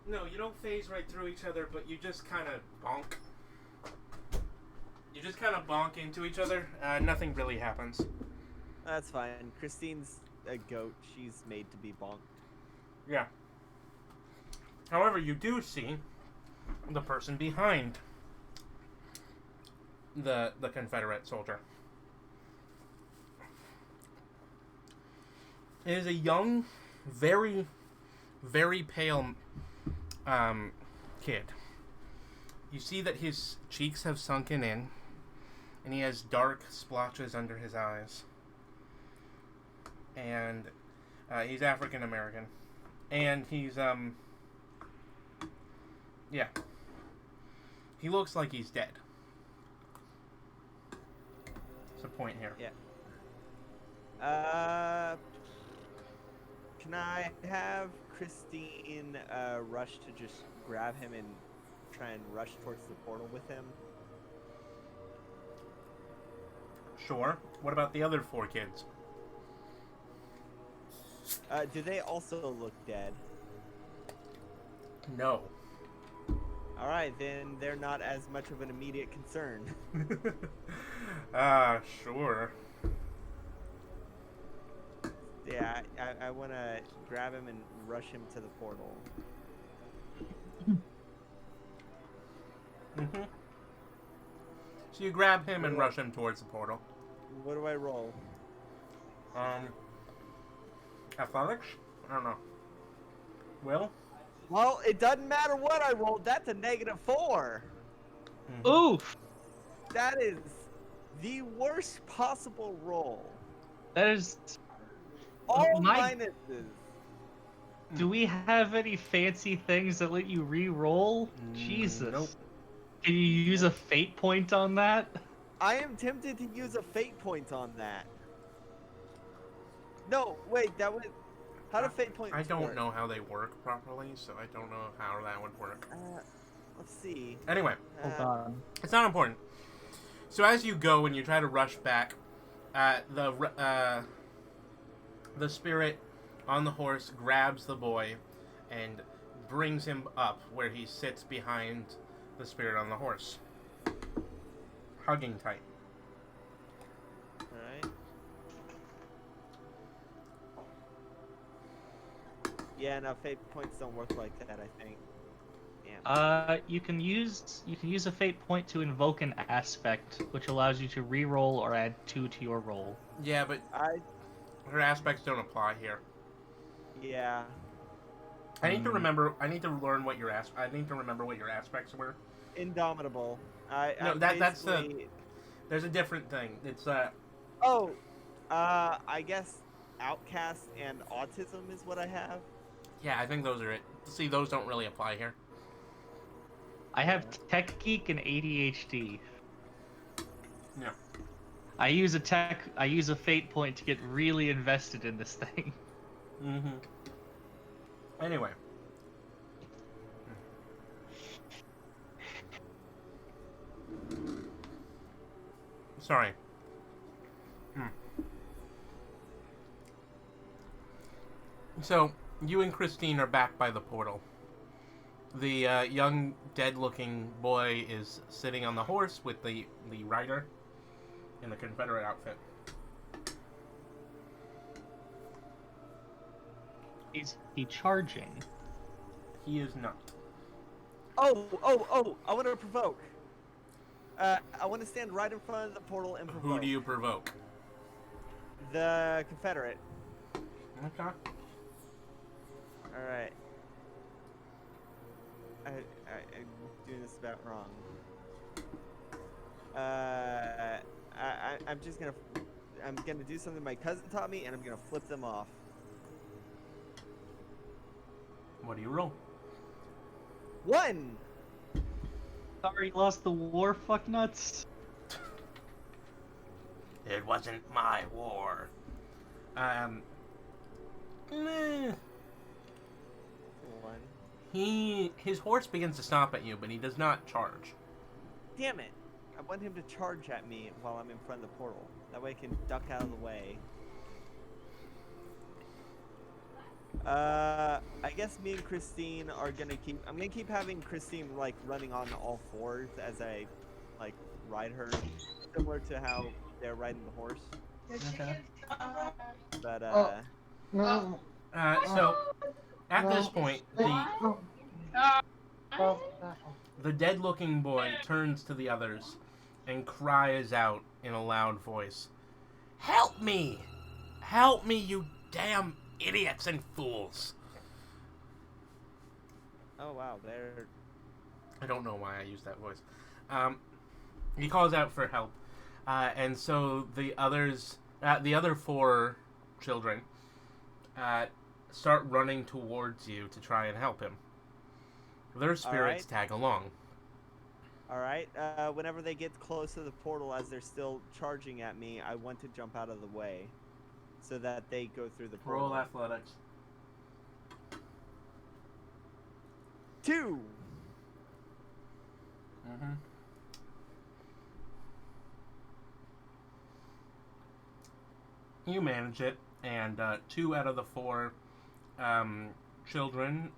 No, you don't phase right through each other, but you just kind of bonk. You just kind of bonk into each other. Nothing really happens. That's fine. Christine's a goat. She's made to be bonked. Yeah. However, you do see the person behind the Confederate soldier. It is a young, very, very pale kid. You see that his cheeks have sunken in, and he has dark splotches under his eyes. And he's African American. And he's, yeah. He looks like he's dead. That's a point here. Yeah. Can I have Christine rush to just grab him and try and rush towards the portal with him? Sure. What about the other 4 kids? Do they also look dead? No. All right, then they're not as much of an immediate concern. Sure. Yeah, I want to grab him and rush him to the portal. Mm-hmm. So you grab him and rush him towards the portal. What do I roll? Athletics? I don't know. Will? Well, it doesn't matter what I rolled. That's a -4. Mm-hmm. Oof! That is the worst possible roll. That is. All My- minuses. Do we have any fancy things that let you re-roll? Jesus. Nope. Can you use a fate point on that? I am tempted to use a fate point on that. No, wait, that would. How do fate points I don't work? know how they work properly, so I don't know how that would work. Let's see. Anyway, Hold on. it's not important. So as you go and you try to rush back, the spirit on the horse grabs the boy and brings him up where he sits behind the spirit on the horse, hugging tight. Alright. Yeah, no, fate points don't work like that, I think. Damn. You can use a fate point to invoke an aspect, which allows you to re-roll or add 2 to your roll. Yeah, but her aspects don't apply here. Yeah. I need to remember. I need to learn what your I need to remember what your aspects were. Indomitable. No, that's the. There's a different thing. It's Oh, I guess outcast and autism is what I have. Yeah, I think those are it. See, those don't really apply here. I have Tech Geek and ADHD. Yeah. I use a fate point to get really invested in this thing. Mm-hmm. Anyway. Sorry. So, you and Christine are back by the portal. The young, dead-looking boy is sitting on the horse with the rider in the Confederate outfit. Is he charging? He is not. Oh! I want to provoke. I want to stand right in front of the portal and provoke. Who do you provoke? The Confederate. Okay. Alright. I'm doing this about wrong. I'm gonna do something my cousin taught me, and I'm gonna flip them off. What do you roll? 1! Sorry, you lost the war, fucknuts. It wasn't my war. Meh. 1. His horse begins to stomp at you, but he does not charge. Damn it! I want him to charge at me while I'm in front of the portal. That way I can duck out of the way. I guess me and Christine are gonna keep. I'm gonna keep having Christine like running on all fours as I like ride her, similar to how they're riding the horse. Okay. But No. So at this point, the dead-looking boy turns to the others and cries out in a loud voice, "Help me! Help me, you damn idiots and fools!" oh wow, they're I don't know why I used that voice. He calls out for help, and so the others, the other 4 children, start running towards you to try and help him. Their spirits tag along. alright. Whenever they get close to the portal as they're still charging at me, I want to jump out of the way so that they go through the portal. Roll athletics. 2! Mm-hmm. You manage it, and 2 out of the 4 children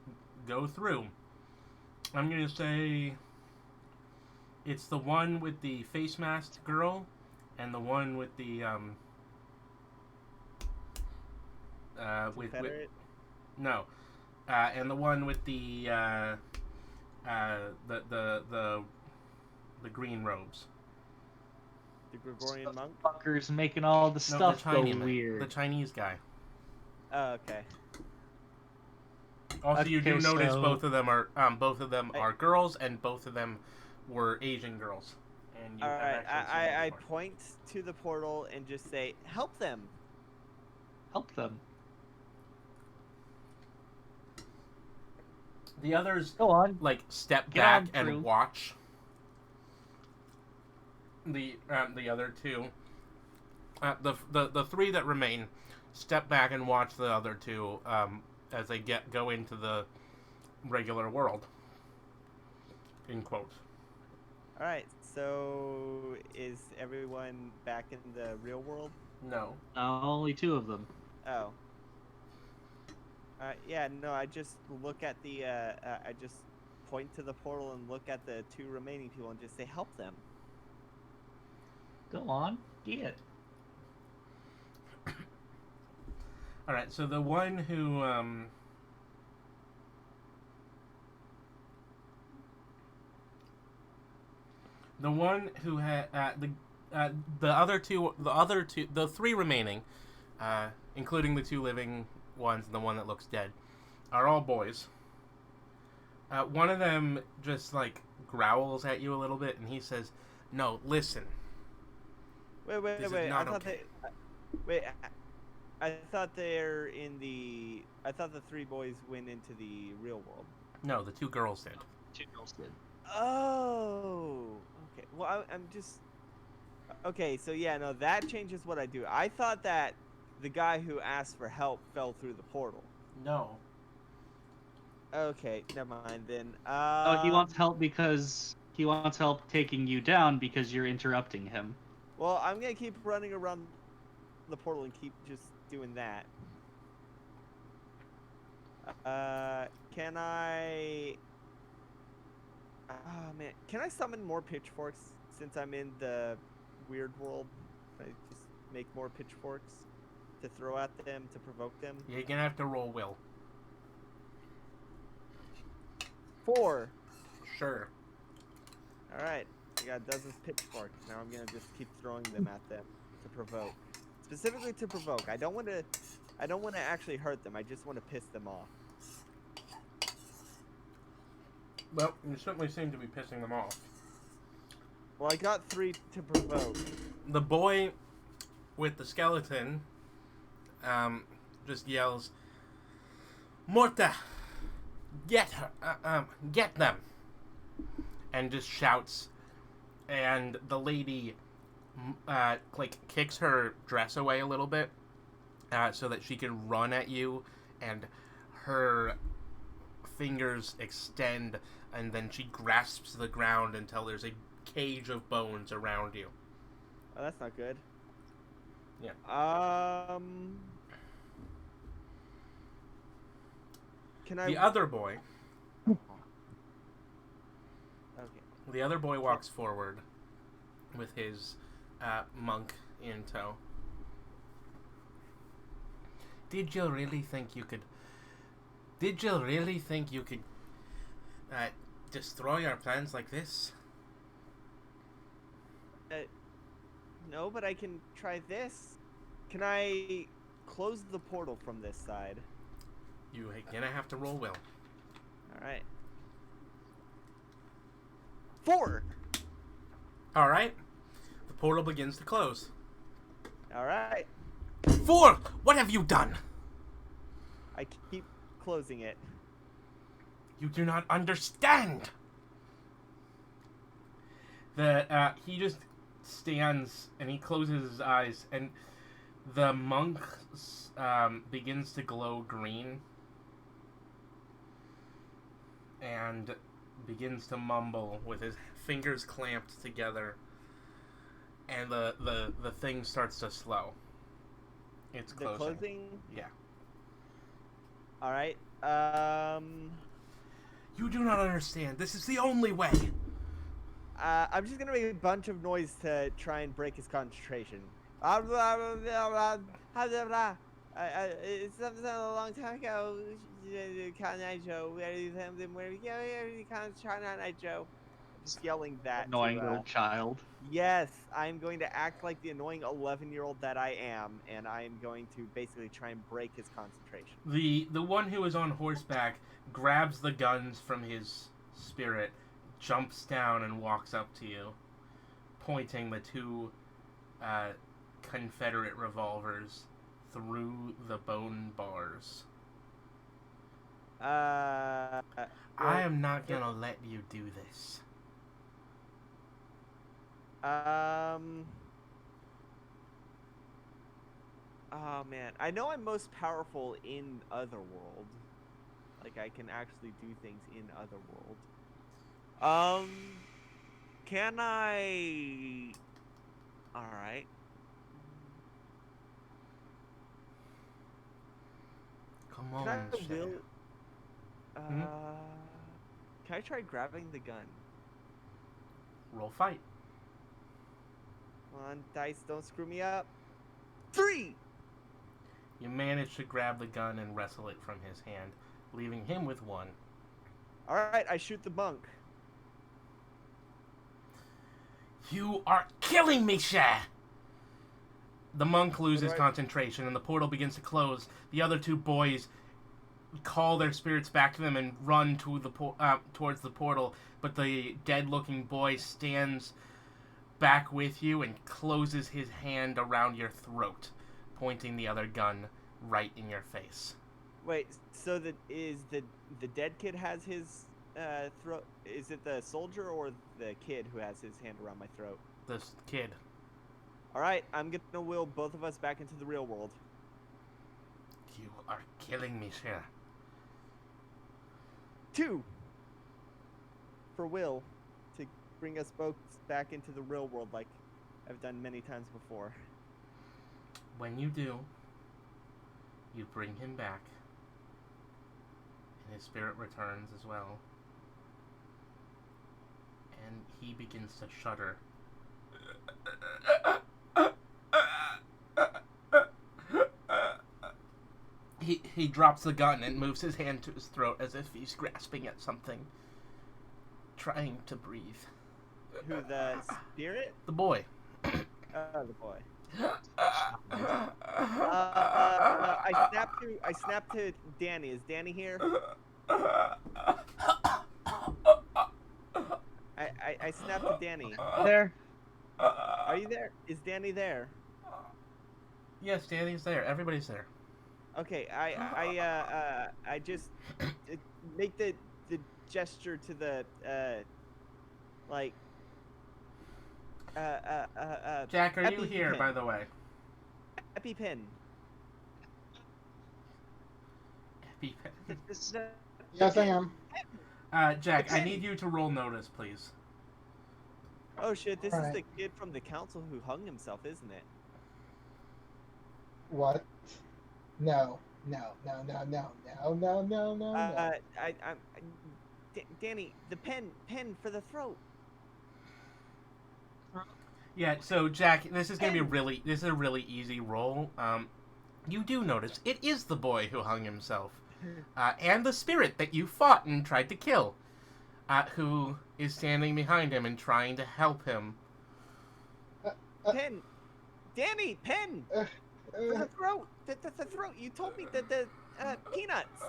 go through. I'm going to say it's the one with the face mask girl and the one with the Confederate? no, and the one with the green robes. The Gregorian monk? Fuckers making all the No, stuff the go Chinese, weird. the Chinese guy. Oh, okay. Also, you do Okay, notice so- both of them are girls, and both of them were Asian girls. And you All have right, actually seen them I before. point to the portal and just say, "Help them." Help them. The others Go on. like step Get back on and through. watch the other 2. The 3 that remain step back and watch the other 2 as they go into the regular world. In quotes. All right. So is everyone back in the real world? No. Only 2 of them. Oh. Yeah. No. I just look at the. I just point to the portal and look at the 2 remaining people and just say, "Help them." Go on. Get. All right. So the one who had the 3 remaining, including the 2 living ones and the one that looks dead, are all boys. One of them just like growls at you a little bit, and he says, "No, listen. Wait. This is I not thought okay." wait. I thought they're in the. I thought the 3 boys went into the real world. No, the 2 girls did." 2 girls did. Oh. Okay. Well, I'm just. Okay. So yeah. No, that changes what I do. I thought that the guy who asked for help fell through the portal. No. Okay. Never mind then. Oh, he wants help because he wants help taking you down because you're interrupting him. Well, I'm gonna keep running around the portal and keep just doing that. Can I? Oh man, can I summon more pitchforks since I'm in the weird world? Can I just make more pitchforks to throw at them to provoke them? You're gonna have to roll will. 4. Sure. All right, I got dozens of pitchforks. Now I'm gonna just keep throwing them at them to provoke, specifically to provoke. I don't want to actually hurt them. I just want to piss them off. Well, you certainly seem to be pissing them off. Well, I got 3 to provoke. The boy with the skeleton just yells, "Morta, get her, get them," and just shouts. And the lady like kicks her dress away a little bit so that she can run at you, and her fingers extend, and then she grasps the ground until there's a cage of bones around you. Oh, that's not good. Yeah. Can I? The other boy Okay. The other boy walks forward with his monk in tow. Did you really think you could destroy our plans like this? No, but I can try this. Can I close the portal from this side? You're gonna have to roll will. All right. 4. All right. The portal begins to close. All right. 4. What have you done? I keep closing it. You do not understand. He just stands and he closes his eyes, and the monk begins to glow green and begins to mumble with his fingers clamped together, and the thing starts to slow. It's The closing. closing. Yeah. All right. You do not understand. This is the only way. I'm just gonna make a bunch of noise to try and break his concentration. It's something a long time ago. Where we go? Joe. Just yelling that Annoying to. little child. Yes, I'm going to act like the annoying 11-year-old that I am, and I am going to basically try and break his concentration. The one who is on horseback grabs the guns from his spirit, jumps down, and walks up to you, pointing the two Confederate revolvers through the bone bars. I am not gonna let you do this. Oh man, I know I'm most powerful in Otherworld. Like I can actually do things in Otherworld. Can I? All right. Come Can on, I Shay. will? Can I try grabbing the gun? Roll fight. Come on, dice, don't screw me up. 3. You manage to grab the gun and wrestle it from his hand, leaving him with 1. All right, I shoot the monk. You are killing me, Shay! The monk loses Right. concentration, and the portal begins to close. The other two boys call their spirits back to them and run to the towards the portal, but the dead-looking boy stands back with you and closes his hand around your throat, pointing the other gun right in your face. Wait, so the dead kid has his throat? Is it the soldier or the kid who has his hand around my throat? This kid. All right, I'm gonna will both of us back into the real world. You are killing me, Shay. 2 for Will to bring us both back into the real world like I've done many times before. When you do, you bring him back, and his spirit returns as well, and he begins to shudder. He drops the gun and moves his hand to his throat as if he's grasping at something, trying to breathe. Who, the spirit? The boy. The boy. I snap to Danny. Is Danny here? I snap to Danny. There. Are you there? Is Danny there? Yes, Danny's there. Everybody's there. Okay, I just make the gesture to the Jack, are you EpiPen. here, by the way? EpiPen. EpiPen. Yes, I am. Jack, I need you to roll notice, please. Oh shit, this is Alright. the kid from the council who hung himself, isn't it? What? No. Danny, the pen for the throat. Yeah, so Jack, this is gonna be this is a really easy roll. You do notice it is the boy who hung himself, and the spirit that you fought and tried to kill, who is standing behind him and trying to help him. Pen, Danny, pen for the throat. The throat. You told me that the peanuts.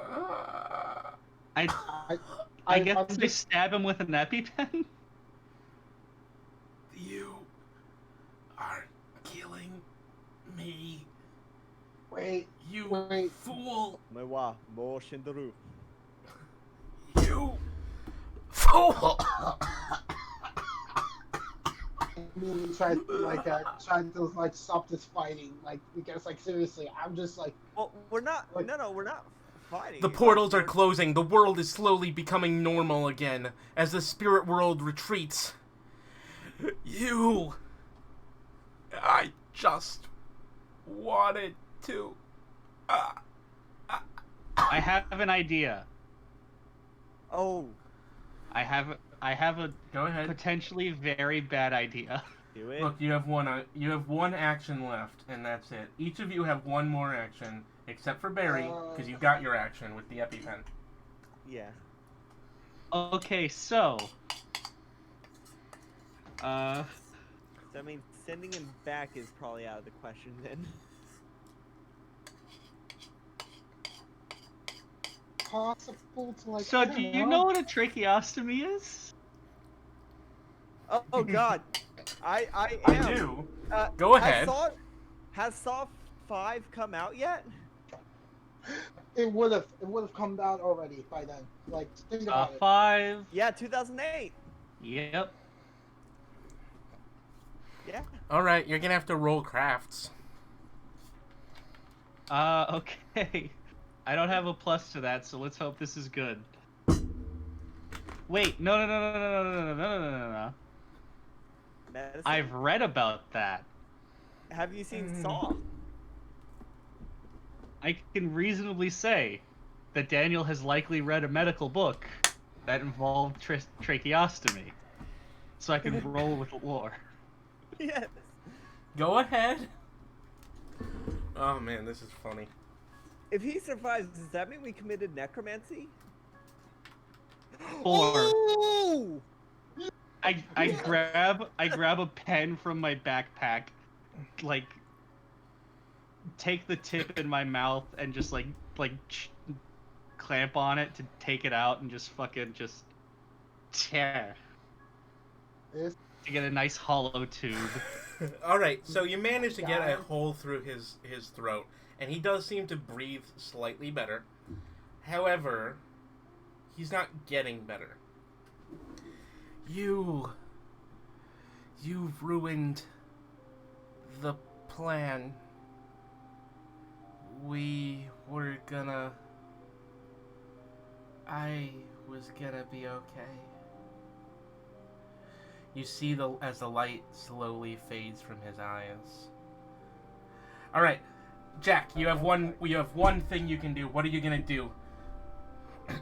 I guess they stab him with an EpiPen. You are killing me. Wait. You Wait. fool. Mewa, mo shindaru. You fool. Trying to stop this fighting, because seriously, I'm just Well, we're not. Like- No, we're not fighting. The portals are closing. The world is slowly becoming normal again as the spirit world retreats. I just wanted to. I have an idea. Oh, I have a Go ahead. potentially very bad idea. do it. Look, you have one action left, and that's it. Each of you have one more action, except for Baerry, because you got your action with the EpiPen. Yeah. Okay, so So I mean, sending him back is probably out of the question then. Possible to like. so I do don't you know what a tracheostomy is? Oh God, I am. I do. Has Go ahead. Saw 5 come out yet? It would have come out already by then. Like think about it. 5. Yeah, 2008. Yep. Yeah. All right, you're gonna have to roll crafts. Okay. I don't have a plus to that, so let's hope this is good. Wait, no. Medicine. I've read about that. Have you seen Saw? I can reasonably say that Daniel has likely read a medical book that involved tracheostomy. So I can roll with the lore. Yes. Go ahead. Oh man, this is funny. If he survives, does that mean we committed necromancy? 4. Ooh! I grab a pen from my backpack, like take the tip in my mouth and just clamp on it to take it out and just fucking tear This to get a nice hollow tube. All right, so you managed to get a hole through his throat, and he does seem to breathe slightly better. However, he's not getting better. You've ruined the plan. I was gonna be okay. You see as the light slowly fades from his eyes. All right, Jack, you have one thing you can do. What are you gonna do? I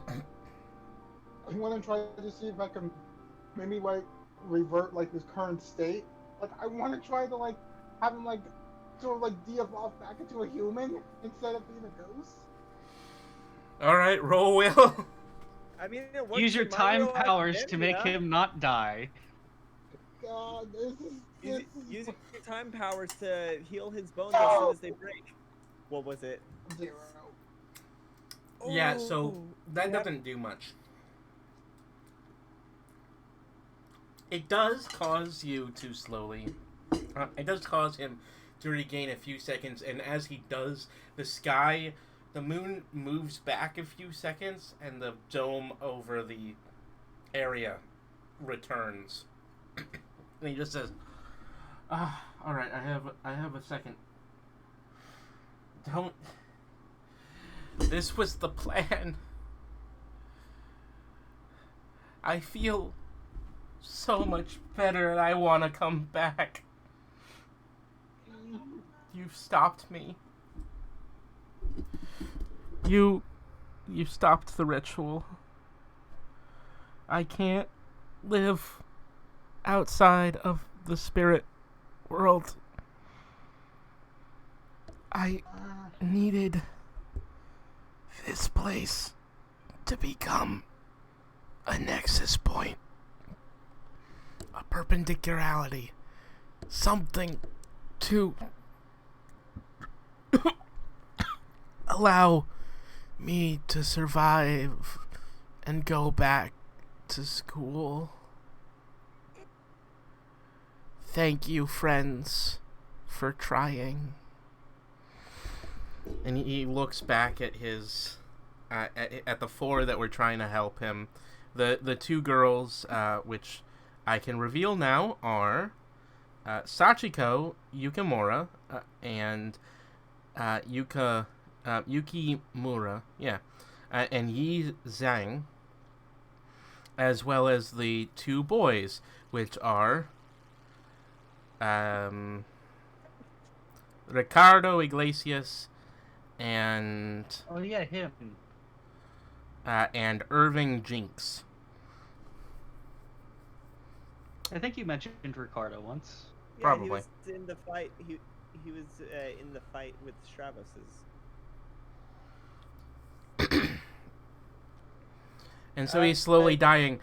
want to try to see if I can maybe revert his current state. I want to try to have him sort of de-evolve back into a human instead of being a ghost. All right, roll Will. I mean, it works Use your in my time real life powers again, to make yeah. him not die. God, this is Use your time powers to heal his bones as soon as they break. What was it? 0. Yeah, so Ooh. that Yeah. doesn't do much. It does cause you to slowly... it does cause him to regain a few seconds, and as he does, the moon moves back a few seconds, and the dome over the area returns. And he just says, all right, I have a second. Don't... This was the plan. I feel so much better and I want to come back. You've stopped me. You stopped the ritual. I can't live outside of the spirit world. I needed this place to become a nexus point, a perpendicularity, something to allow me to survive and go back to school. Thank you, friends, for trying. And he looks back at his at the 4 that were trying to help him. The 2 girls, which I can reveal now, are Sachiko Yukimura and Yukimura, yeah, and Yi Zhang, as well as the 2 boys, which are Ricardo Iglesias and Oh yeah, him. Irving Jinx. I think you mentioned Ricardo once. Yeah, Probably. he was in the fight. He was in the fight with Stravos's. And so he's slowly I- dying.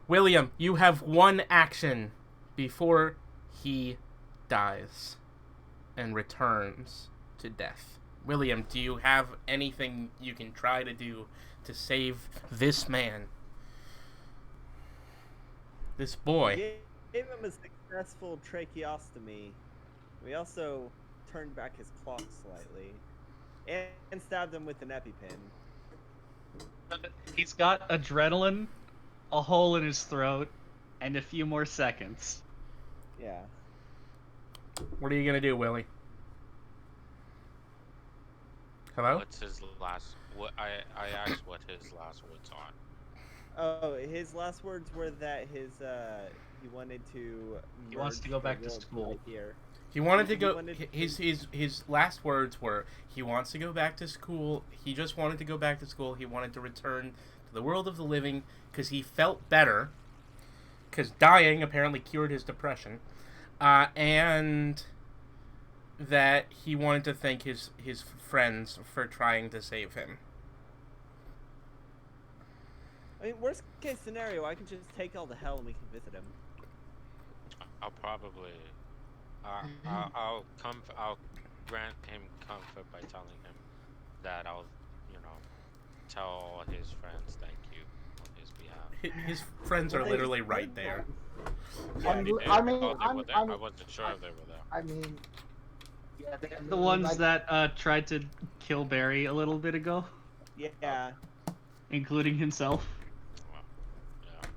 William, you have one action before he dies and returns to death. William, do you have anything you can try to do to save this man? This boy. Gave him a successful tracheostomy. We also turned back his clock slightly, and stabbed him with an EpiPen. He's got adrenaline, a hole in his throat, and a few more seconds. Yeah. What are you gonna do, Willie? Hello? What's his last? What I asked what his last words are. Oh, his last words were that he wanted to. He wants to merge go the back to world school. right here. He wanted to He go. wanted to- His last words were, he wants to go back to school. He just wanted to go back to school. He wanted to return to the world of the living because he felt better. Because dying apparently cured his depression, and that he wanted to thank his friends for trying to save him. I mean, worst case scenario, I can just take all the hell and we can visit him. I'll probably. I'll grant him comfort by telling him that I'll, tell all his friends thank you on his behalf. His friends are literally right there. I mean, I wasn't sure if they were there. I mean, Yeah, the ones that tried to kill Baerry a little bit ago, Yeah. including himself. Well, yeah.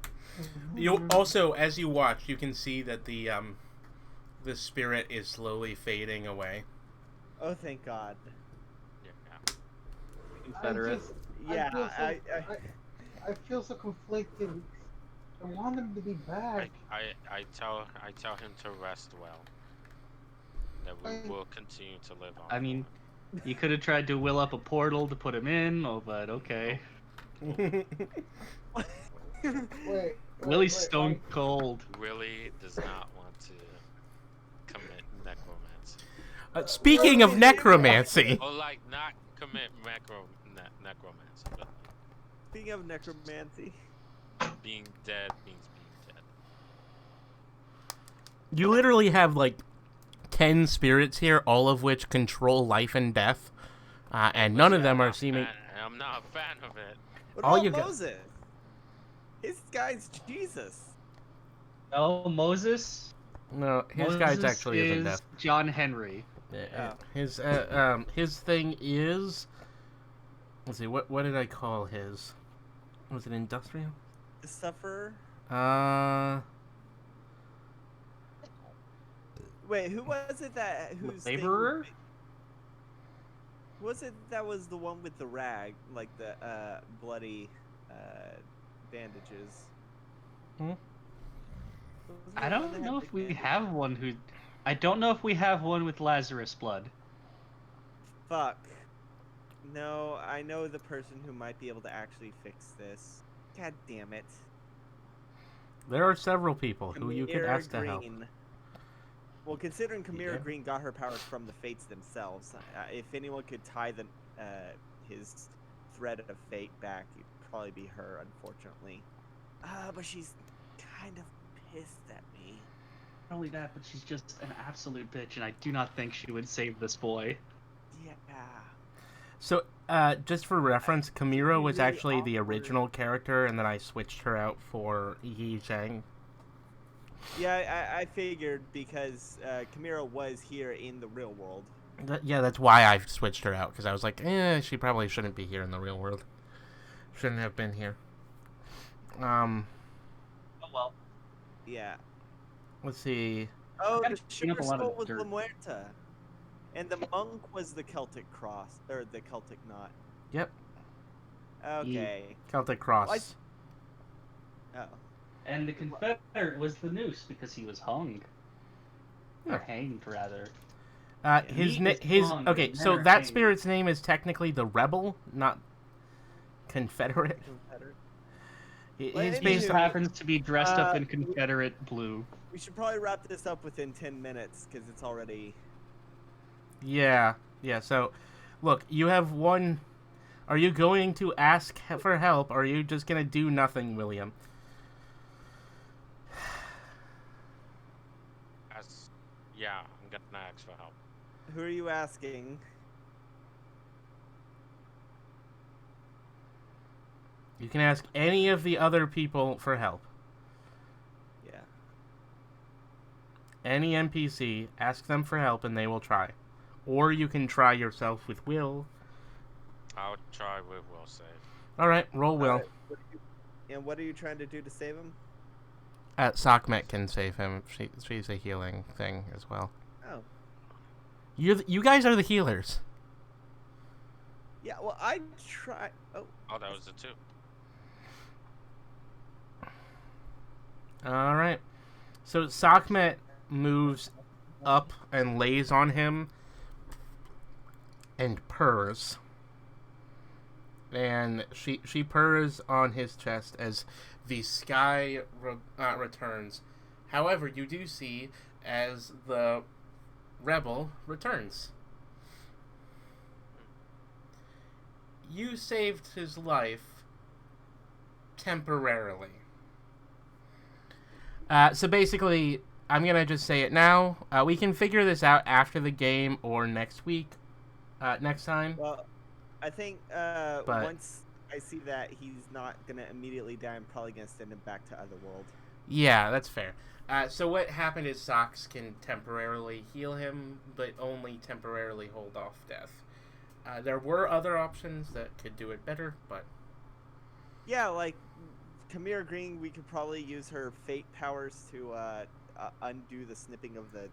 You also, as you watch, you can see that the spirit is slowly fading away. Oh, thank God. Yeah. Confederate. Yeah. I feel so conflicted. I want him to be back. I tell him to rest well. That we will continue to live on. I mean, you could have tried to will up a portal to put him in, okay. Wait, Willie's stone cold. Willie does not want to commit necromancy. Speaking of necromancy, Or like not commit necromancy, but Speaking of necromancy, being dead means being dead. you literally have like 10 spirits here, all of which control life and death, and none of them are seeming. I'm not a fan of it. what All about you got- Moses? His guy's Jesus. Oh, Moses? No, his guy's Moses actually isn't is death. John Henry. His thing is. Let's see, what did I call his? Was it industrial? The sufferer. Wait, who was it that Laborer? Who was it that was the one with the rag, like the bloody bandages? Hmm? Wasn't I there one don't that know had if the we bandage? have one who. I don't know if we have one with Lazarus blood. Fuck. No, I know the person who might be able to actually fix this. God damn it. There are several people who you could Chimera ask to help. Green. Well, considering Chimera Yeah. Green got her powers from the Fates themselves, if anyone could tie his thread of fate back, it'd probably be her, unfortunately. But she's kind of pissed at me. Not only that, but she's just an absolute bitch, and I do not think she would save this boy. Yeah. So, just for reference, Kamira was really actually the awkward. original character, and then I switched her out for Yi Zhang. Yeah, I figured because Chimera was here in the real world. Yeah, that's why I switched her out, because I was like, she probably shouldn't be here in the real world. Shouldn't have been here. Oh well. Yeah. Let's see. Oh, gotta the clean up sugar a lot of skull was dirt. La Muerta. And the monk was the Celtic cross, or the Celtic knot. Yep, Okay. Celtic Cross. Oh. And the Confederate was the noose because he was hung. Or hanged, rather. His Meat is his stronger, okay. men So are that hanged. spirit's name is technically the Rebel, not Confederate. Confederate. His Well, He base. just anywho, happens to be dressed up in we- Confederate blue. We should probably wrap this up within 10 minutes because it's already. Yeah. So, look, you have one. Are you going to ask for help? Or are you just gonna do nothing, William? Yeah, I'm gonna ask for help. Who are you asking? You can ask any of the other people for help. Yeah. Any NPC, ask them for help, and they will try. Or you can try yourself with Will. I'll try with Will save. All right, roll Will. Alright, and what are you trying to do to save him? Sakmet can save him. She's a healing thing as well. Oh. You guys are the healers. Yeah, well, I try. Oh. Oh, that was the 2. All right. So Sakmet moves up and lays on him and purrs. And she purrs on his chest as the sky returns. However, you do see as the rebel returns. You saved his life temporarily. So basically, I'm going to just say it now. We can figure this out after the game or next week. Next time. Well, I think once I see that he's not going to immediately die, I'm probably going to send him back to Otherworld. Yeah, that's fair. So what happened is Sox can temporarily heal him, but only temporarily hold off death. There were other options that could do it better, but... Yeah, like Kamira Green, we could probably use her fate powers to undo the snipping of the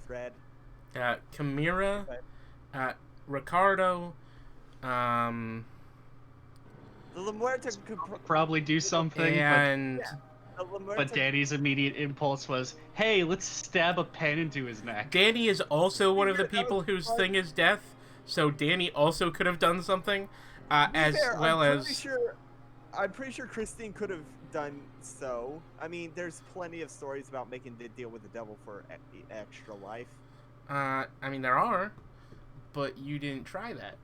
thread. Kamira, Ricardo, The La Muerta could Probably do something, and... the La Muerta but Danny's immediate impulse was, hey, let's stab a pen into his neck. Danny is also one of the people whose thing is death, so Danny also could have done something, as fair, well I'm as... pretty sure Christine could have done so. I mean, there's plenty of stories about making the deal with the devil for extra life. I mean, there are, but you didn't try that.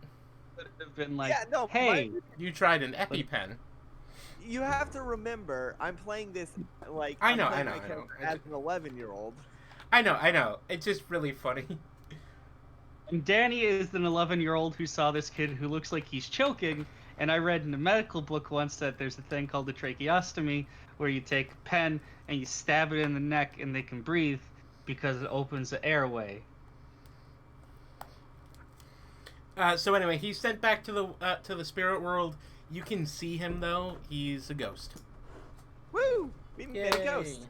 Would have been like, Yeah, no, hey, You tried an EpiPen. You have to remember, I'm playing this like I know, I'm playing I my know. character as an 11-year-old. I know. It's just really funny. and Danny is an 11-year-old who saw this kid who looks like he's choking, and I read in a medical book once that there's a thing called a tracheostomy, where you take a pen and you stab it in the neck and they can breathe because it opens the airway. So anyway, he's sent back to the spirit world. You can see him though; he's a ghost. Woo! We made a ghost.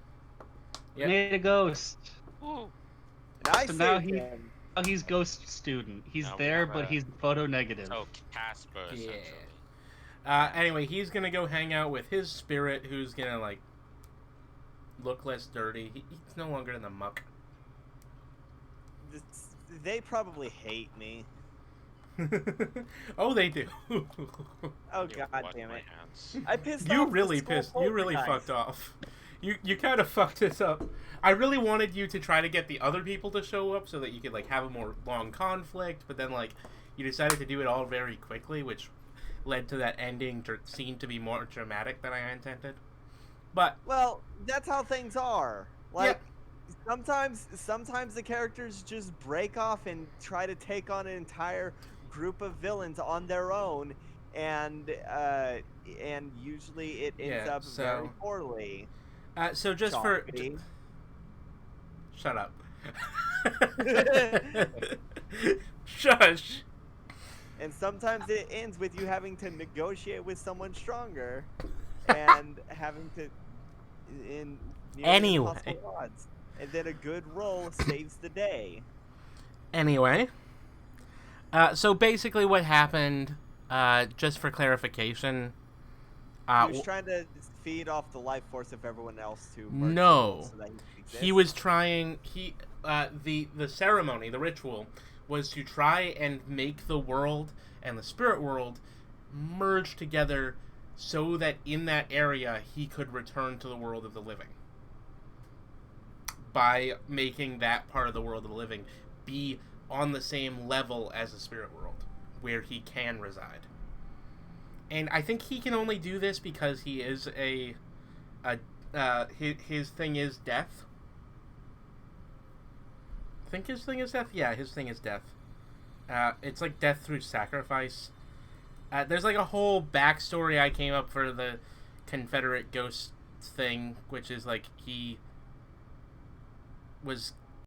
Yep. Made a ghost. Woo. And I So now saved he- him. Oh, he's ghost student. He's Now we there, have but a- he's photo negative. Oh, Casper, Yeah. essentially. Anyway, he's gonna go hang out with his spirit, who's gonna like look less dirty. He's no longer in the muck. They probably hate me. Oh, they do. Oh You god wash damn my it! hands. I pissed You off really the skull pissed. You really poltergeist. fucked off. You kind of fucked this up. I really wanted you to try to get the other people to show up so that you could like have a more long conflict, but then like you decided to do it all very quickly, which led to that ending seemed to be more dramatic than I intended. But Well, that's how things are. Like sometimes the characters just break off and try to take on an entire group of villains on their own, and usually it ends Yeah, up very so- poorly. so just for Sorry. shut up. Shush. And sometimes it ends with you having to negotiate with someone stronger and having to in nearly Anyway. impossible odds. And then a good roll saves the day. Anyway, so basically what happened, just for clarification, He was trying to feed off the life force of everyone else to merge No. so that he could exist. he was trying, the ceremony, the ritual, was to try and make the world and the spirit world merge together so that in that area he could return to the world of the living. By making that part of the world of the living be on the same level as the spirit world, where he can reside. And I think he can only do this because he is his thing is death. I think his thing is death? Yeah, his thing is death. It's like death through sacrifice. There's like a whole backstory I came up for the Confederate ghost thing, which is like he was